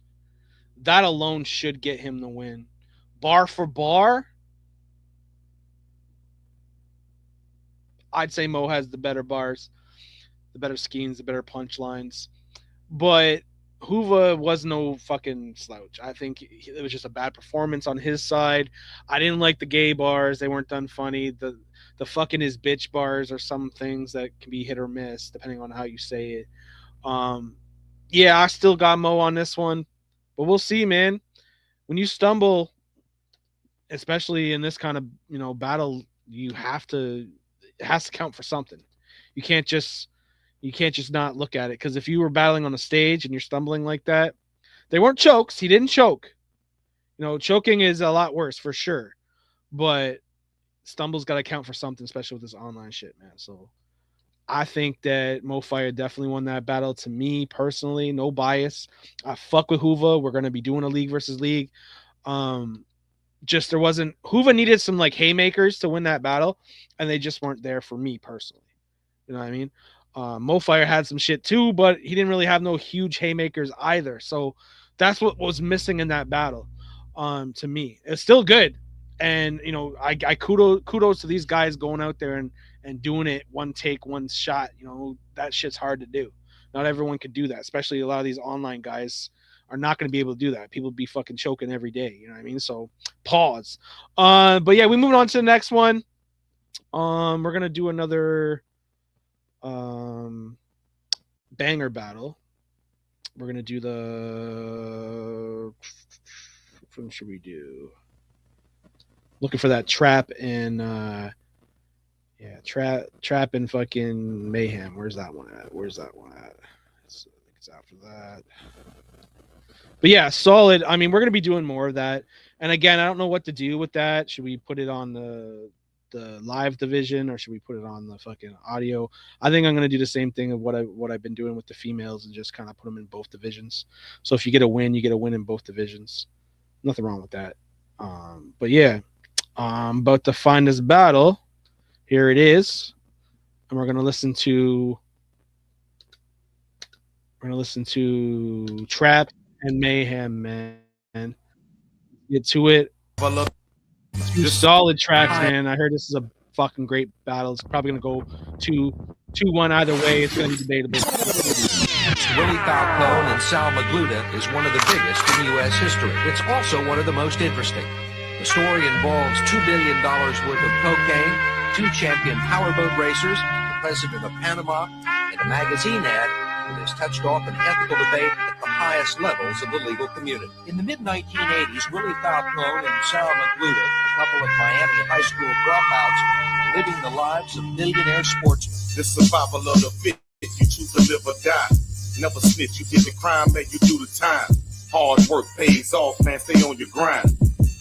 That alone should get him the win. Bar for bar, I'd say Mo has the better bars, the better schemes, the better punchlines. But Hoover was no fucking slouch. I think it was just a bad performance on his side. I didn't like the gay bars. They weren't done funny. The fucking his bitch bars are some things that can be hit or miss depending on how you say it. Yeah, I still got Mo on this one. But we'll see, man. When you stumble, especially in this kind of, battle, it has to count for something. You can't just not look at it, because if you were battling on a stage and you're stumbling like that, they weren't chokes. He didn't choke. Choking is a lot worse for sure, but stumbles got to count for something, especially with this online shit, man. So I think that Mo Fire definitely won that battle. To me personally, no bias. I fuck with Hoover. We're gonna be doing a league versus league. Just there wasn't, Hoover needed some like haymakers to win that battle, and they just weren't there for me personally. You know what I mean? Mo Fire had some shit too, but he didn't really have no huge haymakers either. So that's what was missing in that battle. To me, it's still good, and I kudos to these guys going out there and doing it one take, one shot. That shit's hard to do. Not everyone could do that, especially a lot of these online guys are not going to be able to do that. People be fucking choking every day. You know what I mean? So pause. But yeah, we moving on to the next one. We're gonna do another banger battle. We're gonna do which one should we do? Looking for that trap and trap and fucking mayhem. Where's that one at? It's after that. But yeah, solid. I mean, we're gonna be doing more of that. And again, I don't know what to do with that. Should we put it on the live division, or should we put it on the fucking audio? I think I'm gonna do the same thing of what I've been doing with the females, and just kind of put them in both divisions. So if you get a win, you get a win in both divisions. Nothing wrong with that. But yeah, about to find this battle. Here it is, and we're gonna listen to Trap and Mayhem, man. Get to it. Two solid tracks, man. I heard this is a fucking great battle. It's probably gonna go 2-1 either way. It's gonna be debatable. Willie Falcone and Sal Magluta is one of the biggest in U.S. history. It's also one of the most interesting. The story involves $2 billion worth of cocaine, 2 champion powerboat racers, the president of Panama, and a magazine ad that has touched off an ethical debate at the highest levels of the legal community. In the mid-1980s, Willie Falcone and Sal Magluta, a couple of Miami high school dropouts, living the lives of millionaire sportsmen. The survival of the fit, you choose to live or die. Never snitch, you did the crime, man, you do the time. Hard work pays off, man, stay on your grind.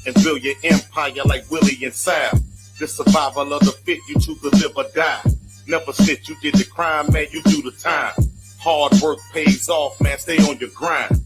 And build your empire like Willie and Sal. The survival of the fit, you choose to live or die. Never snitch, you did the crime, man, you do the time. Hard work pays off, man, stay on your grind.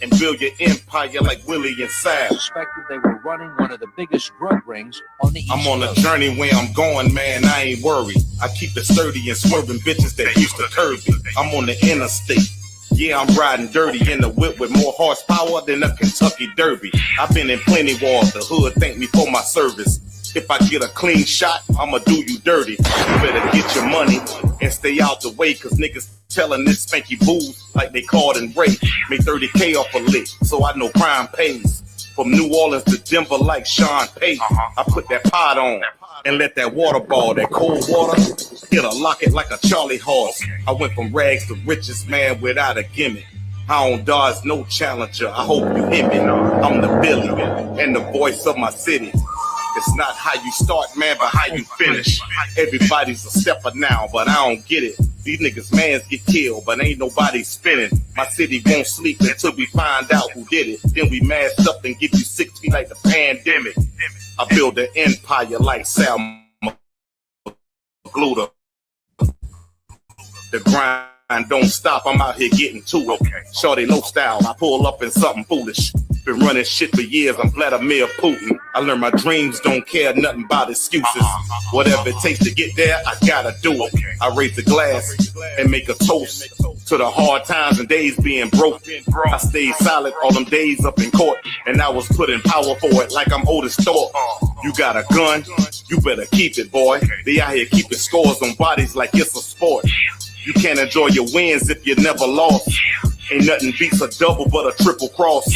And build your empire like Willie and Sal. Suspected they were running one of the biggest drug rings on the East I'm on a Coast. journey where I'm going, man, I ain't worried. I keep it sturdy and swerving bitches that used to curb me. I'm on the interstate. Yeah, I'm riding dirty in the whip with more horsepower than a Kentucky Derby. I've been in plenty wars, the hood thank me for my service. If I get a clean shot, I'ma do you dirty. You better get your money and stay out the way, cause niggas telling this spanky booze like they called and rape. Make 30K off a lick, so I know crime pays. From New Orleans to Denver like Sean Payton. I put that pot on and let that water ball, that cold water, hit a locket like a Charlie horse. I went from rags to riches, man, without a gimmick. I don't dodge no challenger, I hope you hit me. I'm the Billy and the voice of my city. It's not how you start, man, but how you finish. Everybody's a stepper now, but I don't get it. These niggas mans get killed, but ain't nobody spinning. My city won't sleep until we find out who did it. Then we masked up and give you 6 feet like the pandemic. I build an empire like Sal glued. The grind don't stop. I'm out here getting to it. Shorty, no style. I pull up in something foolish. Been running shit for years. I'm Vladimir Putin. I learned my dreams don't care nothing about excuses. Whatever it takes to get there, I gotta do it. I raise the glass and make a toast to the hard times and days being broke. I stayed solid all them days up in court, and I was put in power for it like I'm Otis Thorpe. You got a gun, you better keep it, boy. They out here keeping scores on bodies like it's a sport. You can't enjoy your wins if you never lost. Ain't nothing beats a double but a triple cross.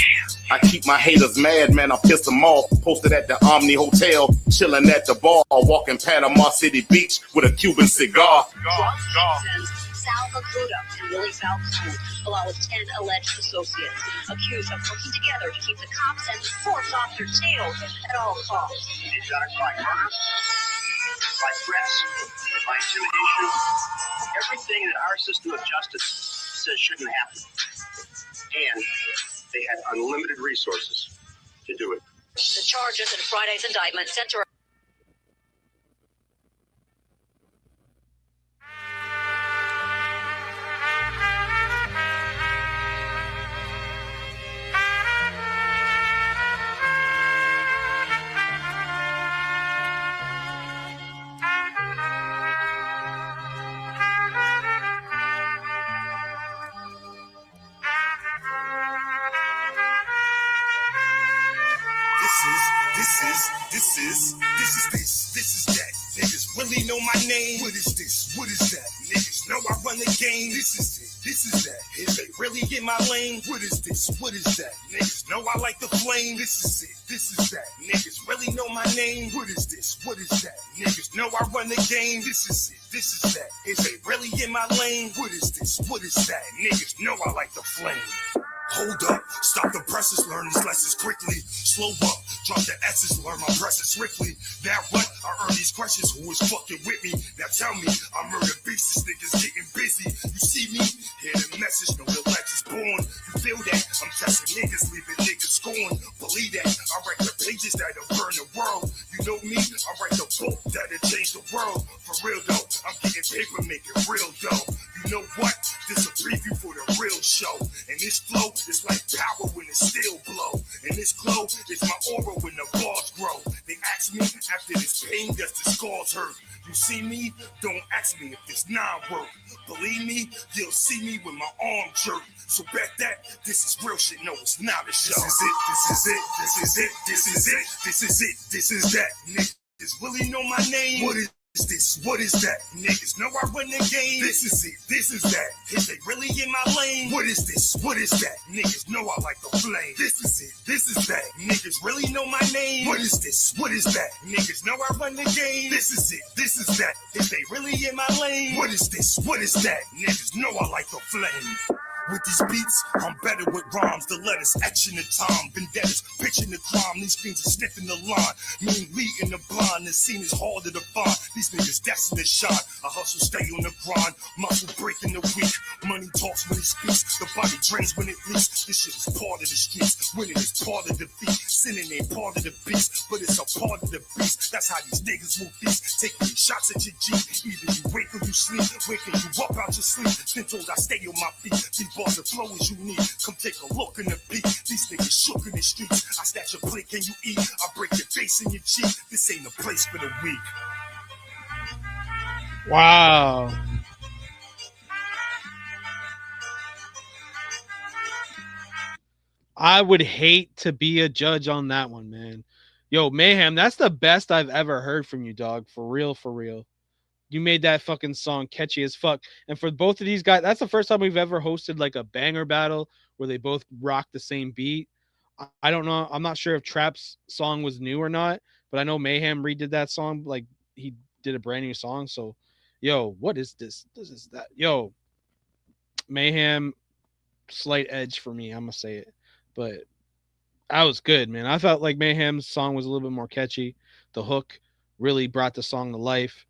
I keep my haters mad, man, I piss them off. Posted at the Omni Hotel, chilling at the bar, walking Panama City Beach with a Cuban cigar. Sal Magruder and Willie Falcone, along with 10 alleged associates, accused of working together to keep the cops and the force off their tails at all costs. It's done by murder, by threats, by intimidation, everything that our system of justice says shouldn't happen. And they had unlimited resources to do it. The charges in Friday's indictment center. This is that. Niggas really know my name. What is this? What is that? Niggas know I run the game. This is it. This is that. Is they really in my lane? What is this? What is that? Niggas know I like the flame. This is it. This is that. Niggas really know my name. What is this? What is that? Niggas know I run the game. This is it. This is that. Is they really in my lane? What is this? What is that? Niggas know I like the flame. Hold up, stop the presses, learn these lessons quickly. Slow up, drop the S's, learn my presence strictly. Now what? I earn these questions, who is fucking with me? Now tell me, I'm murder beast, this nigga's getting busy. You see me? Hear the message, know the legend's born. You feel that? I'm testing niggas, leaving niggas scorn. Believe that, I write the pages that'll burn the world. You know me? I write the book that'll change the world. For real though, I'm getting paper, making real dough. You know what? This a preview for the real show. And this flow is like power when it still blow. And this glow is my aura when the bars grow. They ask me after this pain, does the scars hurt? You see me? Don't ask me if this non work. Believe me, you'll see me with my arm jerk. So bet that this is real shit. No, it's not a show. This is it. This is it. This is it. This is it. This is it. This is that. Niggas really know my name. What is this? What is that? Niggas know I run the game. This is it. This is that. Is they really in my lane? What is this? What is that? Niggas know I like the flame. This is it. This is that. Niggas really know my name. What is this? What is that? Niggas know I run the game. This is it. This is that. Is they really in my lane? What is this? What is that? Niggas know I like the flame. With these beats, I'm better with rhymes. The letters etching the time. Vendettas pitching the crime. These fiends are sniffing the line. Mean leading the blind. The scene is harder to find. These niggas destined to shine. I hustle, stay on the grind. Muscle breaking the weak. Money talks when it speaks. The body drains when it leaks. This shit is part of the streets. Winning is part of the beat. Sinning ain't part of the beast, but it's a part of the beast. That's how these niggas will feast. Taking shots at your G. Either you wake or you sleep. Waking you up out your sleep. Then told I stay on my feet. These bars of flow is unique. Come take a look in the beat. These niggas shook in the streets. I snatch your plate, can you eat? I break your face in your cheek. This ain't a place for the weak. Wow. I would hate to be a judge on that one, man. Yo, Mayhem, that's the best I've ever heard from you, dog. For real, for real. You made that fucking song catchy as fuck. And for both of these guys, that's the first time we've ever hosted like a banger battle where they both rock the same beat. I don't know. I'm not sure if Trap's song was new or not, but I know Mayhem redid that song. Like he did a brand new song. So, yo, what is this? This is that. Yo, Mayhem, slight edge for me. I'm gonna say it, but that was good, man. I felt like Mayhem's song was a little bit more catchy. The hook really brought the song to life.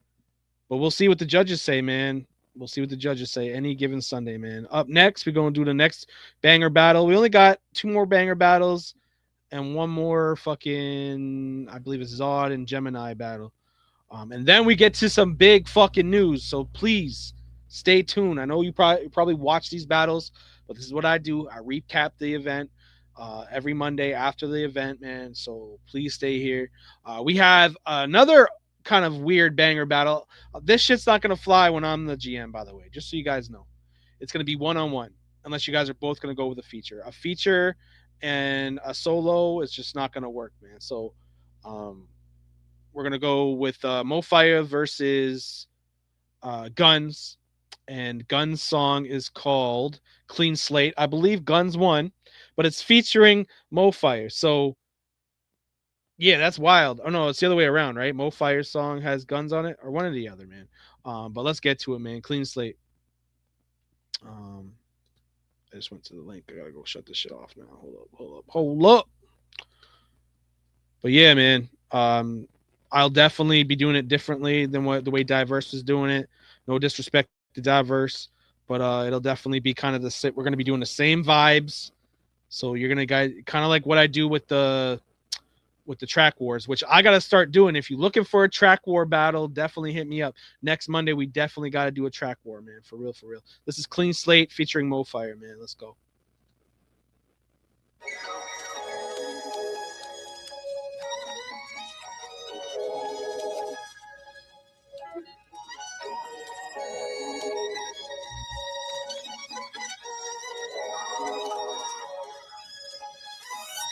But we'll see what the judges say, man. We'll see what the judges say any given Sunday, man. Up next, we're going to do the next banger battle. We only got 2 more banger battles and 1 more fucking, I believe it's Zod and Gemini battle. And then we get to some big fucking news. So please stay tuned. I know you probably watch these battles, but this is what I do. I recap the event every Monday after the event, man. So please stay here. We have another kind of weird banger battle. This shit's not gonna fly when I'm the GM, by the way. Just so you guys know, it's gonna be 1-on-1 unless you guys are both gonna go with a feature. A feature and a solo is just not gonna work, man. So we're gonna go with Mofire versus Guns, and Guns' song is called "Clean Slate." I believe Guns won, but it's featuring Mofire. So yeah, that's wild. Oh no, it's the other way around, right? Mofire's song has Guns on it, or one or the other, man. But let's get to it, man. Clean Slate. I just went to the link. I gotta go shut this shit off now. Hold up. But yeah, man. I'll definitely be doing it differently than the way Diverse is doing it. No disrespect to Diverse, but it'll definitely be kind of we're gonna be doing the same vibes. So you're gonna guys kind of like what I do with the track wars, which I gotta start doing. If you're looking for a track war battle, definitely hit me up. Next Monday, we definitely gotta do a track war, man. For real, for real. This is Clean Slate featuring Mofire, man. Let's go.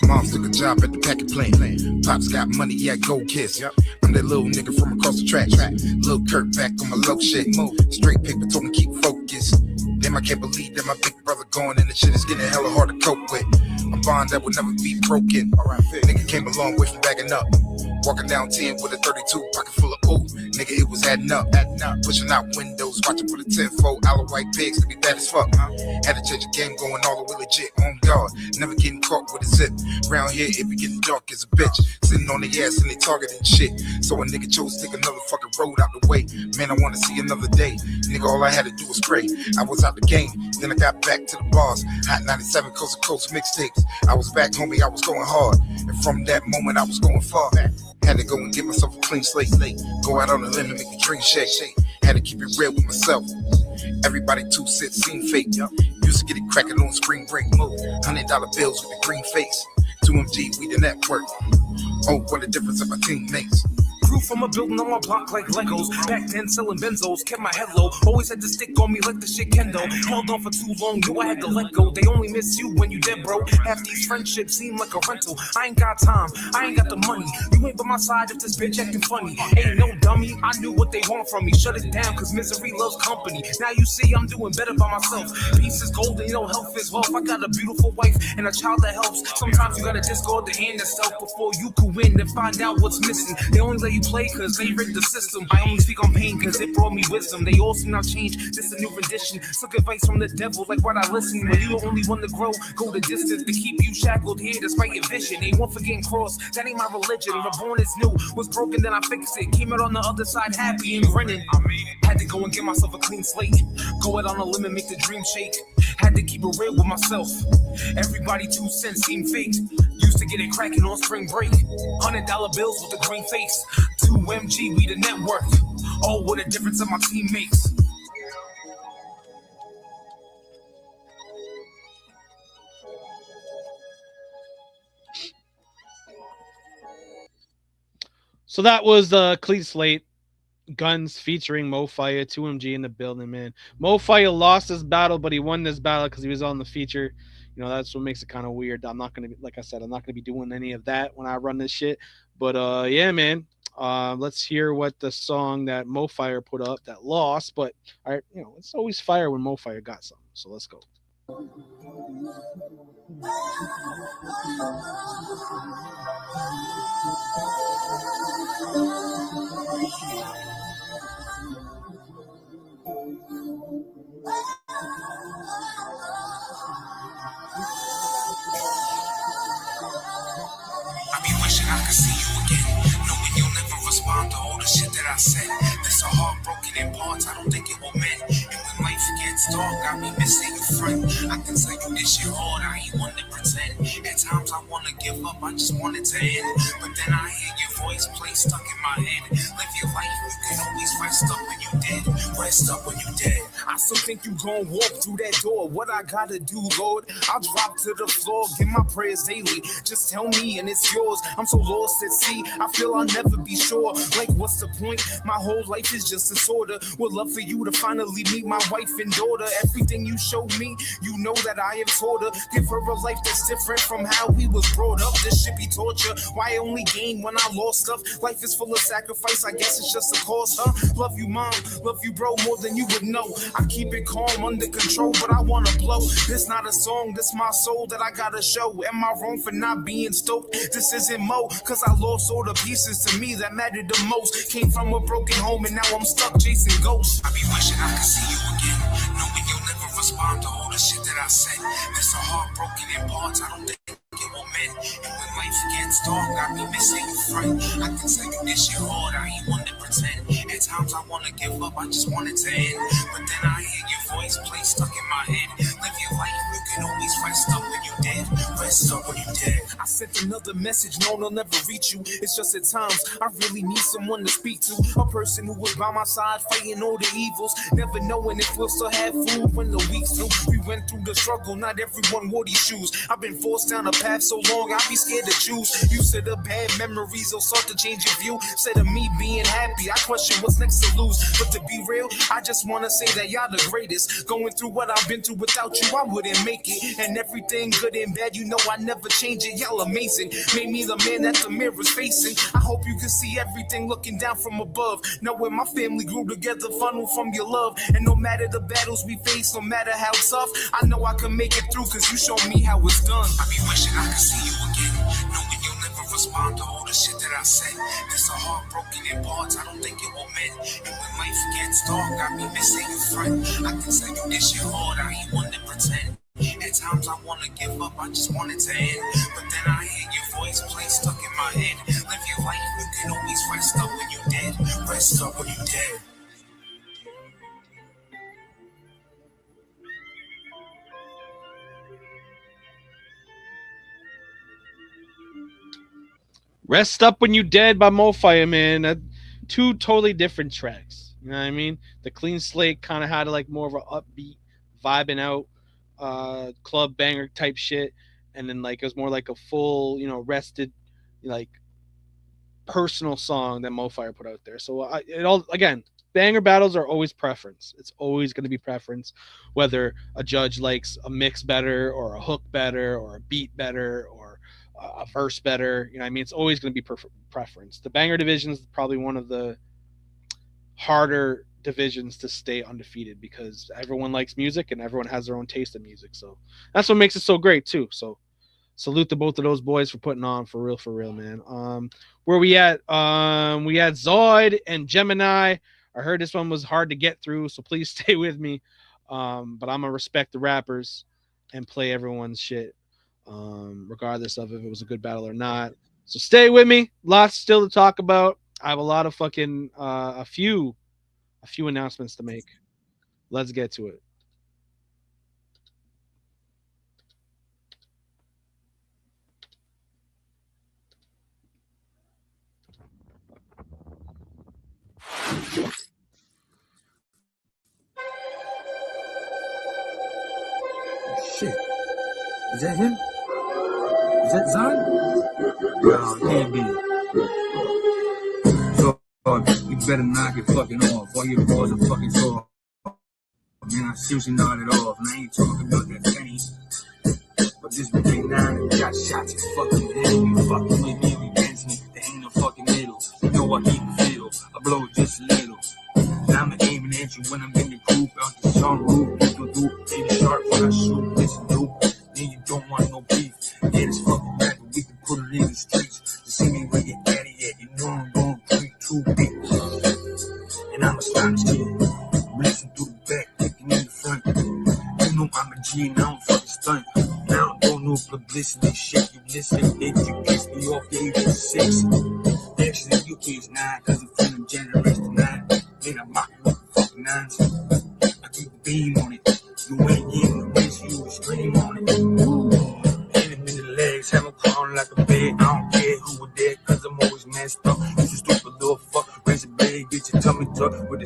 Mom took a job at the packet plant. Pops got money, yeah, gold kiss. I'm that little nigga from across the track. Lil Kurt back on my low shit. Straight paper told me keep focused. Damn, I can't believe that my big brother going and the shit is getting hella hard to cope with. A bond that will never be broken. Nigga came a long way from backing up. Walking down 10 with a 32 pocket full of ooh. Nigga, it was adding up. Pushing out windows, watching for the 10-fold. All the white pigs to be bad as fuck. Had to change the game, going all the way legit. On guard, never getting caught with a zip. Round here, it be getting dark as a bitch. Sitting on the ass and they targeting shit. So a nigga chose to take another fucking road out the way. Man, I wanna see another day. Nigga, all I had to do was pray. I was out the game, then I got back to the bars. Hot 97 coast to coast mixtapes. I was back, homie, I was going hard. And from that moment, I was going far. Had to go and get myself a clean slate. Go out on a limb and make a dream shake. Had to keep it real with myself. Everybody 2 cents seem fake. Used to get it cracking on spring break. $100 bills with a green face. 2MG, we the network. Oh, what a difference of my teammates. Grew from a building on my block like Legos. Back then selling benzos, kept my head low. Always had to stick on me like the shit kendo. Held on for too long, knew I had to let go. They only miss you when you dead, bro. Half these friendships seem like a rental. I ain't got time, I ain't got the money. You ain't by my side if this bitch acting funny. Ain't no dummy, I knew what they want from me. Shut it down, cause misery loves company. Now you see I'm doing better by myself. Peace is golden, health is wealth. I got a beautiful wife and a child that helps. Sometimes you gotta discard the hand itself before you can win and find out what's missing. They only let you play cause they rigged the system. I only speak on pain cause it brought me wisdom. They all seem not change, this a new rendition. Took advice from the devil, like what I listen. When you the only one to grow, go the distance to keep you shackled here despite your vision. Ain't one for getting crossed, that ain't my religion. Reborn is new, was broken then I fixed it. Came out on the other side happy and grinning. Had to go and get myself a clean slate. Go out on a limb and make the dream shake. Had to keep it real with myself. Everybody 2 cents seem fake. Used to get it cracking on spring break. $100 bills with a green face. 2MG, we the network. Oh, what a difference of my teammates. So that was Clean Slate, Guns featuring Mofire, 2MG in the building, man. Mofire lost this battle, but he won this battle because he was on the feature. You know, that's what makes it kind of weird. I'm not gonna be, like I said, I'm not gonna be doing any of that when I run this shit. But yeah, man. Let's hear what the song that Mofire put up that lost. But you know, it's always fire when Mofire got something. So let's go. I be wishing I could see you again, knowing you'll never respond to all the shit that I said. This a heartbroken in parts, I don't think it will mend. And when life gets against dark, got me missing you friend. I can tell you this shit hard, I ain't one to pretend. At times I wanna give up, I just want it to end. But then I hear your voice play stuck in my head. Live your life, you can always rest up when you dead. Rest up when you dead. I still think you gon' walk through that door. What I gotta do, Lord? I'll drop to the floor, give my prayers daily. Just tell me and it's yours. I'm so lost at sea, I feel I'll never be sure. Like, what's the point? My whole life is just disorder. Would love for you to finally meet my wife and daughter. Everything you showed me, you know that I have taught her. Give her a life that's different from how we was brought up. This should be torture. Why only gain when I lost stuff? Life is full of sacrifice, I guess it's just a cost, huh? Love you, mom, love you, bro, more than you would know. I keep it calm, under control, but I wanna blow. This not a song, this my soul that I gotta show. Am I wrong for not being stoked? This isn't Mo, cause I lost all the pieces to me that mattered the most. Came from a broken home and now I'm stuck chasing ghosts. I be wishing I could see you again, knowing you'll never respond to all the shit that I said. There's a heart broken in parts, I don't think it will mend. And when life gets dark, got me missing you friend. I can tell you this shit hard, I ain't one to pretend. At times I wanna give up, I just want it to end. But then I hear your voice play stuck in my head. Live your life, you can always rest up when you dead. Rest up when you dead. I sent another message, no, they'll never reach you. It's just at times I really need someone to speak to. A person who was by my side, fighting all the evils. Never knowing if we'll still have food when the week's through. We went through the struggle, not everyone wore these shoes. I've been forced down a path so long, I be scared to choose. You said the bad memories will start to change your view. Said of me being happy, I question what's next to lose. But to be real, I just wanna say that y'all the greatest. Going through what I've been through without you, I wouldn't make it. And everything good and bad, you know I never change it. Y'all amazing, made me the man that the mirror's facing. I hope you can see everything looking down from above. Knowing my family grew together, funnel from your love. And no matter the battles we face, no matter how tough, I know I can make it through, cause you showed me how it's done. I be wishing I could see you again, knowing you'll never respond to all the shit that I said. There's a heart broken in parts, I don't think it will mend. And when life gets dark, got me missing you friend. I can tell you this shit hard, I ain't one to pretend. At times I wanna give up, I just want it to end. But then I hear your voice play stuck in my head. Live your life, you can always rest up when you dead. Rest up when you dead. Rest Up When You Dead by MoFire, man. Two totally different tracks. You know what I mean? The Clean Slate kind of had like more of an upbeat, vibing out, club banger type shit. And then like it was more like a full, rested, like personal song that MoFire put out there. So it all, again, banger battles are always preference. It's always going to be preference, whether a judge likes a mix better or a hook better or a beat better or a verse better. You know what I mean? It's always going to be preference. The banger division is probably one of the harder divisions to stay undefeated because everyone likes music and everyone has their own taste of music. So that's what makes it so great too. So salute to both of those boys for putting on for real, man. Where we at? We had Zod and Gemini. I heard this one was hard to get through, so please stay with me. But I'm gonna respect the rappers and play everyone's shit, regardless of if it was a good battle or not. So stay with me. Lots still to talk about. I have a lot of fucking a few announcements to make. Let's get to it. Shit. Is that him? Is that Zod? No, it can't be. So, you better knock it fucking off. All your balls are fucking soft. Man, I seriously knocked it off. And I ain't talking about that penny. But this one came down and got shots and fucking hit me. Fucking with me, we dancing. There ain't no fucking middle. You know I keep it fiddle. I blow it just a little. Now I'm aiming at you when I'm in the group. Out the sunroof, you can do baby sharp when I shoot. Listen, dude, then you don't want no beef. Yeah, this fucking rapper, we can put it in the streets. To see me where your daddy at, you know I'm going 3-2 beat. And I'm a stylish kid. Racing through the back, kicking in the front. You know I'm a G and I don't fucking stunt. Now I don't know publicity, shit. You listen, bitch, you piss me off, the age of 6. Actually, you is 9, cause I'm from the generation 9. Man, I'm mocking with the fucking 9s. I keep the beam on it.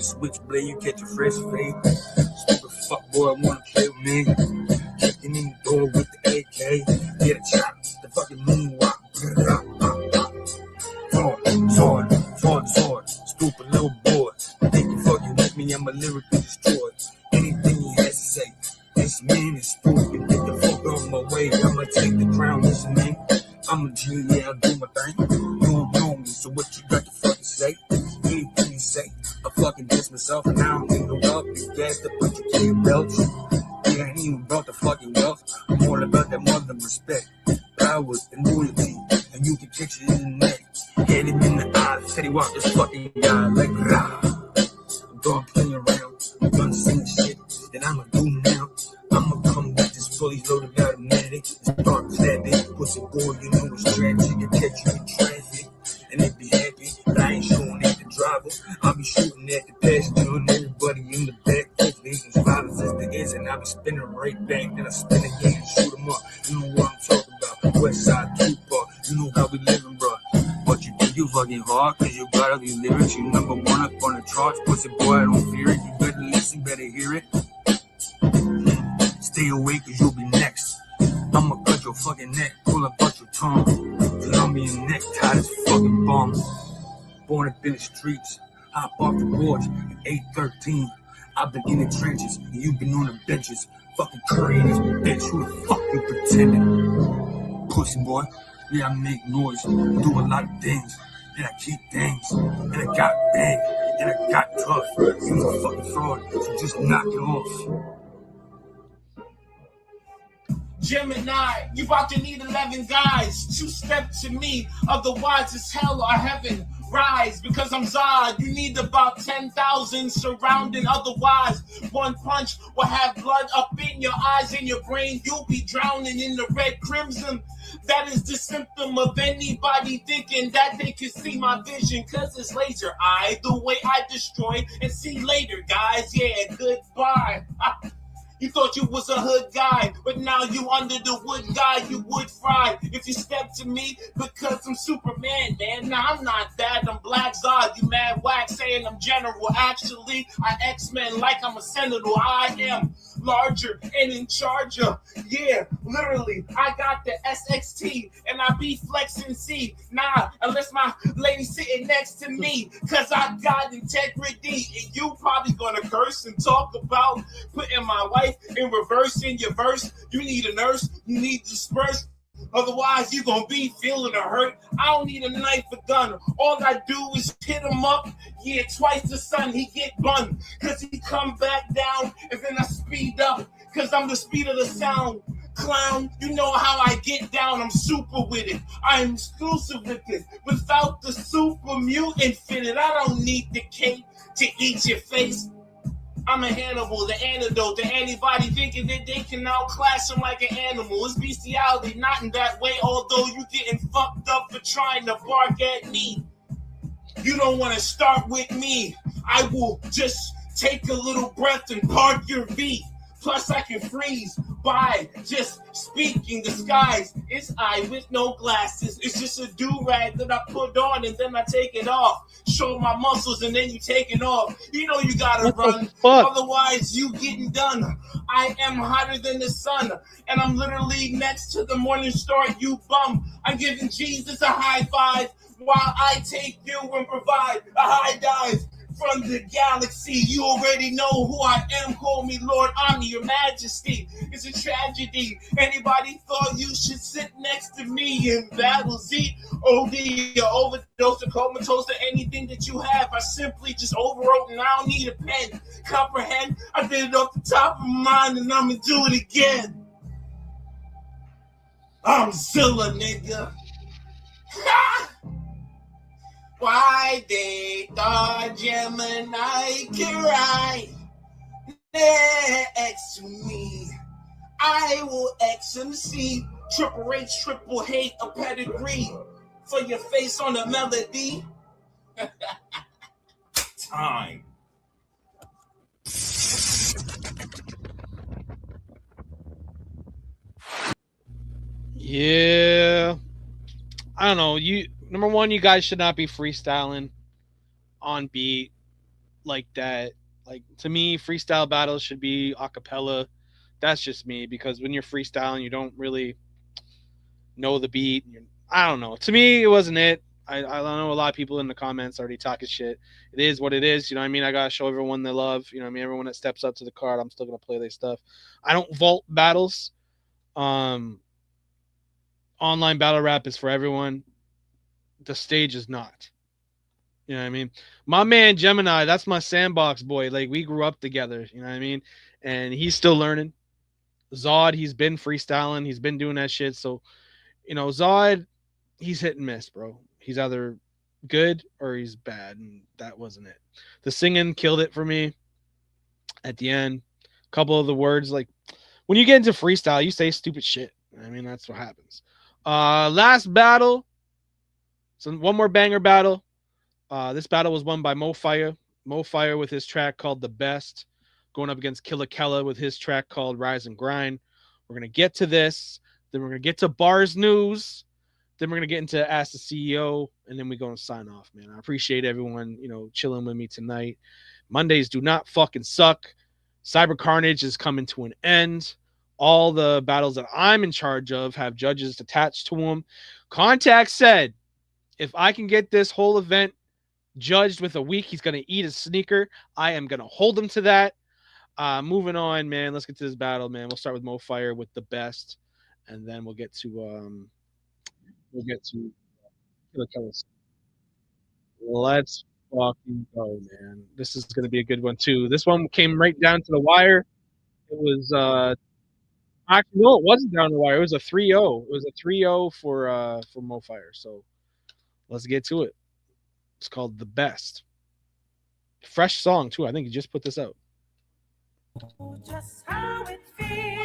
switchblade, you catch a fresh fade. Stupid fuck boy, wanna play with me. Kicking in the door with the AK. Get a chop, the fucking moonwalk. Sword. Stupid little boy. Think you fucking with me, I'm a lyrically destroyed. Anything he has to say. This man is stupid. Get the fuck on my way. I'ma take the crown, listen, man. I'm a G, yeah, I'll do my thing. You don't know me, so what you got to fucking say? Anything you say, I fucking diss myself, and I don't think no love. You gassed up, but you can't belch. Yeah, I ain't even about the fucking wealth. I'm all about that mother respect, power, and loyalty. And you can catch it in the neck. Hit him in the eye, said he walked this fucking guy like rah. I'm done playing around, I'm done saying shit that I'ma do now. I'ma come with this fully loaded automatic. Start clapping, pussy boy, you know it's tragic. I catch you in traffic, and they be happy. But I ain't shooting at the driver, I'll be shooting at the passenger and everybody in the back. Hopefully some violence is the answer, and I'll be spinning right back. Then I spin again and shoot them up. You know what I'm talking about, West Side Tupac. You know how we living, bro. But you think you fucking hard, cause you got all these lyrics. You number one up on the charts, pussy boy, I don't fear it. You better listen, better hear it. Stay away, cause you'll be next. I'ma cut your fucking neck, pull up out your tongue. Till I'm being neck tied as fucking bums. Born up in the streets, hop off the porch at 8:13. I've been in the trenches, and you've been on the benches. Fucking Curry and his bitch, who the fuck you pretending? Pussy boy, yeah, I make noise, do a lot of things, and I keep things, and I got big, and I got tough. You're a fucking fraud, so just knock it off. Gemini, you about to need 11 guys. 2 step to me, otherwise it's hell or heaven. Rise, because I'm Zod. You need about 10,000 surrounding, otherwise one punch will have blood up in your eyes and your brain. You'll be drowning in the red crimson. That is the symptom of anybody thinking that they can see my vision, cause it's laser eye, the way I destroy and see later, guys. Yeah, goodbye. You thought you was a hood guy, but now you under the wood guy, you would fry. If you step to me, because I'm Superman, man. Nah, I'm not that, I'm Black Zod. You mad whack saying I'm general. Actually, I X-Men like I'm a senator. I am larger and in charge of, yeah, literally, I got the SXT, and I be flexing C. Nah, unless my lady sitting next to me, cause I got integrity, and you probably gonna curse and talk about putting my wife in reverse in your verse. You need a nurse, you need to disperse. Otherwise, you gonna be feeling a hurt. I don't need a knife or gun. All I do is hit him up. Yeah, twice the sun, he get bun. Cause he come back down, and then I speed up. Cause I'm the speed of the sound. Clown, you know how I get down. I'm super with it. I'm exclusive with this. Without the super mutant fitted, I don't need the cape to eat your face. I'm a Hannibal, the antidote to anybody thinking that they can outclass him like an animal. It's bestiality, not in that way, although you getting fucked up for trying to bark at me. You don't want to start with me. I will just take a little breath and park your V. Plus I can freeze by just speaking. The skies, it's I with no glasses. It's just a do-rag that I put on and then I take it off. Show my muscles and then you take it off. You know you gotta run, otherwise you getting done. I am hotter than the sun, and I'm literally next to the morning star, you bum. I'm giving Jesus a high five while I take you and provide a high dive. From the galaxy, you already know who I am. Call me Lord Omni, your majesty. It's a tragedy. Anybody thought you should sit next to me in B.A.R.Z? OD, or overdose, or comatose, or anything that you have. I simply just overwrote and I don't need a pen. Comprehend? I did it off the top of my mind and I'm gonna do it again. I'm Zilla, nigga. Why they thought Gemini can ride next to me. I will XMC, triple H, triple hate, a pedigree for your face on a melody. Time. Yeah. I don't know. Number one, you guys should not be freestyling on beat. like that. Like to me, freestyle battles should be a cappella. That's just me because when you're freestyling, you don't really know the beat. I don't know. To me, it wasn't it. I know a lot of people in the comments already talking shit. It is what it is. You know what I mean? I gotta show everyone their love. You know what I mean? Everyone that steps up to the card, I'm still gonna play their stuff. I don't vault battles. Um, online battle rap is for everyone. The stage is not. You know what I mean? My man Gemini, that's my sandbox boy. Like we grew up together. You know what I mean? And he's still learning. Zod, he's been freestyling. He's been doing that shit. So Zod, he's hit and miss, bro. He's either good or he's bad, and that wasn't it. The singing killed it for me at the end. A couple of the words, like when you get into freestyle, you say stupid shit. I mean, that's what happens. Last battle. So one more banger battle. This battle was won by Mo Fire. Mo Fire with his track called The Best, going up against Killa Kella with his track called Rise and Grind. We're going to get to this. Then we're going to get to B.A.R.Z news. Then we're going to get into Ask the CEO. And then we're going to sign off, man. I appreciate everyone, chilling with me tonight. Mondays do not fucking suck. Cyber Carnage is coming to an end. All the battles that I'm in charge of have judges attached to them. Contact said, if I can get this whole event judged with a week, he's going to eat a sneaker. I am going to hold him to that. Moving on, man. Let's get to this battle, man. We'll start with Mo Fire with The Best, and then we'll get to Killa Kellis. Let's fucking go, man. This is going to be a good one too. This one came right down to the wire. It was actually no, it wasn't down the wire. It was a 3-0. It was a 3-0 for Mo Fire. So let's get to it. It's called The Best. Fresh song too. I think you just put this out. Just how it feels.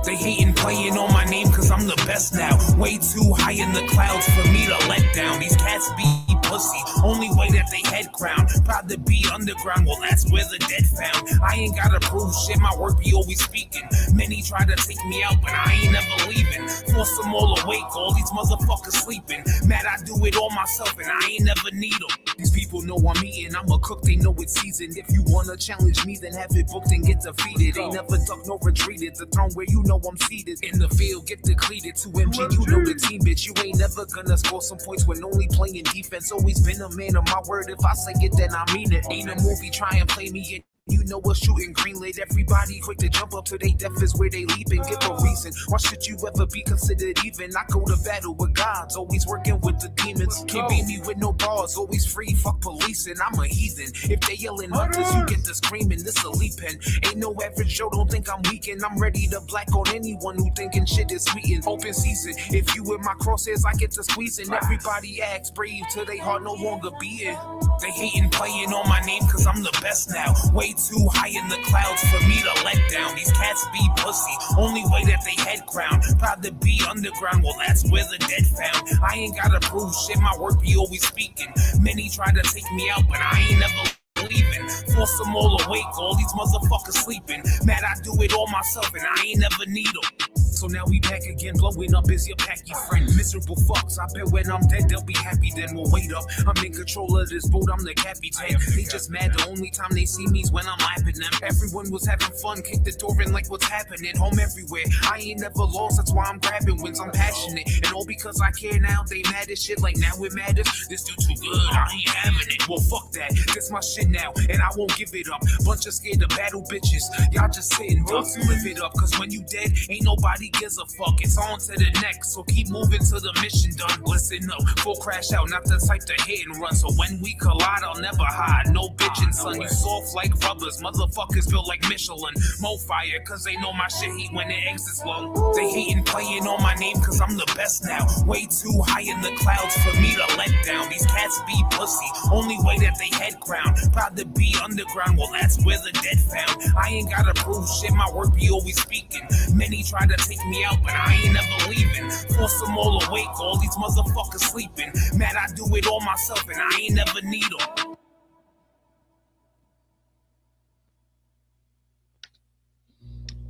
They hating playing on my name cause I'm the best now. Way too high in the clouds for me to let down. These cats be pussy, only way that they head crown. Proud to be underground, well that's where the dead found. I ain't gotta prove shit, my work be always speaking. Many try to take me out, but I ain't never leaving. Force them all awake, all these motherfuckers sleeping. Mad I do it all myself and I ain't never need them. These people know I'm eating, I'm a cook, they know it's seasoned. If you wanna challenge me, then have it booked and get defeated. Ain't never duck, no retreated. The throne where you know I'm seated. In the field, get depleted. 2MG, you know the team, bitch. You ain't never gonna score some points when only playing defense. Always been a man of my word. If I say it, then I mean it. Ain't a movie, try and play me in. You know what's shooting greenlit. Everybody quick to jump up to they death is where they leaping. Give a reason. Why should you ever be considered even? I go to battle with gods, always working with the demons. Can't beat me with no bars, always free. Fuck policing, I'm a heathen. If they yelling hunters, you get the screaming. This a leaping. Ain't no average Joe, don't think I'm weakened. I'm ready to black on anyone who thinking shit is sweetened. Open season. If you with my crosshairs, I get to squeezing. Everybody acts brave till they heart no longer beating. They hating playing on my name cause I'm the best now. Way too high in the clouds for me to let down. These cats be pussy, only way that they head crown. Proud to be underground, well that's where the dead found. I ain't gotta prove shit, my work be always speaking. Many try to take me out, but I ain't never leaving. Force them all awake, all these motherfuckers sleeping. Mad I do it all myself and I ain't never need them. So now we back again, blowing up is your packy friend. Miserable fucks, I bet when I'm dead they'll be happy then. We'll wait up, I'm in control of this boat, I'm the captain. They just mad the only time they see me's when I'm lapping them. Everyone was having fun, kick the door in like what's happening. Home everywhere, I ain't never lost, that's why I'm grabbing wins. I'm passionate, and all because I care now. They mad as shit like now it matters. This dude too good, I ain't having it. Well fuck that, this my shit now, and I won't give it up. Bunch of scared to battle bitches, y'all just sitting ducks, live it up. Cause when you dead, ain't nobody gives a fuck. It's on to the next, so keep moving till the mission done. Listen up, full crash out, not the type to hit and run. So when we collide, I'll never hide. No bitchin', son, you soft like rubbers. Motherfuckers built like Michelin. Mo Fire, cause they know my shit heat when it exits long. They hating playing on my name cause I'm the best now. Way too high in the clouds for me to let down. These cats be pussy, only way that they head crown. Proud to be underground, well that's where the dead found. I ain't gotta prove shit, my work be always speaking. Many try to take me out, but I ain't never leaving. Force them all awake, all these motherfuckers sleeping. Mad I do it all myself and I ain't never need them.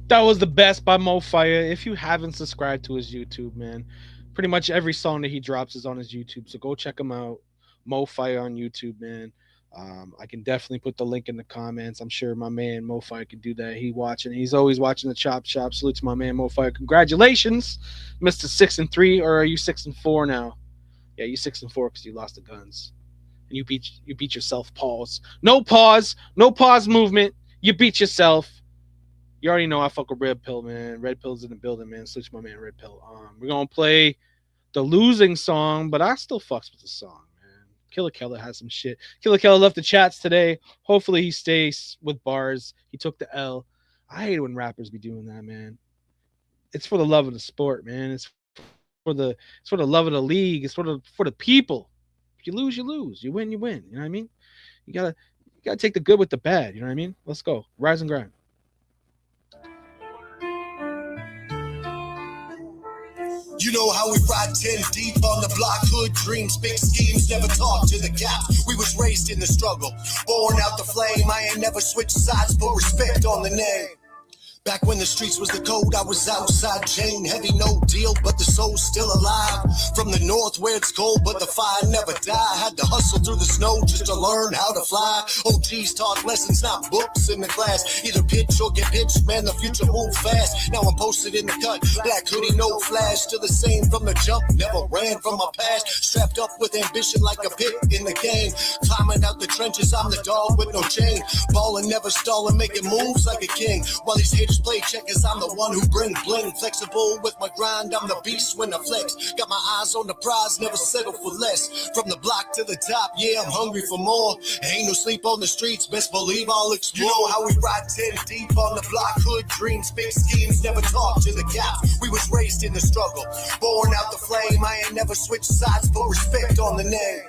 That was the best by Mo Fire. If you haven't subscribed to his YouTube, man, pretty much every song that he drops is on his YouTube. So go check him out. Mo Fire on YouTube, man. I can definitely put the link in the comments. I'm sure my man Mo Fire can do that. He's always watching the Chop Shop. Salute to my man Mo Fire. Congratulations, Mr. 6-3, or are you 6-4 now? Yeah, you 6-4 because you lost the guns. And you beat yourself. Pause. No pause. No pause movement. You beat yourself. You already know I fuck with Red Pill, man. Red Pill's in the building, man. Switch my man Red Pill. We're gonna play the losing song, but I still fucks with the song, man. Killer Keller has some shit. Killer Keller left the chats today. Hopefully he stays with bars. He took the L. I hate it when rappers be doing that, man. It's for the love of the sport, man. It's for the love of the league. It's for the people. If you lose, you lose. You win, you win. You know what I mean? You gotta take the good with the bad. You know what I mean? Let's go. Rise and grind. You know how we ride 10 deep on the block, hood dreams, big schemes, never talk to the gap. We was raised in the struggle, born out the flame. I ain't never switched sides, put respect on the name. Back when the streets was the code, I was outside, chain heavy, no deal, but the soul's still alive. From the north where it's cold, but the fire never die. Had to hustle through the snow just to learn how to fly. OGs taught lessons, not books in the class. Either pitch or get pitched, man, the future move fast. Now I'm posted in the cut, black hoodie, no flash. Still the same from the jump, never ran from my past. Strapped up with ambition like a pit in the game. Climbing out the trenches, I'm the dog with no chain. Ballin', never stalling, making moves like a king. While these haters play checkers, I'm the one who bring bling. Flexible with my grind, I'm the beast when I flex. Got my eyes on the prize, never settle for less. From the block to the top, yeah, I'm hungry for more. Ain't no sleep on the streets, best believe I'll explore. You know how we ride 10 deep on the block, hood dreams, big schemes, never talk to the gap. We was raised in the struggle, born out the flame. I ain't never switched sides, put respect on the name.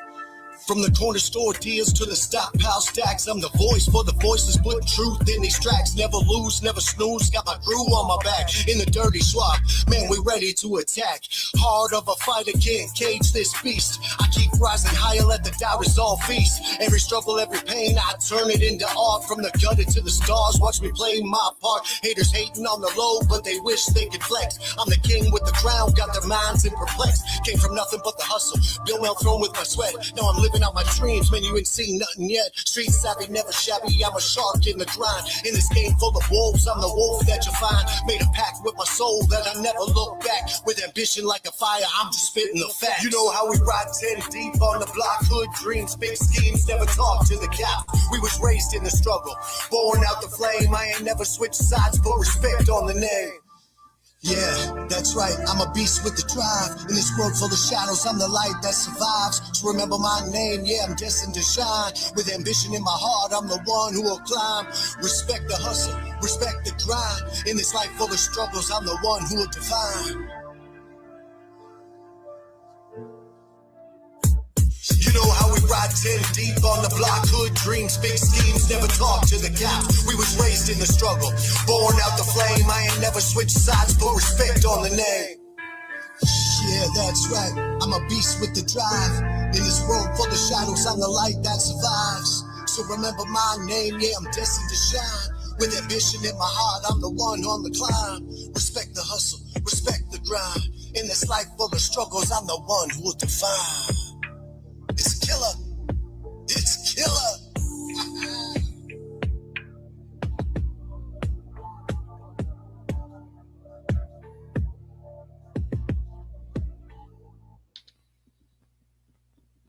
From the corner store deals to the stockpile stacks, I'm the voice for the voices, putting truth in these tracks. Never lose, never snooze, got my crew on my back. In the dirty swap, man, we ready to attack. Heart of a fighter, can't cage this beast. I keep rising higher, let the doubters all feast. Every struggle, every pain, I turn it into art. From the gutter to the stars, watch me play my part. Haters hating on the low, but they wish they could flex. I'm the king with the crown, got their minds in perplexed. Came from nothing but the hustle, built my throne with my sweat. Now I'm living out my dreams, man, you ain't seen nothing yet. Street savvy, never shabby, I'm a shark in the grind. In this game full of wolves, I'm the wolf that you find. Made a pact with my soul that I never look back. With ambition like a fire, I'm just spitting the facts. You know how we ride 10 deep on the block, hood dreams, big schemes, never talk to the cap. We was raised in the struggle, born out the flame. I ain't never switched sides, put respect on the name. Yeah, that's right, I'm a beast with the drive. In this world full of shadows, I'm the light that survives. So remember my name, yeah, I'm destined to shine. With ambition in my heart, I'm the one who will climb. Respect the hustle, respect the grind. In this life full of struggles, I'm the one who will define. You know how we ride 10 deep on the block, hood dreams, big schemes, never talk to the gap. We was raised in the struggle, born out the flame. I ain't never switched sides, put respect on the name. Yeah, that's right, I'm a beast with the drive. In this world full of shadows, I'm the light that survives. So remember my name, yeah, I'm destined to shine. With ambition in my heart, I'm the one on the climb. Respect the hustle, respect the grind. In this life full of struggles, I'm the one who will define. It's killer. It's killer.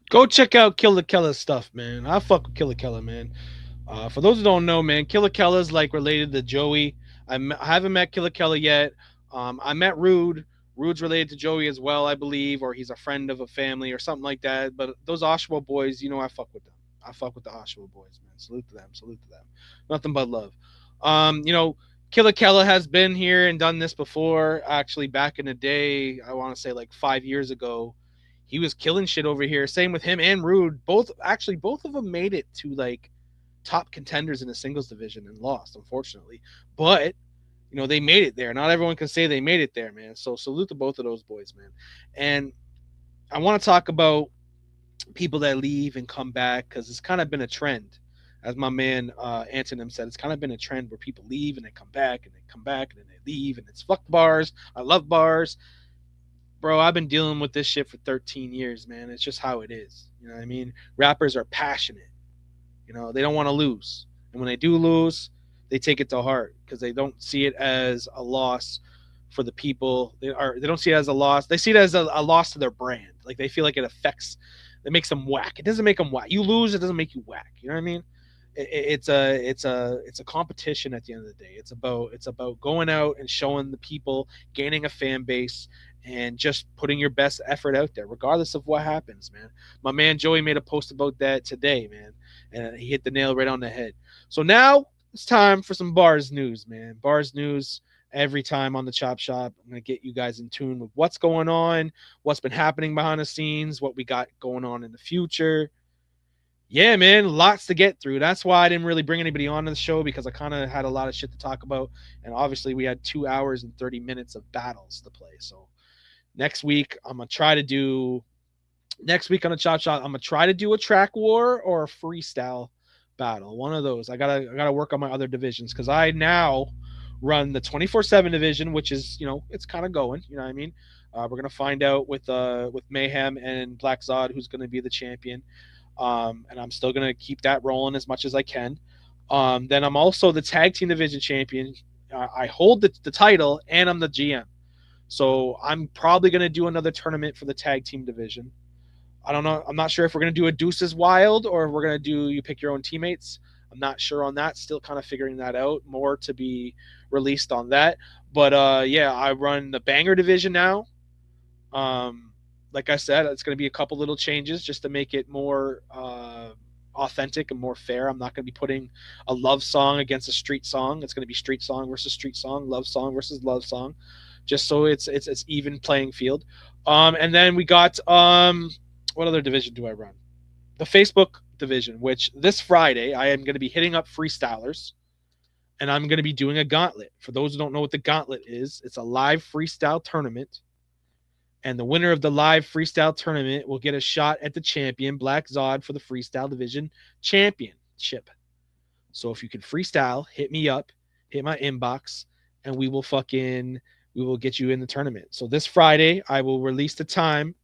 Go check out Killer Keller stuff, man. I fuck with Killer Keller, man. For those who don't know, man, Killer Keller's like related to Joey. I haven't met Killer Keller yet. I met Rude. Rude's related to Joey as well, I believe, or he's a friend of a family or something like that. But those Oshawa boys, you know, I fuck with them. I fuck with the Oshawa boys, man. Salute to them. Salute to them. Nothing but love. You know, Killer Keller has been here and done this before. Actually, back in the day, I want to say like 5 years ago, he was killing shit over here. Same with him and Rude. Both of them made it to like top contenders in the singles division and lost, unfortunately. But you know, they made it there. Not everyone can say they made it there, man. So salute to both of those boys, man. And I want to talk about people that leave and come back because it's kind of been a trend. as my man Antonym said, it's kind of been a trend where people leave and they come back and they come back and then they leave, and it's fuck bars. I love bars, bro. I've been dealing with this shit for 13 years, man. It's just how it is. You know what I mean? Rappers are passionate. You know, they don't want to lose. And when they do lose, they take it to heart because they don't see it as a loss for the people. They don't see it as a loss. They see it as a loss to their brand. Like they feel like it makes them whack. It doesn't make them whack. You lose, it doesn't make you whack. You know what I mean? It's a competition at the end of the day. It's about going out and showing the people, gaining a fan base, and just putting your best effort out there, regardless of what happens, man. My man Joey made a post about that today, man, and he hit the nail right on the head. So now it's time for some bars news, man. Bars news every time on the Chop Shop. I'm gonna get you guys in tune with what's going on, what's been happening behind the scenes, what we got going on in the future. Yeah, man, lots to get through. That's why I didn't really bring anybody on to the show, because I kind of had a lot of shit to talk about. And obviously, we had 2 hours and 30 minutes of battles to play. So next week, I'm going to try to do, next week on the Chop Shop, I'm going to try to do a track war or a freestyle battle. One of those. I gotta work on my other divisions, because I now run the 24/7 division, which is, it's kind of going. You know what I mean? We're gonna find out with Mayhem and Black Zod who's gonna be the champion. And I'm still going to keep that rolling as much as I can. Then I'm also the tag team division champion. I hold the title, and I'm the GM. So I'm probably going to do another tournament for the tag team division. I don't know. I'm not sure if we're going to do a Deuces Wild or if we're going to do you pick your own teammates. I'm not sure on that. Still kind of figuring that out. More to be released on that. But yeah, I run the Banger division now. Like I said, it's going to be a couple little changes just to make it more authentic and more fair. I'm not going to be putting a love song against a street song. It's going to be street song versus street song, love song versus love song, just so it's even playing field. And then we got what other division do I run? The Facebook division, which this Friday I am going to be hitting up freestylers, and I'm going to be doing a gauntlet. For those who don't know what the gauntlet is, it's a live freestyle tournament. And the winner of the live freestyle tournament will get a shot at the champion, Black Zod, for the freestyle division championship. So if you can freestyle, hit me up, hit my inbox, and we will get you in the tournament. So this Friday, I will release the time.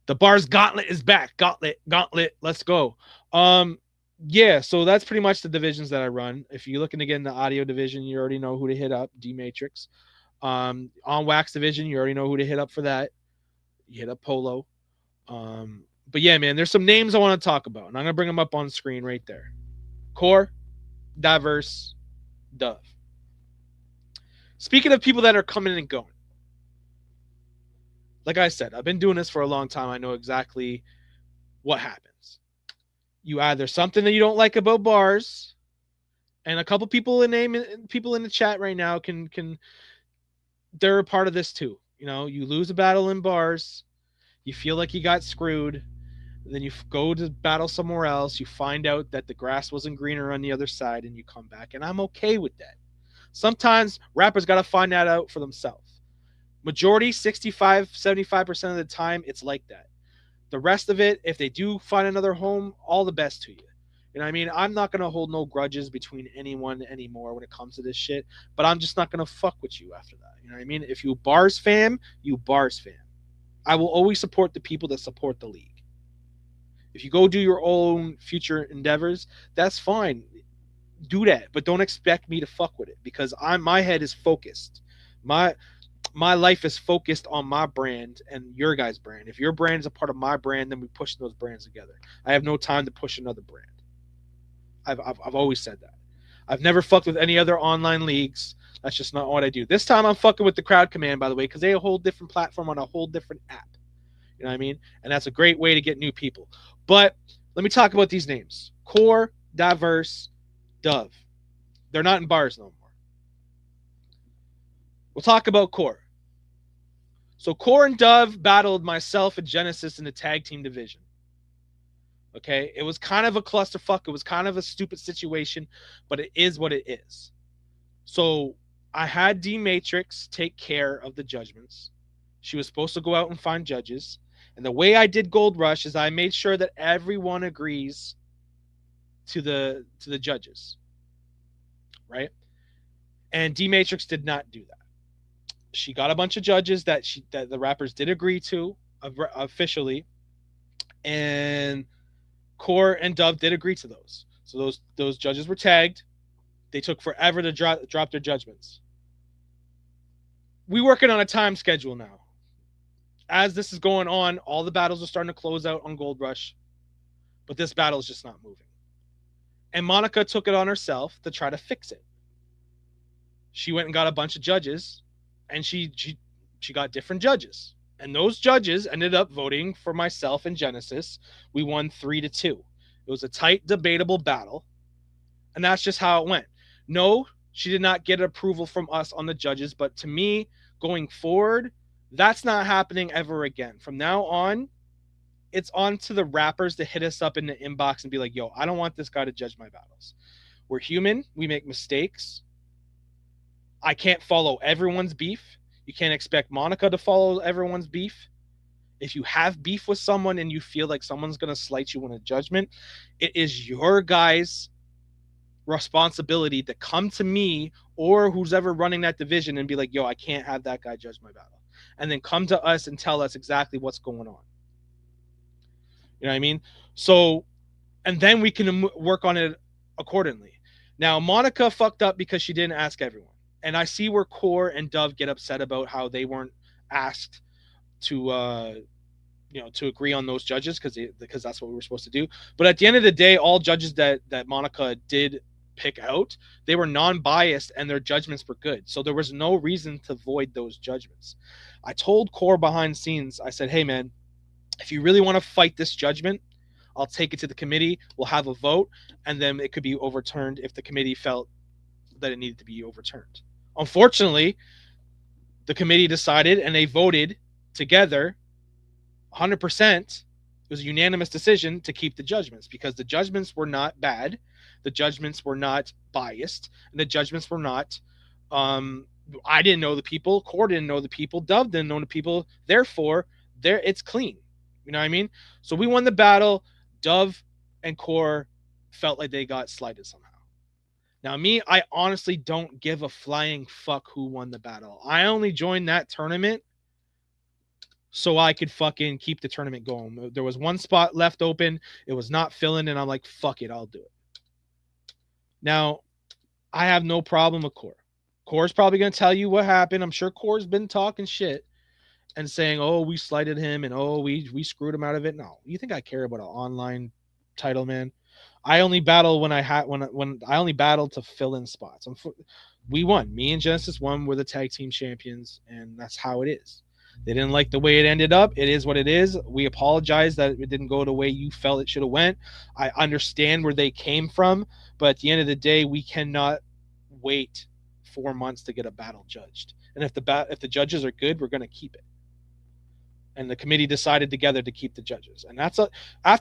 The B.A.R.Z Gauntlet is back. Gauntlet, let's go. Yeah, so that's pretty much the divisions that I run. If you're looking to get in the audio division, you already know who to hit up, D Matrix. On Wax division, you already know who to hit up for that. You hit up Polo. But yeah, man, there's some names I want to talk about, and I'm gonna bring them up on screen right there. Core, Diverse, Dove. Speaking of people that are coming and going, like I said, I've been doing this for a long time. I know exactly what happens. You either something that you don't like about B.A.R.Z, and a couple people in the chat right now can they're a part of this too. You lose a battle in B.A.R.Z, you feel like you got screwed, then you go to battle somewhere else, you find out that the grass wasn't greener on the other side, and you come back. And I'm okay with that. Sometimes rappers got to find that out for themselves. Majority, 65-75% of the time, it's like that. The rest of it, if they do find another home, all the best to you. You know what I mean? I'm not going to hold no grudges between anyone anymore when it comes to this shit, but I'm just not going to fuck with you after that. You know what I mean? If you B.A.R.Z fam, you B.A.R.Z fam. I will always support the people that support the league. If you go do your own future endeavors, that's fine. Do that, but don't expect me to fuck with it, because my head is focused. My life is focused on my brand and your guys' brand. If your brand is a part of my brand, then we push those brands together. I have no time to push another brand. I've always said that. I've never fucked with any other online leagues. That's just not what I do. This time I'm fucking with the Crowd Command, by the way, because they have a whole different platform on a whole different app. You know what I mean? And that's a great way to get new people. But let me talk about these names. Core, Diverse, Dove. They're not in B.A.R.Z no more. We'll talk about Core. So Core and Dove battled myself and Genesis in the tag team division. Okay? It was kind of a clusterfuck. It was kind of a stupid situation, but it is what it is. So I had D Matrix take care of the judgments. She was supposed to go out and find judges. And the way I did Gold Rush is I made sure that everyone agrees to the judges, right? And D Matrix did not do that. She got a bunch of judges that the rappers did agree to officially, and Core and Dove did agree to those. So those judges were tagged. They took forever to drop their judgments. We working on a time schedule now. As this is going on, all the battles are starting to close out on Gold Rush, but this battle is just not moving. And Monica took it on herself to try to fix it. She went and got a bunch of judges, and she got different judges. And those judges ended up voting for myself and Genesis. We won 3-2. It was a tight, debatable battle. And that's just how it went. No, she did not get approval from us on the judges. But to me, going forward, that's not happening ever again. From now on, it's on to the rappers to hit us up in the inbox and be like, yo, I don't want this guy to judge my battles. We're human. We make mistakes. I can't follow everyone's beef. You can't expect Monica to follow everyone's beef. If you have beef with someone and you feel like someone's going to slight you in a judgment, it is your guys' responsibility to come to me or who's ever running that division and be like, yo, I can't have that guy judge my battle. And then come to us and tell us exactly what's going on. You know what I mean? So, and then we can work on it accordingly. Now, Monica fucked up because she didn't ask everyone. And I see where Core and Dove get upset about how they weren't asked to, to agree on those judges because that's what we were supposed to do. But at the end of the day, all judges that Monica did pick out, they were non-biased and their judgments were good. So there was no reason to void those judgments. I told Core behind scenes, I said, hey, man, if you really want to fight this judgment, I'll take it to the committee. We'll have a vote, and then it could be overturned if the committee felt that it needed to be overturned. Unfortunately, the committee decided and they voted together 100%. It was a unanimous decision to keep the judgments because the judgments were not bad. The judgments were not biased. And the judgments were not, I didn't know the people. Core didn't know the people. Dove didn't know the people. Therefore, it's clean. You know what I mean? So we won the battle. Dove and Core felt like they got slighted somehow. Now, me, I honestly don't give a flying fuck who won the battle. I only joined that tournament so I could fucking keep the tournament going. There was one spot left open. It was not filling, and I'm like, fuck it, I'll do it. Now, I have no problem with Core. Core's probably going to tell you what happened. I'm sure Core's been talking shit and saying, oh, we slighted him, and oh, we screwed him out of it. No, you think I care about an online title, man? I only battle when I only battled to fill in spots. We won. Me and Genesis won. We're the tag team champions, and that's how it is. They didn't like the way it ended up. It is what it is. We apologize that it didn't go the way you felt it should have went. I understand where they came from, but at the end of the day, we cannot wait 4 months to get a battle judged. And if the judges are good, we're going to keep it. And the committee decided together to keep the judges. And after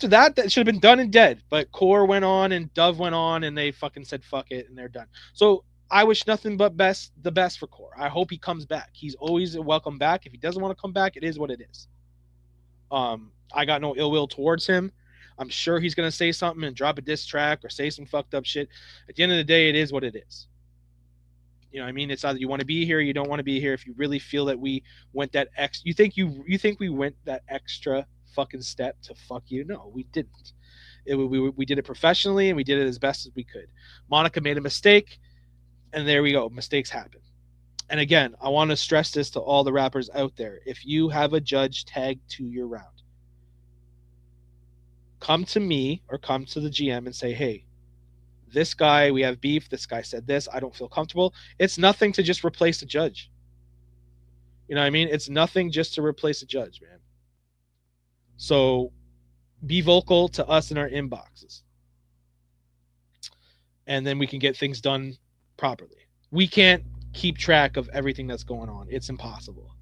that should have been done and dead. But Core went on and Dove went on and they fucking said fuck it and they're done. So I wish nothing but the best for Core. I hope he comes back. He's always welcome back. If he doesn't want to come back, it is what it is. I got no ill will towards him. I'm sure he's gonna say something and drop a diss track or say some fucked up shit. At the end of the day, it is what it is. You know what I mean? It's either you want to be here or you don't want to be here. If you really feel that we went that you think we went that extra fucking step to fuck you? No, we didn't. We did it professionally and we did it as best as we could. Monica made a mistake, and there we go. Mistakes happen. And again, I want to stress this to all the rappers out there. If you have a judge tagged to your round, come to me or come to the GM and say, hey, this guy, we have beef. This guy said this. I don't feel comfortable. It's nothing to just replace the judge. You know what I mean? It's nothing just to replace a judge, man. So be vocal to us in our inboxes. And then we can get things done properly. We can't keep track of everything that's going on. It's impossible.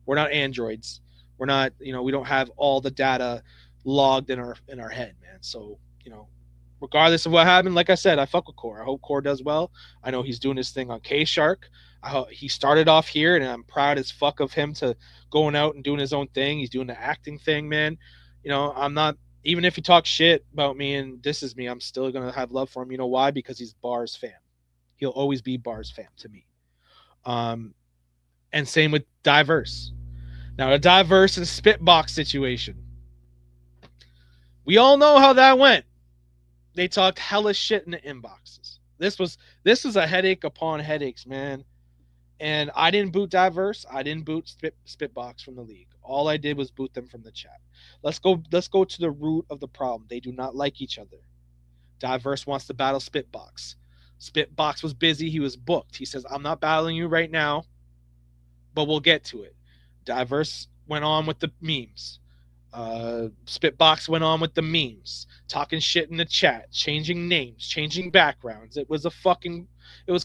We're not androids. We're not, we don't have all the data logged in our head, man. So, regardless of what happened, like I said, I fuck with Core. I hope Core does well. I know he's doing his thing on K-Shark. He started off here, and I'm proud as fuck of him to going out and doing his own thing. He's doing the acting thing, man. I'm not Even if he talks shit about me and disses me, I'm still gonna have love for him. You know why? Because he's B.A.R.Z fam. He'll always be B.A.R.Z fam to me. Um, and same with Diverse. Now, a Diverse and Spitbox situation. We all know how that went. They talked hella shit in the inboxes. This was a headache upon headaches, man. And I didn't boot Diverse. I didn't boot Spitbox from the league. All I did was boot them from the chat. Let's go to the root of the problem. They do not like each other. Diverse wants to battle Spitbox. Spitbox was busy. He was booked. He says, I'm not battling you right now, but we'll get to it. Diverse went on with the memes. Spitbox went on with the memes, talking shit in the chat, changing names, changing backgrounds. It was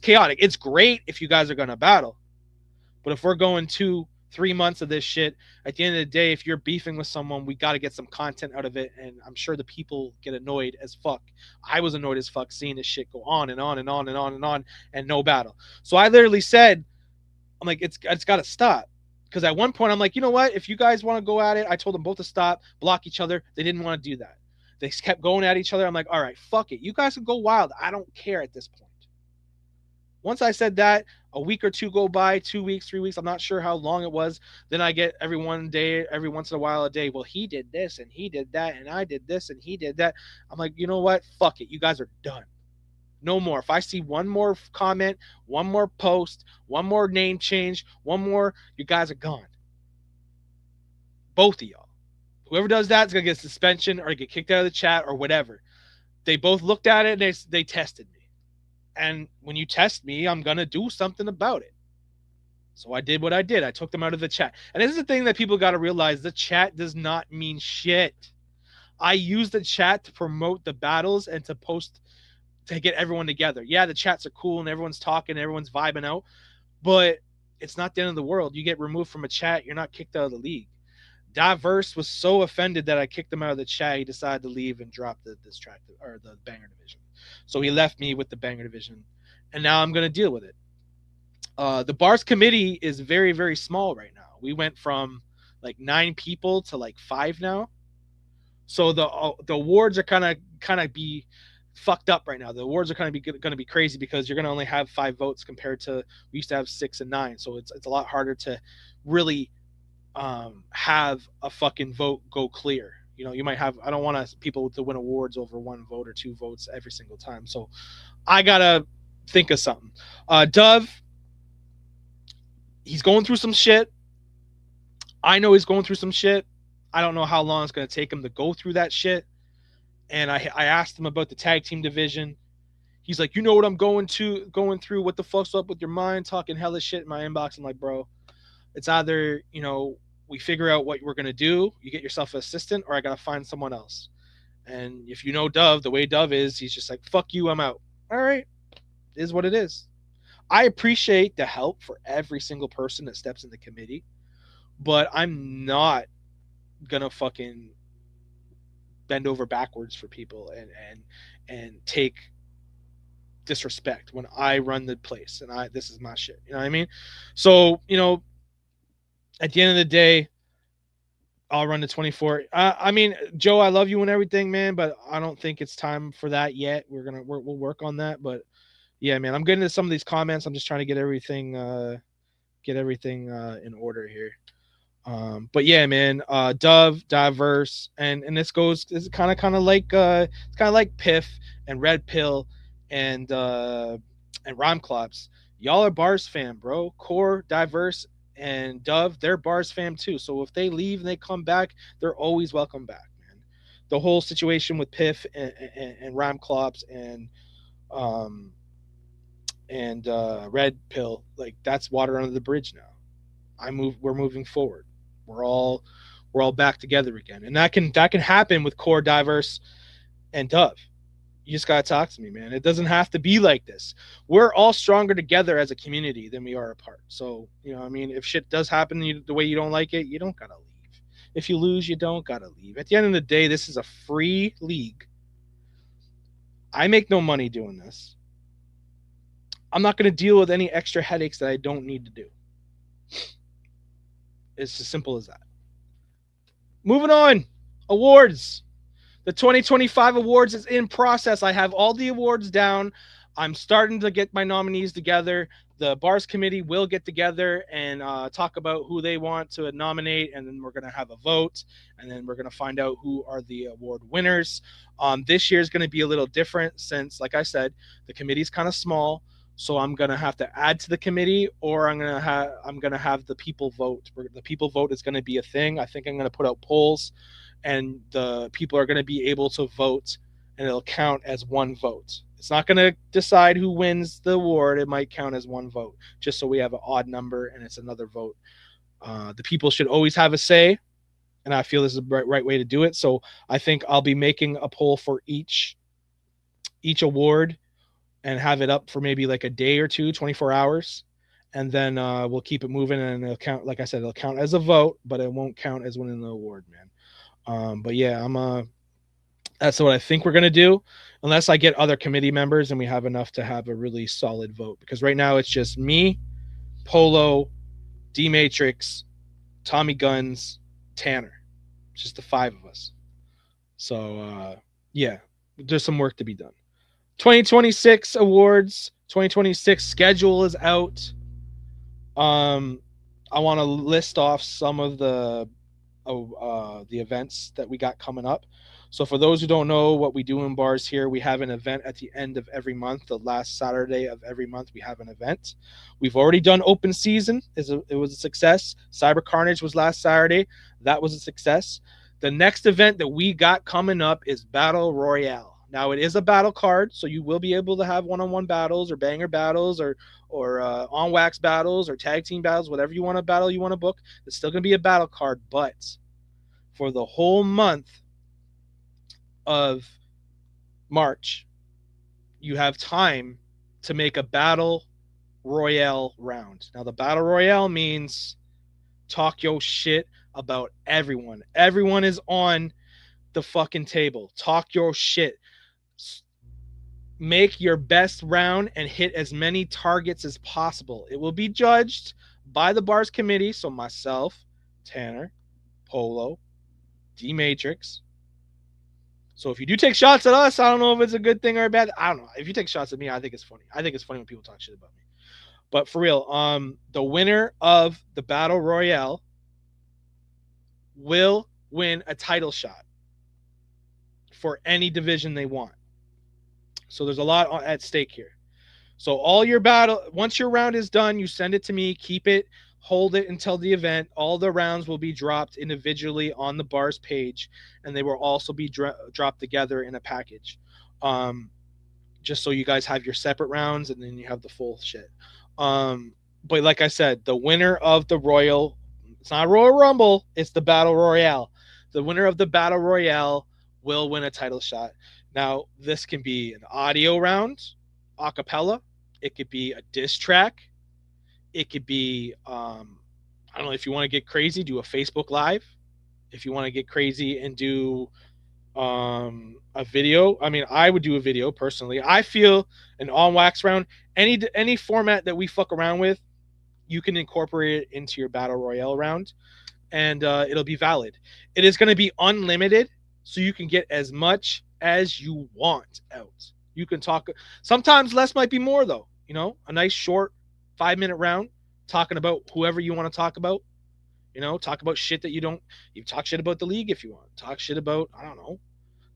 chaotic. It's great if you guys are gonna battle, but if we're going 2-3 months of this shit, at the end of the day, if you're beefing with someone, we got to get some content out of it. And I'm sure the people get annoyed as fuck. I was annoyed as fuck seeing this shit go on and on and on and on and on and no battle. So I literally said, I'm like, it's got to stop. Because at one point, I'm like, you know what? If you guys want to go at it, I told them both to stop, block each other. They didn't want to do that. They kept going at each other. I'm like, all right, fuck it. You guys can go wild. I don't care at this point. Once I said that, a week or two go by, 2 weeks, 3 weeks. I'm not sure how long it was. Then I get every once in a while a day. Well, he did this and he did that and I did this and he did that. I'm like, you know what? Fuck it. You guys are done. No more. If I see one more comment, one more post, one more name change, one more, you guys are gone. Both of y'all. Whoever does that is going to get suspension or get kicked out of the chat or whatever. They both looked at it and they tested me. And when you test me, I'm going to do something about it. So I did what I did. I took them out of the chat. And this is the thing that people got to realize. The chat does not mean shit. I use the chat to promote the battles and to post to get everyone together. Yeah, the chats are cool and everyone's talking, everyone's vibing out, but it's not the end of the world. You get removed from a chat, you're not kicked out of the league. Diverse was so offended that I kicked him out of the chat, he decided to leave and drop this track or the banger division. So he left me with the banger division, and now I'm going to deal with it. The B.A.R.Z committee is very, very small right now. We went from like 9 people to like 5 now. So the awards are kind of be fucked up right now. The awards are going to be crazy because you're going to only have 5 votes compared to we used to have 6 and 9. So it's a lot harder to really have a fucking vote go clear. You know, you might have, I don't want people to win awards over 1 vote or 2 votes every single time. So I gotta think of something. Dove, he's going through some shit. I know he's going through some shit. I don't know how long it's going to take him to go through that shit. And I asked him about the tag team division. He's like, you know what I'm going through? What the fuck's up with your mind? Talking hella shit in my inbox. I'm like, bro, it's either, you know, we figure out what we're going to do. You get yourself an assistant or I got to find someone else. And if you know Dove, the way Dove is, he's just like, fuck you, I'm out. All right. It is what it is. I appreciate the help for every single person that steps in the committee, but I'm not going to fucking bend over backwards for people and take disrespect when I run the place and this is my shit. You know what I mean? So, you know, at the end of the day, I'll run the 24. I mean, Joe, I love you and everything, man, but I don't think it's time for that yet. We'll work on that, but yeah, man, I'm getting into some of these comments. I'm just trying to get everything in order here. But yeah, man, Dove, Diverse, and this goes is kind of like it's kind of like Piff and Red Pill and Rhyme Clops. Y'all are B.A.R.Z fam, bro. Core, Diverse, and Dove, they're B.A.R.Z fam too. So if they leave and they come back, they're always welcome back, man. The whole situation with Piff and Rhyme Clops and Red Pill, like that's water under the bridge now. We're moving forward. We're all back together again, and that can happen with Core, Diverse, and Dove. You just gotta talk to me, man. It doesn't have to be like this. We're all stronger together as a community than we are apart. So, you know, I mean, if shit does happen the way you don't like it, you don't gotta leave. If you lose, you don't gotta leave. At the end of the day, this is a free league. I make no money doing this. I'm not gonna deal with any extra headaches that I don't need to do. It's as simple as that. Moving on. Awards. The 2025 awards is in process. I have all the awards down. I'm starting to get my nominees together. The B.A.R.Z committee will get together and talk about who they want to nominate, and then we're going to have a vote, and then we're going to find out who are the award winners. This year is going to be a little different since, like I said, the committee's kind of small, so I'm going to have to add to the committee, or I'm going to have the people vote. The people vote is going to be a thing. I think I'm going to put out polls, and the people are going to be able to vote, and it'll count as one vote. It's not going to decide who wins the award. It might count as one vote, just so we have an odd number and it's another vote. The people should always have a say, and I feel this is the right way to do it. So I think I'll be making a poll for each award and have it up for maybe like a day or two, 24 hours. And then we'll keep it moving, and it'll count, like I said, it'll count as a vote, but it won't count as winning the award, man. But yeah, that's what I think we're going to do, unless I get other committee members and we have enough to have a really solid vote. Because right now it's just me, Polo, D-Matrix, Tommy Guns, Tanner. It's just the 5 of us. So, yeah, there's some work to be done. 2026 awards, 2026 schedule is out. I want to list off some of the events that we got coming up. So for those who don't know what we do in B.A.R.Z here, we have an event at the end of every month. The last Saturday of every month, we have an event. We've already done open season. It was a success. Cyber Carnage was last Saturday. That was a success. The next event that we got coming up is Battle Royale. Now, it is a battle card, so you will be able to have one-on-one battles or banger battles or on-wax battles or tag team battles, whatever you want to battle, you want to book. It's still going to be a battle card, but for the whole month of March, you have time to make a battle royale round. Now, the battle royale means talk your shit about everyone. Everyone is on the fucking table. Talk your shit. Make your best round and hit as many targets as possible. It will be judged by the B.A.R.Z committee. So myself, Tanner, Polo, D-Matrix. So if you do take shots at us, I don't know if it's a good thing or a bad. I don't know. If you take shots at me, I think it's funny. I think it's funny when people talk shit about me. But for real, the winner of the Battle Royale will win a title shot for any division they want. So there's a lot at stake here. So all your once your round is done, you send it to me, keep it, hold it until the event. All the rounds will be dropped individually on the B.A.R.Z page, and they will also be dropped together in a package. Just so you guys have your separate rounds, and then you have the full shit. But like I said, the winner of the Royal, it's not Royal Rumble, it's the Battle Royale. The winner of the Battle Royale will win a title shot. Now, this can be an audio round, a cappella. It could be a diss track. It could be, I don't know, if you want to get crazy, do a Facebook Live. If you want to get crazy and do a video, I mean, I would do a video personally. I feel an on-wax round, any format that we fuck around with, you can incorporate it into your Battle Royale round, and it'll be valid. It is going to be unlimited, so you can get as much as you want out. You can talk. Sometimes less might be more, though. You know, a nice short 5-minute round talking about whoever you want to talk about. You know, talk about shit that you don't. You talk shit about the league if you want. Talk shit about, I don't know.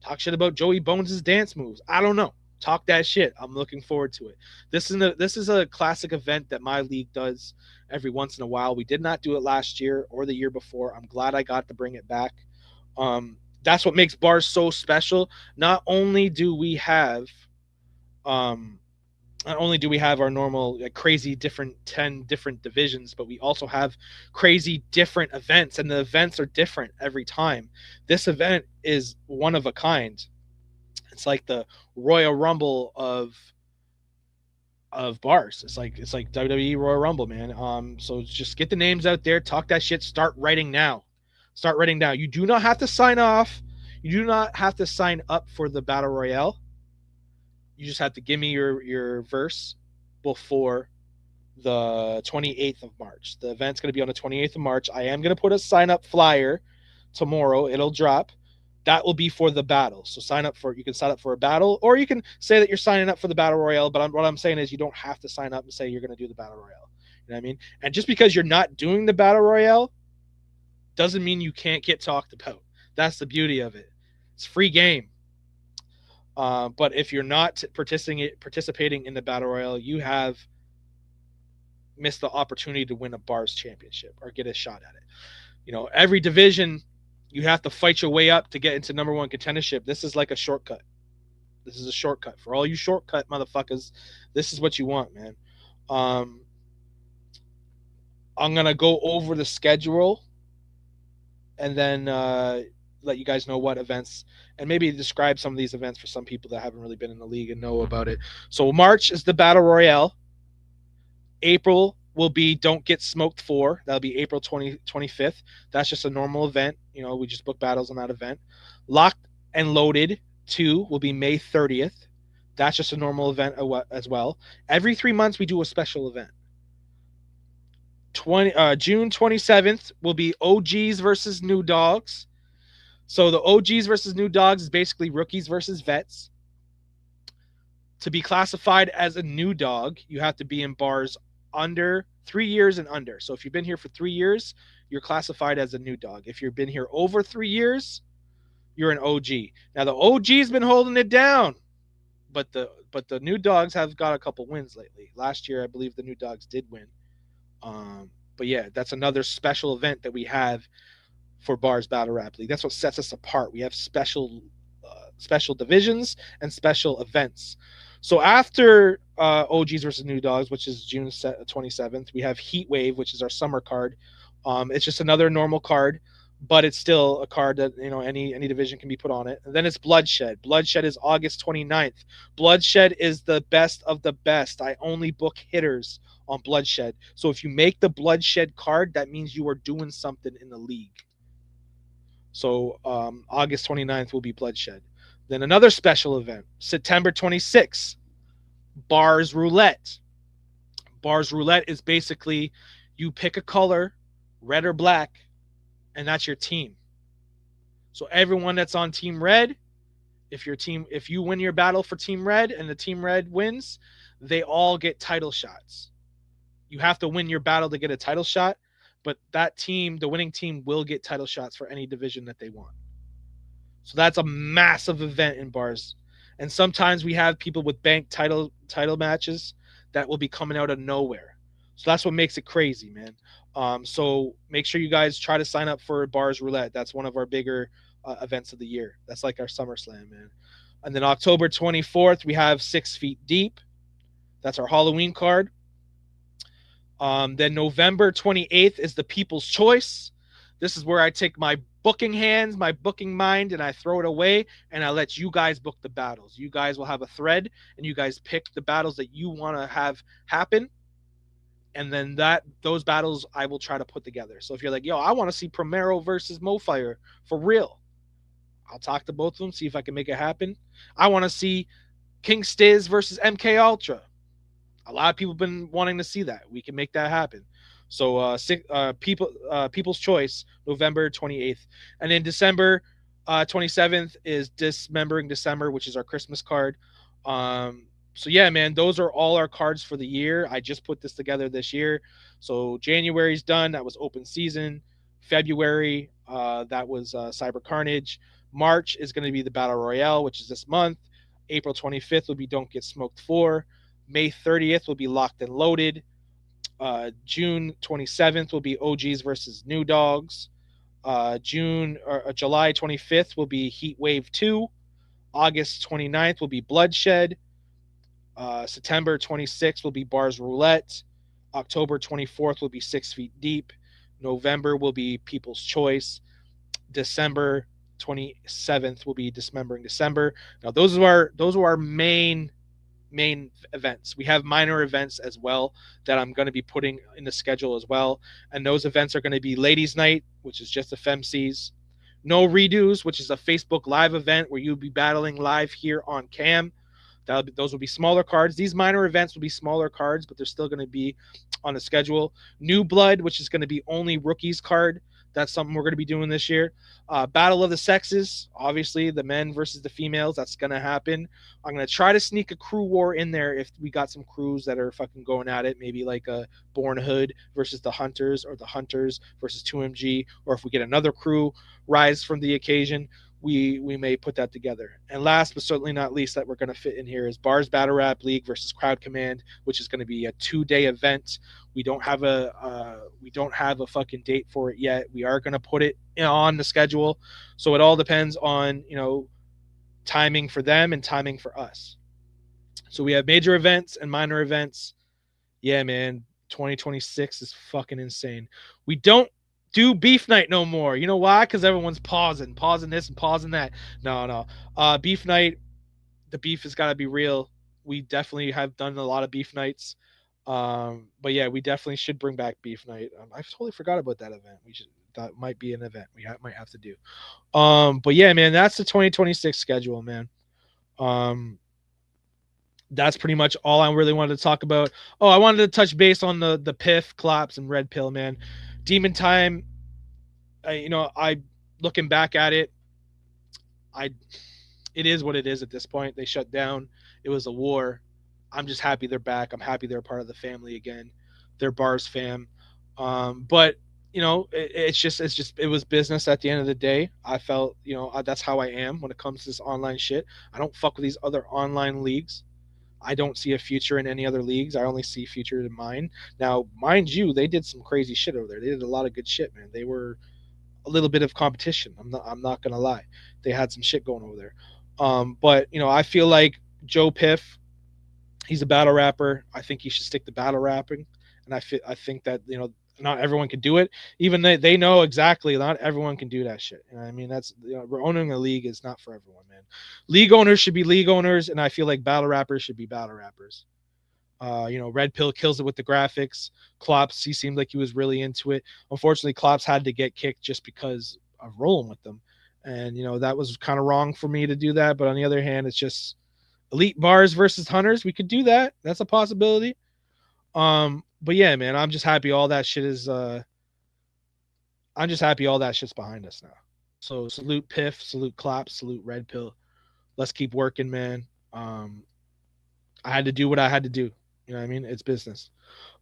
Talk shit about Joey Bones' dance moves. I don't know. Talk that shit. I'm looking forward to it. This is a classic event that my league does every once in a while. We did not do it last year or the year before. I'm glad I got to bring it back. That's what makes B.A.R.Z so special. Not only do we have our normal crazy different 10 different divisions, but we also have crazy different events, and the events are different every time. This event is one of a kind. It's like the Royal Rumble of B.A.R.Z. It's like WWE Royal Rumble, man. So just get the names out there, talk that shit, start writing now. You do not have to sign off. You do not have to sign up for the Battle Royale. You just have to give me your verse before the 28th of March. The event's going to be on the 28th of March. I am going to put a sign up flyer tomorrow. It'll drop. That will be for the battle. So you can sign up for a battle, or you can say that you're signing up for the battle royale. But what I'm saying is you don't have to sign up and say you're going to do the battle royale. You know what I mean? And just because you're not doing the battle royale doesn't mean you can't get talked about. That's the beauty of it. It's free game. But if you're not participating in the battle royale, you have missed the opportunity to win a B.A.R.Z championship or get a shot at it. You know, every division you have to fight your way up to get into number one contendership. This is like a shortcut. This is a shortcut for all you shortcut motherfuckers. This is what you want, man. I'm gonna go over the schedule and then let you guys know what events, and maybe describe some of these events for some people that haven't really been in the league and know about it. So March is the Battle Royale. April will be Don't Get Smoked 4. That'll be April 25th. That's just a normal event. You know, we just book battles on that event. Locked and Loaded 2 will be May 30th. That's just a normal event as well. Every 3 months we do a special event. June 27th will be OGs versus New Dogs. So the OGs versus New Dogs is basically rookies versus vets. To be classified as a new dog, you have to be in B.A.R.Z under 3 years and under. So if you've been here for 3 years, you're classified as a new dog. If you've been here over 3 years, you're an OG. Now the OG's been holding it down, but the new dogs have got a couple wins lately. Last year, I believe the new dogs did win. But yeah, that's another special event that we have for B.A.R.Z Battle Rap League. That's what sets us apart. We have special divisions and special events. So after OGs versus New Dogs, which is June 27th, we have Heat Wave, which is our summer card. It's just another normal card, but it's still a card that, you know, any division can be put on it. And then it's Bloodshed. Bloodshed is August 29th. Bloodshed is the best of the best. I only book hitters on Bloodshed. So if you make the Bloodshed card, that means you are doing something in the league. So August 29th will be Bloodshed. Then another special event, September 26th, B.A.R.Z Roulette. B.A.R.Z Roulette is basically you pick a color, red or black, and that's your team. So everyone that's on Team Red, if you win your battle for Team Red and the Team Red wins, they all get title shots. You have to win your battle to get a title shot, but that team, the winning team, will get title shots for any division that they want. So that's a massive event in B.A.R.Z. And sometimes we have people with bank title matches that will be coming out of nowhere. So that's what makes it crazy, man. So make sure you guys try to sign up for B.A.R.Z Roulette. That's one of our bigger events of the year. That's like our SummerSlam, man. And then October 24th, we have 6 Feet Deep. That's our Halloween card. Then November 28th is the People's Choice. This is where I take my booking hands, my booking mind, and I throw it away, and I let you guys book the battles. You guys will have a thread, and you guys pick the battles that you want to have happen, and then those battles I will try to put together. So if you're like, yo, I want to see Primero versus MoFire for real, I'll talk to both of them, see if I can make it happen. I want to see King Stiz versus MK Ultra. A lot of people have been wanting to see that. We can make that happen. So People's Choice, November 28th. And then December 27th is Dismembering December, which is our Christmas card. So yeah, man, those are all our cards for the year. I just put this together this year. So January's done. That was open season. February, that was Cyber Carnage. March is going to be the Battle Royale, which is this month. April 25th will be Don't Get Smoked 4. May 30th will be Locked and Loaded. June 27th will be OGs versus New Dogs. July 25th will be Heat Wave 2. August 29th will be Bloodshed. September 26th will be B.A.R.Z Roulette. October 24th will be 6 Feet Deep. November will be People's Choice. December 27th will be Dismembering December. Now those are our main events. We have minor events as well that I'm going to be putting in the schedule as well, and those events are going to be Ladies Night, which is just the femcs. No Redos, which is a Facebook live event where you'll be battling live here on cam. Those will be smaller cards. These minor events will be smaller cards, but they're still going to be on the schedule. New Blood, which is going to be only rookies card. That's something we're going to be doing this year. Battle of the sexes, obviously the men versus the females. That's going to happen. I'm going to try to sneak a crew war in there if we got some crews that are fucking going at it. Maybe like a Born Hood versus the Hunters, or the Hunters versus 2MG, or if we get another crew rise from the occasion, we may put that together. And last but certainly not least that we're going to fit in here is B.A.R.Z Battle Rap League versus Crowd Command, which is going to be a 2-day event. We don't have a fucking date for it yet. We are going to put it on the schedule, so it all depends on timing for them and timing for us. So we have major events and minor events. Yeah, man, 2026 is fucking insane. We don't do beef night no more. You know why? Because everyone's pausing this and pausing that. No. Beef night, the beef has got to be real. We definitely have done a lot of beef nights. But yeah, we definitely should bring back beef night. I totally forgot about that event. That might be an event might have to do. But yeah, man, that's the 2026 schedule, man. That's pretty much all I really wanted to talk about. Oh, I wanted to touch base on the Piff, Collapse, and Red Pill, man. Demon Time, I looking back at it, it is what it is at this point. They shut down. It was a war. I'm just happy they're back. I'm happy they're part of the family again. They're B.A.R.Z fam. But it was business at the end of the day. I felt, that's how I am when it comes to this online shit. I don't fuck with these other online leagues. I don't see a future in any other leagues. I only see future in mine. Now, mind you, they did some crazy shit over there. They did a lot of good shit, man. They were a little bit of competition. I'm not gonna lie. They had some shit going over there. But I feel like Joe Piff, he's a battle rapper. I think he should stick to battle rapping. And I think that, not everyone can do it. Even they know exactly not everyone can do that shit. I mean, that's, we're owning a league is not for everyone, man. League owners should be league owners, and I feel like battle rappers should be battle rappers. Red Pill kills it with the graphics. Klops, he seemed like he was really into it. Unfortunately, Klops had to get kicked just because of rolling with them. And, that was kind of wrong for me to do that. But on the other hand, it's just elite bars versus hunters. We could do that. That's a possibility. But yeah, man, I'm just happy all that shit is I'm just happy all that shit's behind us now. So salute Piff, salute Klops, salute Red Pill. Let's keep working, man. I had to do what I had to do. You know what I mean? It's business.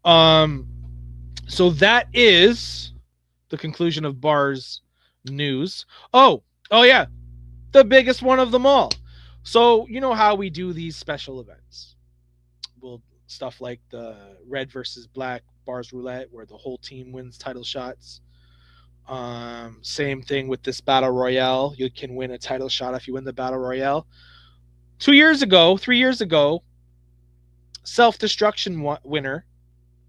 So that is the conclusion of B.A.R.Z news. Oh yeah. The biggest one of them all. So you know how we do these special events. We'll stuff like the red versus black B.A.R.Z roulette where the whole team wins title shots. Same thing with this battle royale. You can win a title shot if you win the battle royale. 3 years ago, Self-Destruction winner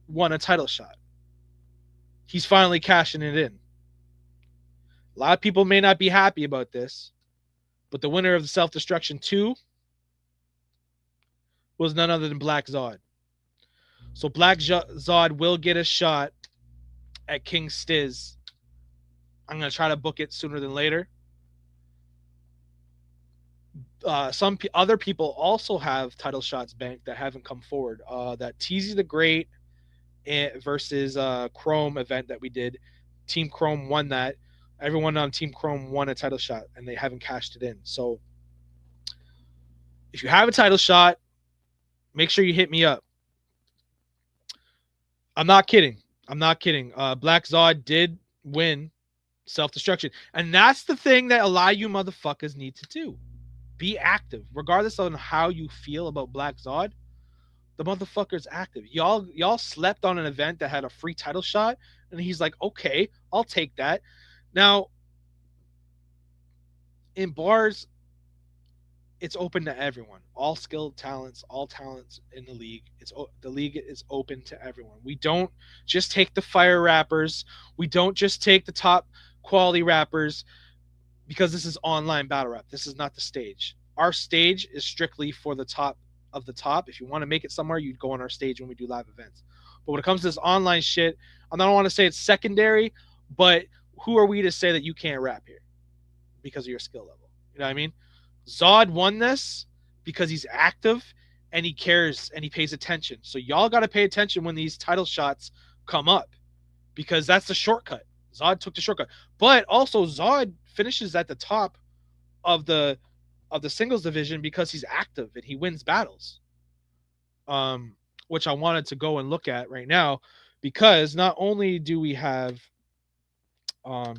won a title shot. He's finally cashing it in. A lot of people may not be happy about this, but the winner of the Self-Destruction 2 was none other than Black Zod. So Black Zod will get a shot at King Stiz. I'm going to try to book it sooner than later. Some other people also have title shots banked that haven't come forward. That Teasy the Great versus Chrome event that we did. Team Chrome won that. Everyone on Team Chrome won a title shot, and they haven't cashed it in. So if you have a title shot, make sure you hit me up. I'm not kidding. Black Zod did win Self-Destruction. And that's the thing that a lot of you motherfuckers need to do. Be active. Regardless on how you feel about Black Zod, the motherfucker's active. Y'all slept on an event that had a free title shot, and he's like, okay, I'll take that. Now, in B.A.R.Z, it's open to everyone. All skilled talents, all talents in the league. The league is open to everyone. We don't just take the fire rappers. We don't just take the top quality rappers because this is online battle rap. This is not the stage. Our stage is strictly for the top of the top. If you want to make it somewhere, you'd go on our stage when we do live events. But when it comes to this online shit, I don't want to say it's secondary, but who are we to say that you can't rap here because of your skill level? You know what I mean? Zod won this because he's active and he cares and he pays attention. So y'all got to pay attention when these title shots come up because that's the shortcut. Zod took the shortcut, but also Zod finishes at the top of the singles division because he's active and he wins battles. Which I wanted to go and look at right now, because not only do we have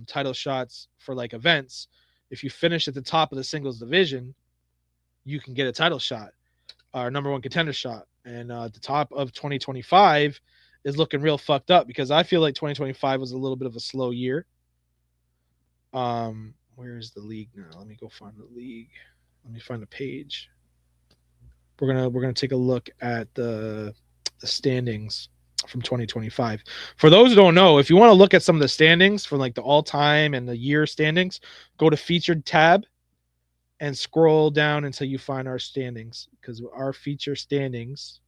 title shots for like events, if you finish at the top of the singles division, you can get a title shot, or number one contender shot. And the top of 2025 is looking real fucked up, because I feel like 2025 was a little bit of a slow year. Where's the league now? Let me go find the league. Let me find the page. We're gonna take a look at the standings from 2025. For those who don't know, if you want to look at some of the standings for like the all-time and the year standings, go to featured tab and scroll down until you find our standings, because our feature standings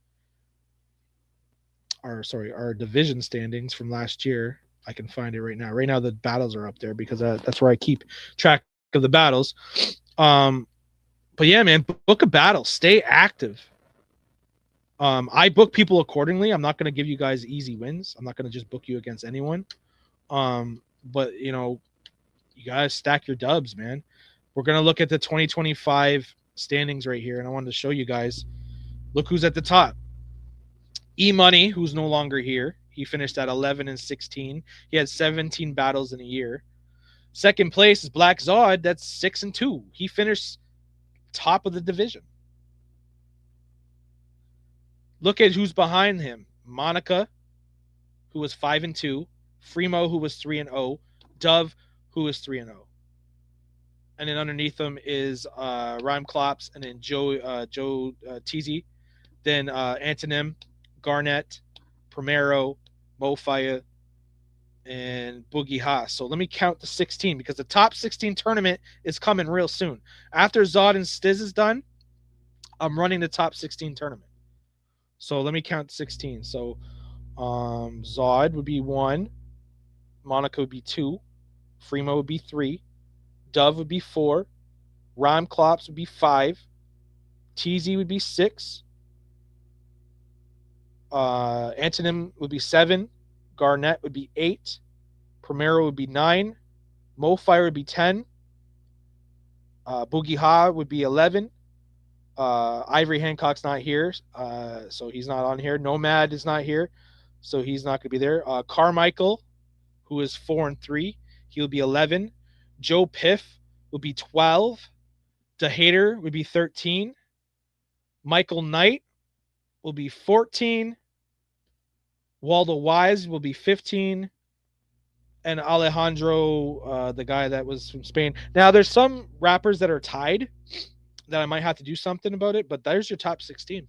our division standings from last year, I can find it right now. Right now the battles are up there because that's where I keep track of the battles. But yeah, man, book a battle, stay active. I book people accordingly. I'm not going to give you guys easy wins. I'm not going to just book you against anyone. But you know, you guys stack your dubs, man. We're going to look at the 2025 standings right here, and I wanted to show you guys. Look who's at the top. E-Money, who's no longer here. He finished at 11-16. He had 17 battles in a year. Second place is Black Zod. That's 6-2. He finished top of the division. Look at who's behind him. Monica, who was 5-2. Fremo, who was 3-0. Dove, who was 3-0. And then underneath them is Rhyme Clops, and then Joe TZ. Then Antonym, Garnett, Primero, Mofire, and Boogie Haas. So let me count the 16, because the top 16 tournament is coming real soon. After Zod and Stiz is done, I'm running the top 16 tournament. So let me count 16. So Zod would be 1, Monica would be 2, Fremo would be 3, Dove would be 4, Rhyme Clops would be 5, TZ would be 6, Antonym would be 7, Garnett would be 8, Primero would be 9, Mofire would be 10, Boogie Ha would be 11, Ivory Hancock's not here, so he's not on here. Nomad is not here, so he's not going to be there. Carmichael, who is 4-3, he'll be 11. Joe Piff will be 12. The Hater would be 13. Michael Knight will be 14. Waldo Wise will be 15. And Alejandro, the guy that was from Spain. Now, there's some rappers that are tied that I might have to do something about it, but there's your top 16.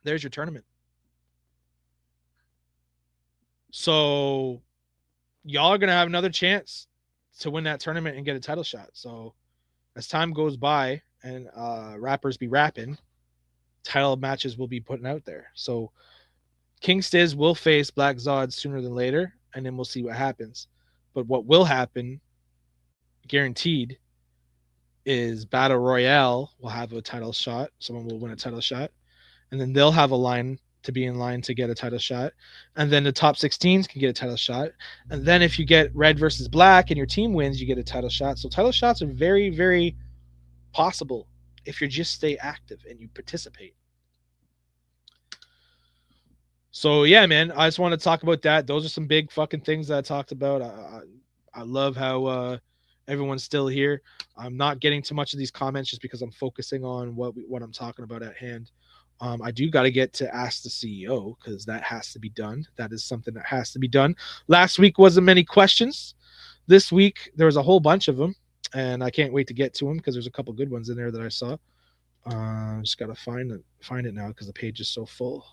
There's your tournament. So y'all are going to have another chance to win that tournament and get a title shot. So as time goes by and rappers be rapping, title matches will be putting out there. So King Stiz will face Black Zod sooner than later, and then we'll see what happens. But what will happen, guaranteed, is Battle Royale will have a title shot. Someone will win a title shot. And then they'll have a line to be in line to get a title shot. And then the top 16s can get a title shot. And then if you get red versus black and your team wins, you get a title shot. So title shots are very, very possible if you just stay active and you participate. So yeah, man, I just want to talk about that. Those are some big fucking things that I talked about. I love how everyone's still here. I'm not getting too much of these comments just because I'm focusing on what I'm talking about at hand. I do got to get to Ask the CEO because that has to be done. That is something that has to be done. Last week wasn't many questions. This week there was a whole bunch of them, and I can't wait to get to them because there's a couple good ones in there that I saw. Just got to find it now because the page is so full.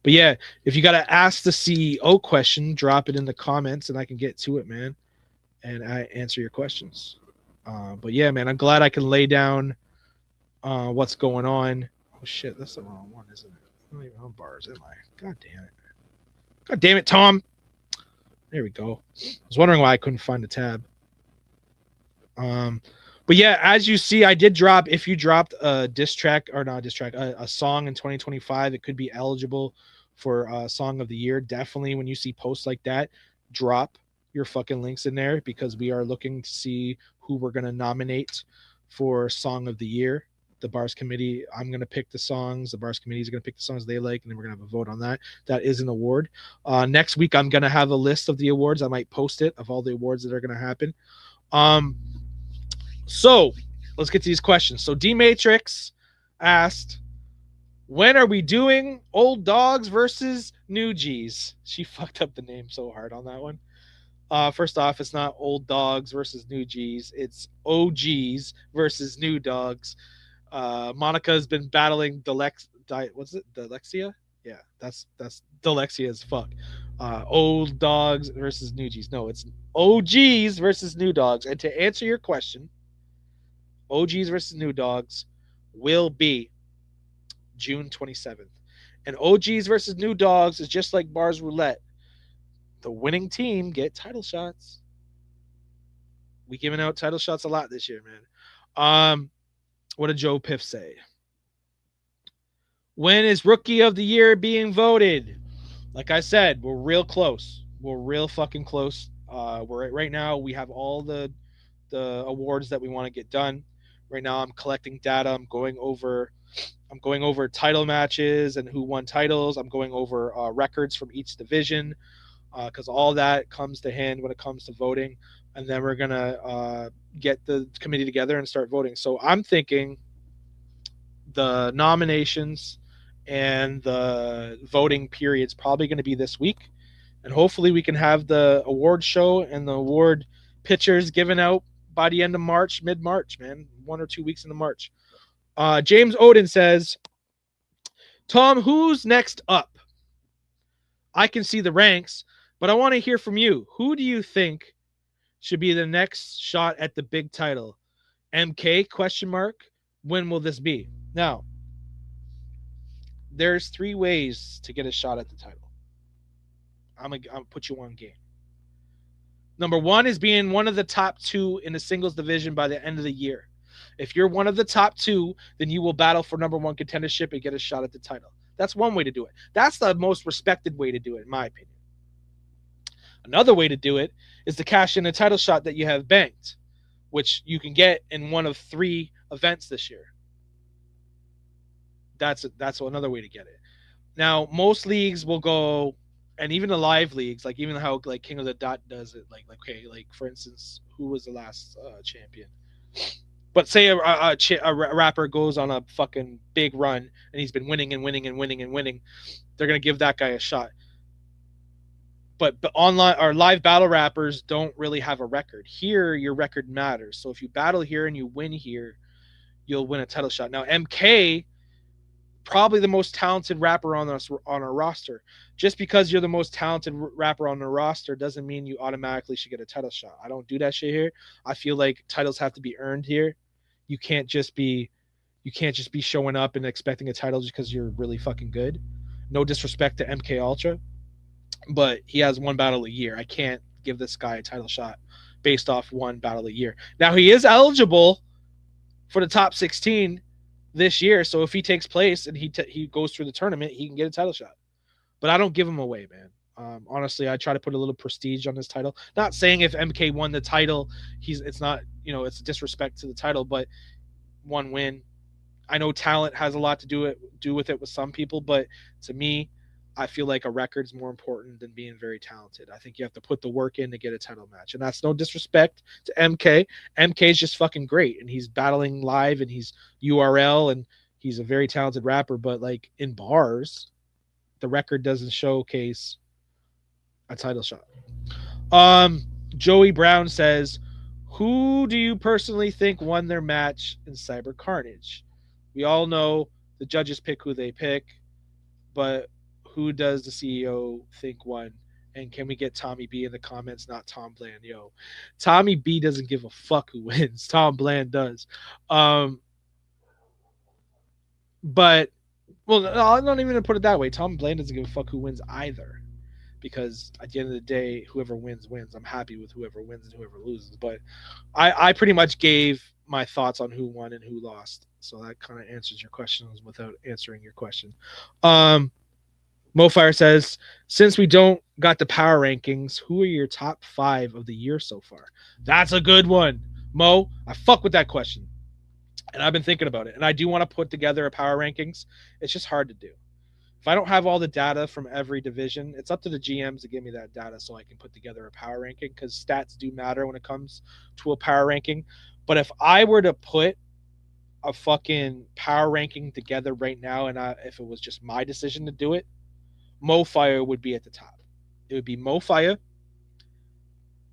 But yeah, if you got to ask the CEO question, drop it in the comments and I can get to it, man, and I answer your questions. But yeah, man, I'm glad I can lay down what's going on. Oh shit, that's the wrong one, isn't it? I'm not even on bars, am I? God damn it. God damn it, Tom. There we go. I was wondering why I couldn't find the tab. But yeah, as you see, I did drop, if you dropped a diss track, or not a diss track, a song in 2025, it could be eligible for Song of the Year. Definitely when you see posts like that, drop your fucking links in there because we are looking to see who we're going to nominate for Song of the Year. The Bars Committee, I'm going to pick the songs. The Bars Committee is going to pick the songs they like, and then we're going to have a vote on that. That is an award. Next week, I'm going to have a list of the awards. I might post it of all the awards that are going to happen. So let's get to these questions. So D Matrix asked, when are we doing Old Dogs versus New G's? She fucked up the name so hard on that one. First off, it's not Old Dogs versus New G's. It's OGs versus New Dogs. Monica has been battling what's it? Dyslexia? Yeah, that's dyslexia as fuck. Old Dogs versus New G's. No, it's OGs versus New Dogs. And to answer your question, OGs versus New Dogs will be June 27th. And OGs versus New Dogs is just like Bars Roulette. The winning team get title shots. We giving out title shots a lot this year, man. What did Joe Piff say? When is Rookie of the Year being voted? Like I said, we're real close. We're real fucking close. We're right now. We have all the awards that we want to get done. Right now, I'm collecting data. I'm going over title matches and who won titles. I'm going over records from each division because all that comes to hand when it comes to voting. And then we're gonna get the committee together and start voting. So I'm thinking the nominations and the voting period's probably going to be this week, and hopefully we can have the award show and the award pictures given out by the end of March, mid-March, man, 1 or 2 weeks into March. James Odin says, Tom, who's next up? I can see the ranks, but I want to hear from you. Who do you think should be the next shot at the big title? MK, question mark. When will this be? Now, there's 3 ways to get a shot at the title. I'm gonna put you on game. Number 1 is being one of the top 2 in the singles division by the end of the year. If you're one of the top 2, then you will battle for number 1 contendership and get a shot at the title. That's one way to do it. That's the most respected way to do it, in my opinion. Another way to do it is to cash in a title shot that you have banked, which you can get in one of 3 events this year. That's another way to get it. Now, most leagues will go, and even the live leagues, like even how like King of the Dot does it, like okay, like for instance, who was the last champion? But say a rapper goes on a fucking big run and he's been winning and winning and winning and winning, they're gonna give that guy a shot. But online or live battle rappers don't really have a record. Here, your record matters. So if you battle here and you win here, you'll win a title shot. Now, MK, probably the most talented rapper on our roster. Just because you're the most talented rapper on the roster doesn't mean you automatically should get a title shot. I don't do that shit here. I feel like titles have to be earned here. You can't just be showing up and expecting a title just because you're really fucking good. No disrespect to MK Ultra, but he has 1 battle a year. I can't give this guy a title shot based off 1 battle a year. Now he is eligible for the top 16 this year, so if he takes place and he goes through the tournament, he can get a title shot. But I don't give him away, man. Honestly, I try to put a little prestige on this title. Not saying if MK won the title, it's not, it's a disrespect to the title, but 1 win. I know talent has a lot to do with it with some people, but to me, I feel like a record's more important than being very talented. I think you have to put the work in to get a title match. And that's no disrespect to MK. MK is just fucking great. And he's battling live and he's URL and he's a very talented rapper. But like in bars, the record doesn't showcase a title shot. Joey Brown says, who do you personally think won their match in Cyber Carnage? We all know the judges pick who they pick, but who does the CEO think won? And can we get Tommy B in the comments, not Tom Bland? Yo, Tommy B doesn't give a fuck who wins. Tom Bland does. But, well, I'm not even going to put it that way. Tom Bland doesn't give a fuck who wins either. Because at the end of the day, whoever wins, wins. I'm happy with whoever wins and whoever loses. But I pretty much gave my thoughts on who won and who lost. So that kind of answers your questions without answering your question. Mofire says, since we don't got the power rankings, who are your top 5 of the year so far? That's a good one. Mo, I fuck with that question. And I've been thinking about it. And I do want to put together a power rankings. It's just hard to do. If I don't have all the data from every division, it's up to the GMs to give me that data so I can put together a power ranking, because stats do matter when it comes to a power ranking. But if I were to put a fucking power ranking together right now, and if it was just my decision to do it, Mofire would be at the top. It would be Mofire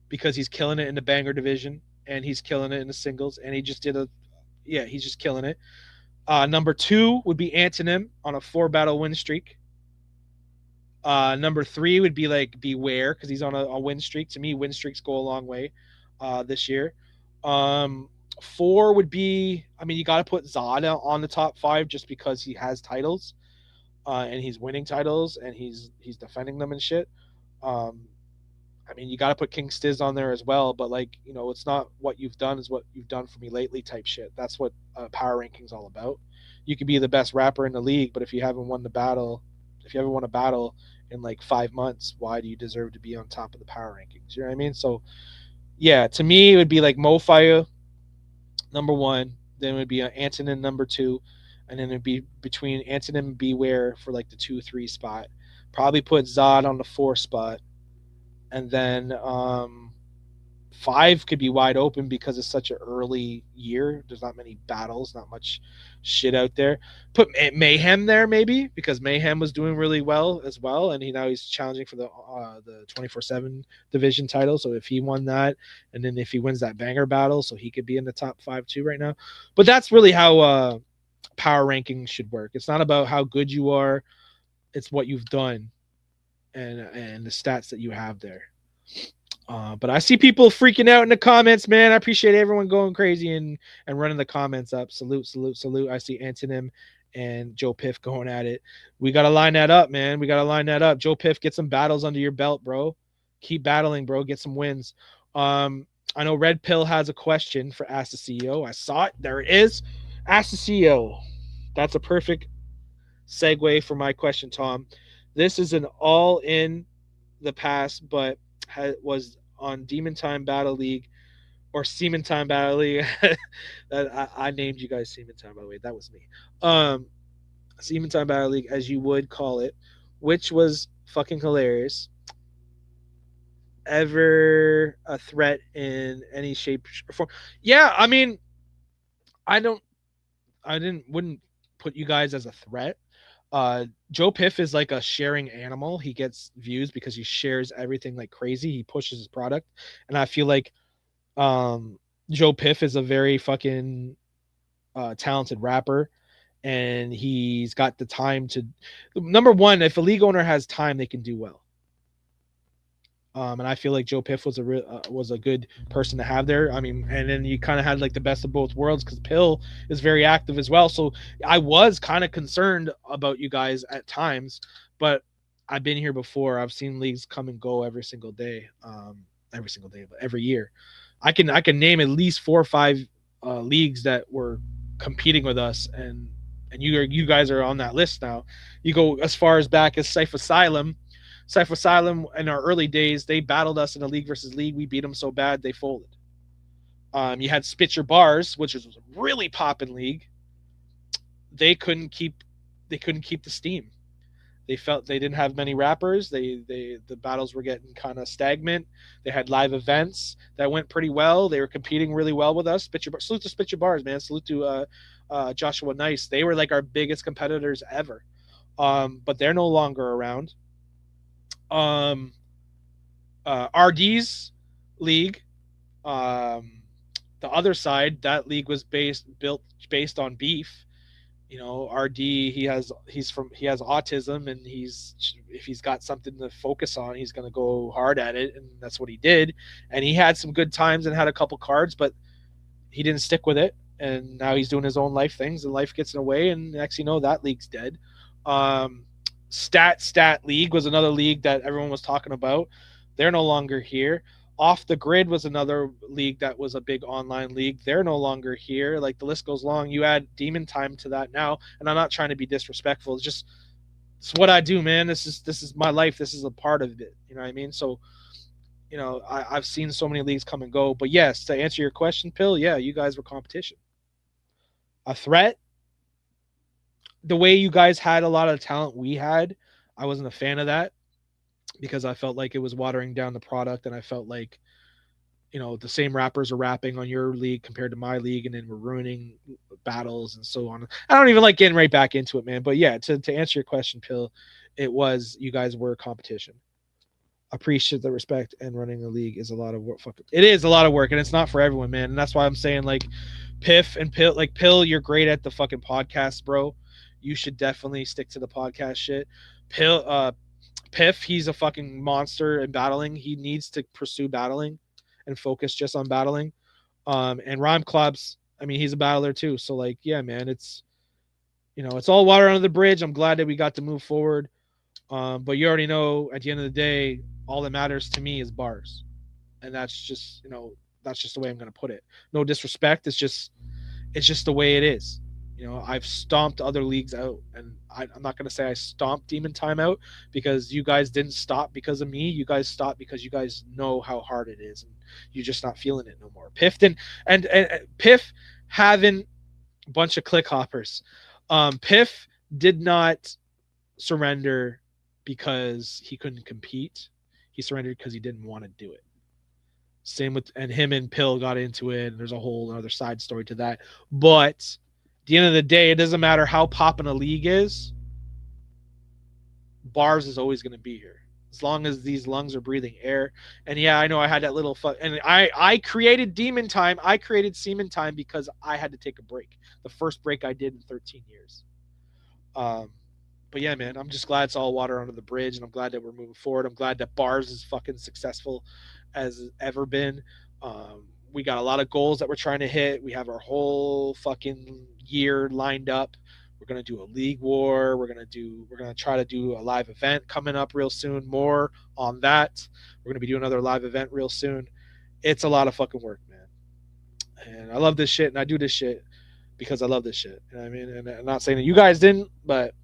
because he's killing it in the banger division and he's killing it in the singles, and he's just killing it. Number 2 would be Antonym on a 4-battle win streak. Number 3 would be like B.A.R.Z because he's on a win streak. To me, win streaks go a long way this year. 4 would be, I mean, you got to put Zada on the top 5 just because he has titles and he's winning titles and he's defending them and shit. I mean, you got to put King Stiz on there as well, but like, you know, it's not what you've done is what you've done for me lately type shit. That's what power ranking's all about. You could be the best rapper in the league, but if you haven't won a battle in like 5 months, why do you deserve to be on top of the power rankings? You know what I mean? So yeah, to me, it would be like Mofire number 1, then it would be Antonin number 2, and then it'd be between Antonin and B.A.R.Z for like the 2-3 spot. Probably put Zod on the 4 spot. And then 5 could be wide open because it's such an early year. There's not many battles, not much shit out there. Put Mayhem there maybe because Mayhem was doing really well as well, and he's challenging for the 24/7 division title. So if he won that, and then if he wins that banger battle, so he could be in the top 5 too right now. But that's really how power ranking should work. It's not about how good you are; it's what you've done and the stats that you have there. But I see people freaking out in the comments, man. I appreciate everyone going crazy and running the comments up. Salute. I see Antonym and Joe Piff going at it. We got to line that up, man. Joe Piff, get some battles under your belt, bro. Keep battling, bro. Get some wins. I know Red Pill has a question for Ask the CEO. I saw it. There it is. Ask the CEO. That's a perfect segue for my question, Tom. This is an all in the past, but was on Demon Time Battle League or Seaman Time Battle League. I named you guys Seaman Time, by the way. That was me. Seaman Time Battle League, as you would call it, which was fucking hilarious. Ever a threat in any shape or form? Yeah, I mean, wouldn't put you guys as a threat. Joe Piff is like a sharing animal. He gets views because he shares everything like crazy. He pushes his product, and I feel like Joe Piff is a very fucking talented rapper, and he's got the time to. Number one, if a league owner has time, they can do well. And I feel like Joe Piff was a good person to have there. I mean, and then you kind of had like the best of both worlds because Pill is very active as well. So I was kind of concerned about you guys at times, but I've been here before. I've seen leagues come and go every single day, but every year. I can name at least 4 or 5 leagues that were competing with us, and you guys are on that list now. You go as far as back as Cypher Asylum. Cypher Asylum in our early days, they battled us in a league versus league. We beat them so bad they folded. You had Spit Your Bars, which was a really poppin' league. They couldn't keep the steam. They felt they didn't have many rappers. The battles were getting kind of stagnant. They had live events that went pretty well. They were competing really well with us. Salute to Spit Your Bars, man. Salute to Joshua Nice. They were like our biggest competitors ever. But they're no longer around. RD's league, the other side, that league was based on beef. You know, RD, he has autism, and if he's got something to focus on, he's going to go hard at it, and that's what he did. And he had some good times and had a couple cards, but he didn't stick with it, and now he's doing his own life things, and life gets in the way, and next you know, that league's dead. Stat League was another league that everyone was talking about. They're no longer here. Off the Grid was another league that was a big online league. They're no longer here. Like, the list goes long. You add Demon Time to that now, and I'm not trying to be disrespectful. It's just It's what I do, man. This is my life. This is a part of it. You know what I mean? So, I've seen so many leagues come and go. But yes, to answer your question, Pill, yeah, you guys were competition. A threat. The way you guys had a lot of talent we had, I wasn't a fan of that because I felt like it was watering down the product, and I felt like the same rappers are rapping on your league compared to my league, and then we're ruining battles and so on. I don't even like getting right back into it, man. But yeah, to answer your question, Pill, it was you guys were competition. Appreciate the respect, and running a league is a lot of work. It is a lot of work, and it's not for everyone, man. And that's why I'm saying like Piff and Pill, like Pill, you're great at the fucking podcast, bro. You should definitely stick to the podcast shit. Piff, he's a fucking monster in battling. He needs to pursue battling and focus just on battling. And Rhyme Clubs, I mean, he's a battler too. So like, yeah, man, it's all water under the bridge. I'm glad that we got to move forward. But you already know at the end of the day, all that matters to me is bars. And that's just the way I'm going to put it. No disrespect. It's just the way it is. I've stomped other leagues out, and I'm not going to say I stomped Demon Time out because you guys didn't stop because of me. You guys stopped because you guys know how hard it is, and you're just not feeling it no more. Piff and Piff having a bunch of click hoppers. Piff did not surrender because he couldn't compete. He surrendered because he didn't want to do it. Same with, and him and Pill got into it, and there's a whole other side story to that. But at the end of the day, it doesn't matter how poppin' a league is. B.A.R.Z is always going to be here as long as these lungs are breathing air. And yeah, I know I had that little and I created Demon Time. I created Semen Time because I had to take a break. The first break I did in 13 years. But yeah, man, I'm just glad it's all water under the bridge, and I'm glad that we're moving forward. I'm glad that B.A.R.Z is fucking successful as it's ever been. We got a lot of goals that we're trying to hit. We have our whole fucking year lined up. We're gonna do a league war. We're gonna try to do a live event coming up real soon. More on that. We're gonna be doing another live event real soon. It's a lot of fucking work, man. And I love this shit, and I do this shit because I love this shit. You know what I mean? And I'm not saying that you guys didn't, but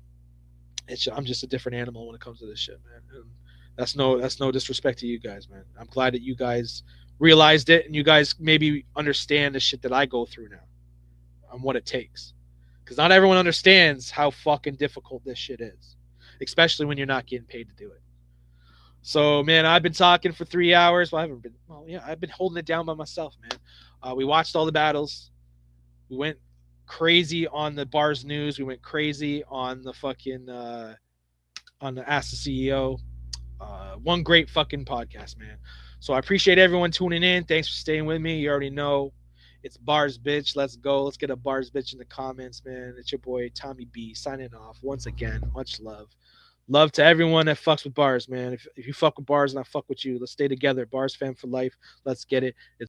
I'm just a different animal when it comes to this shit, man. And that's no disrespect to you guys, man. I'm glad that you guys realized it, and you guys maybe understand the shit that I go through now and what it takes. Because not everyone understands how fucking difficult this shit is, especially when you're not getting paid to do it. So, man, I've been talking for 3 hours. Well, I've been holding it down by myself, man. We watched all the battles. We went crazy on the B.A.R.Z news. We went crazy on the fucking on the Ask the CEO. One great fucking podcast, man. So I appreciate everyone tuning in. Thanks for staying with me. You already know it's B.A.R.Z bitch. Let's go. Let's get a B.A.R.Z bitch in the comments, man. It's your boy Tommy B signing off once again. Much love. Love to everyone that fucks with B.A.R.Z, man. If you fuck with B.A.R.Z and I fuck with you, let's stay together. B.A.R.Z fam for life. Let's get it. It's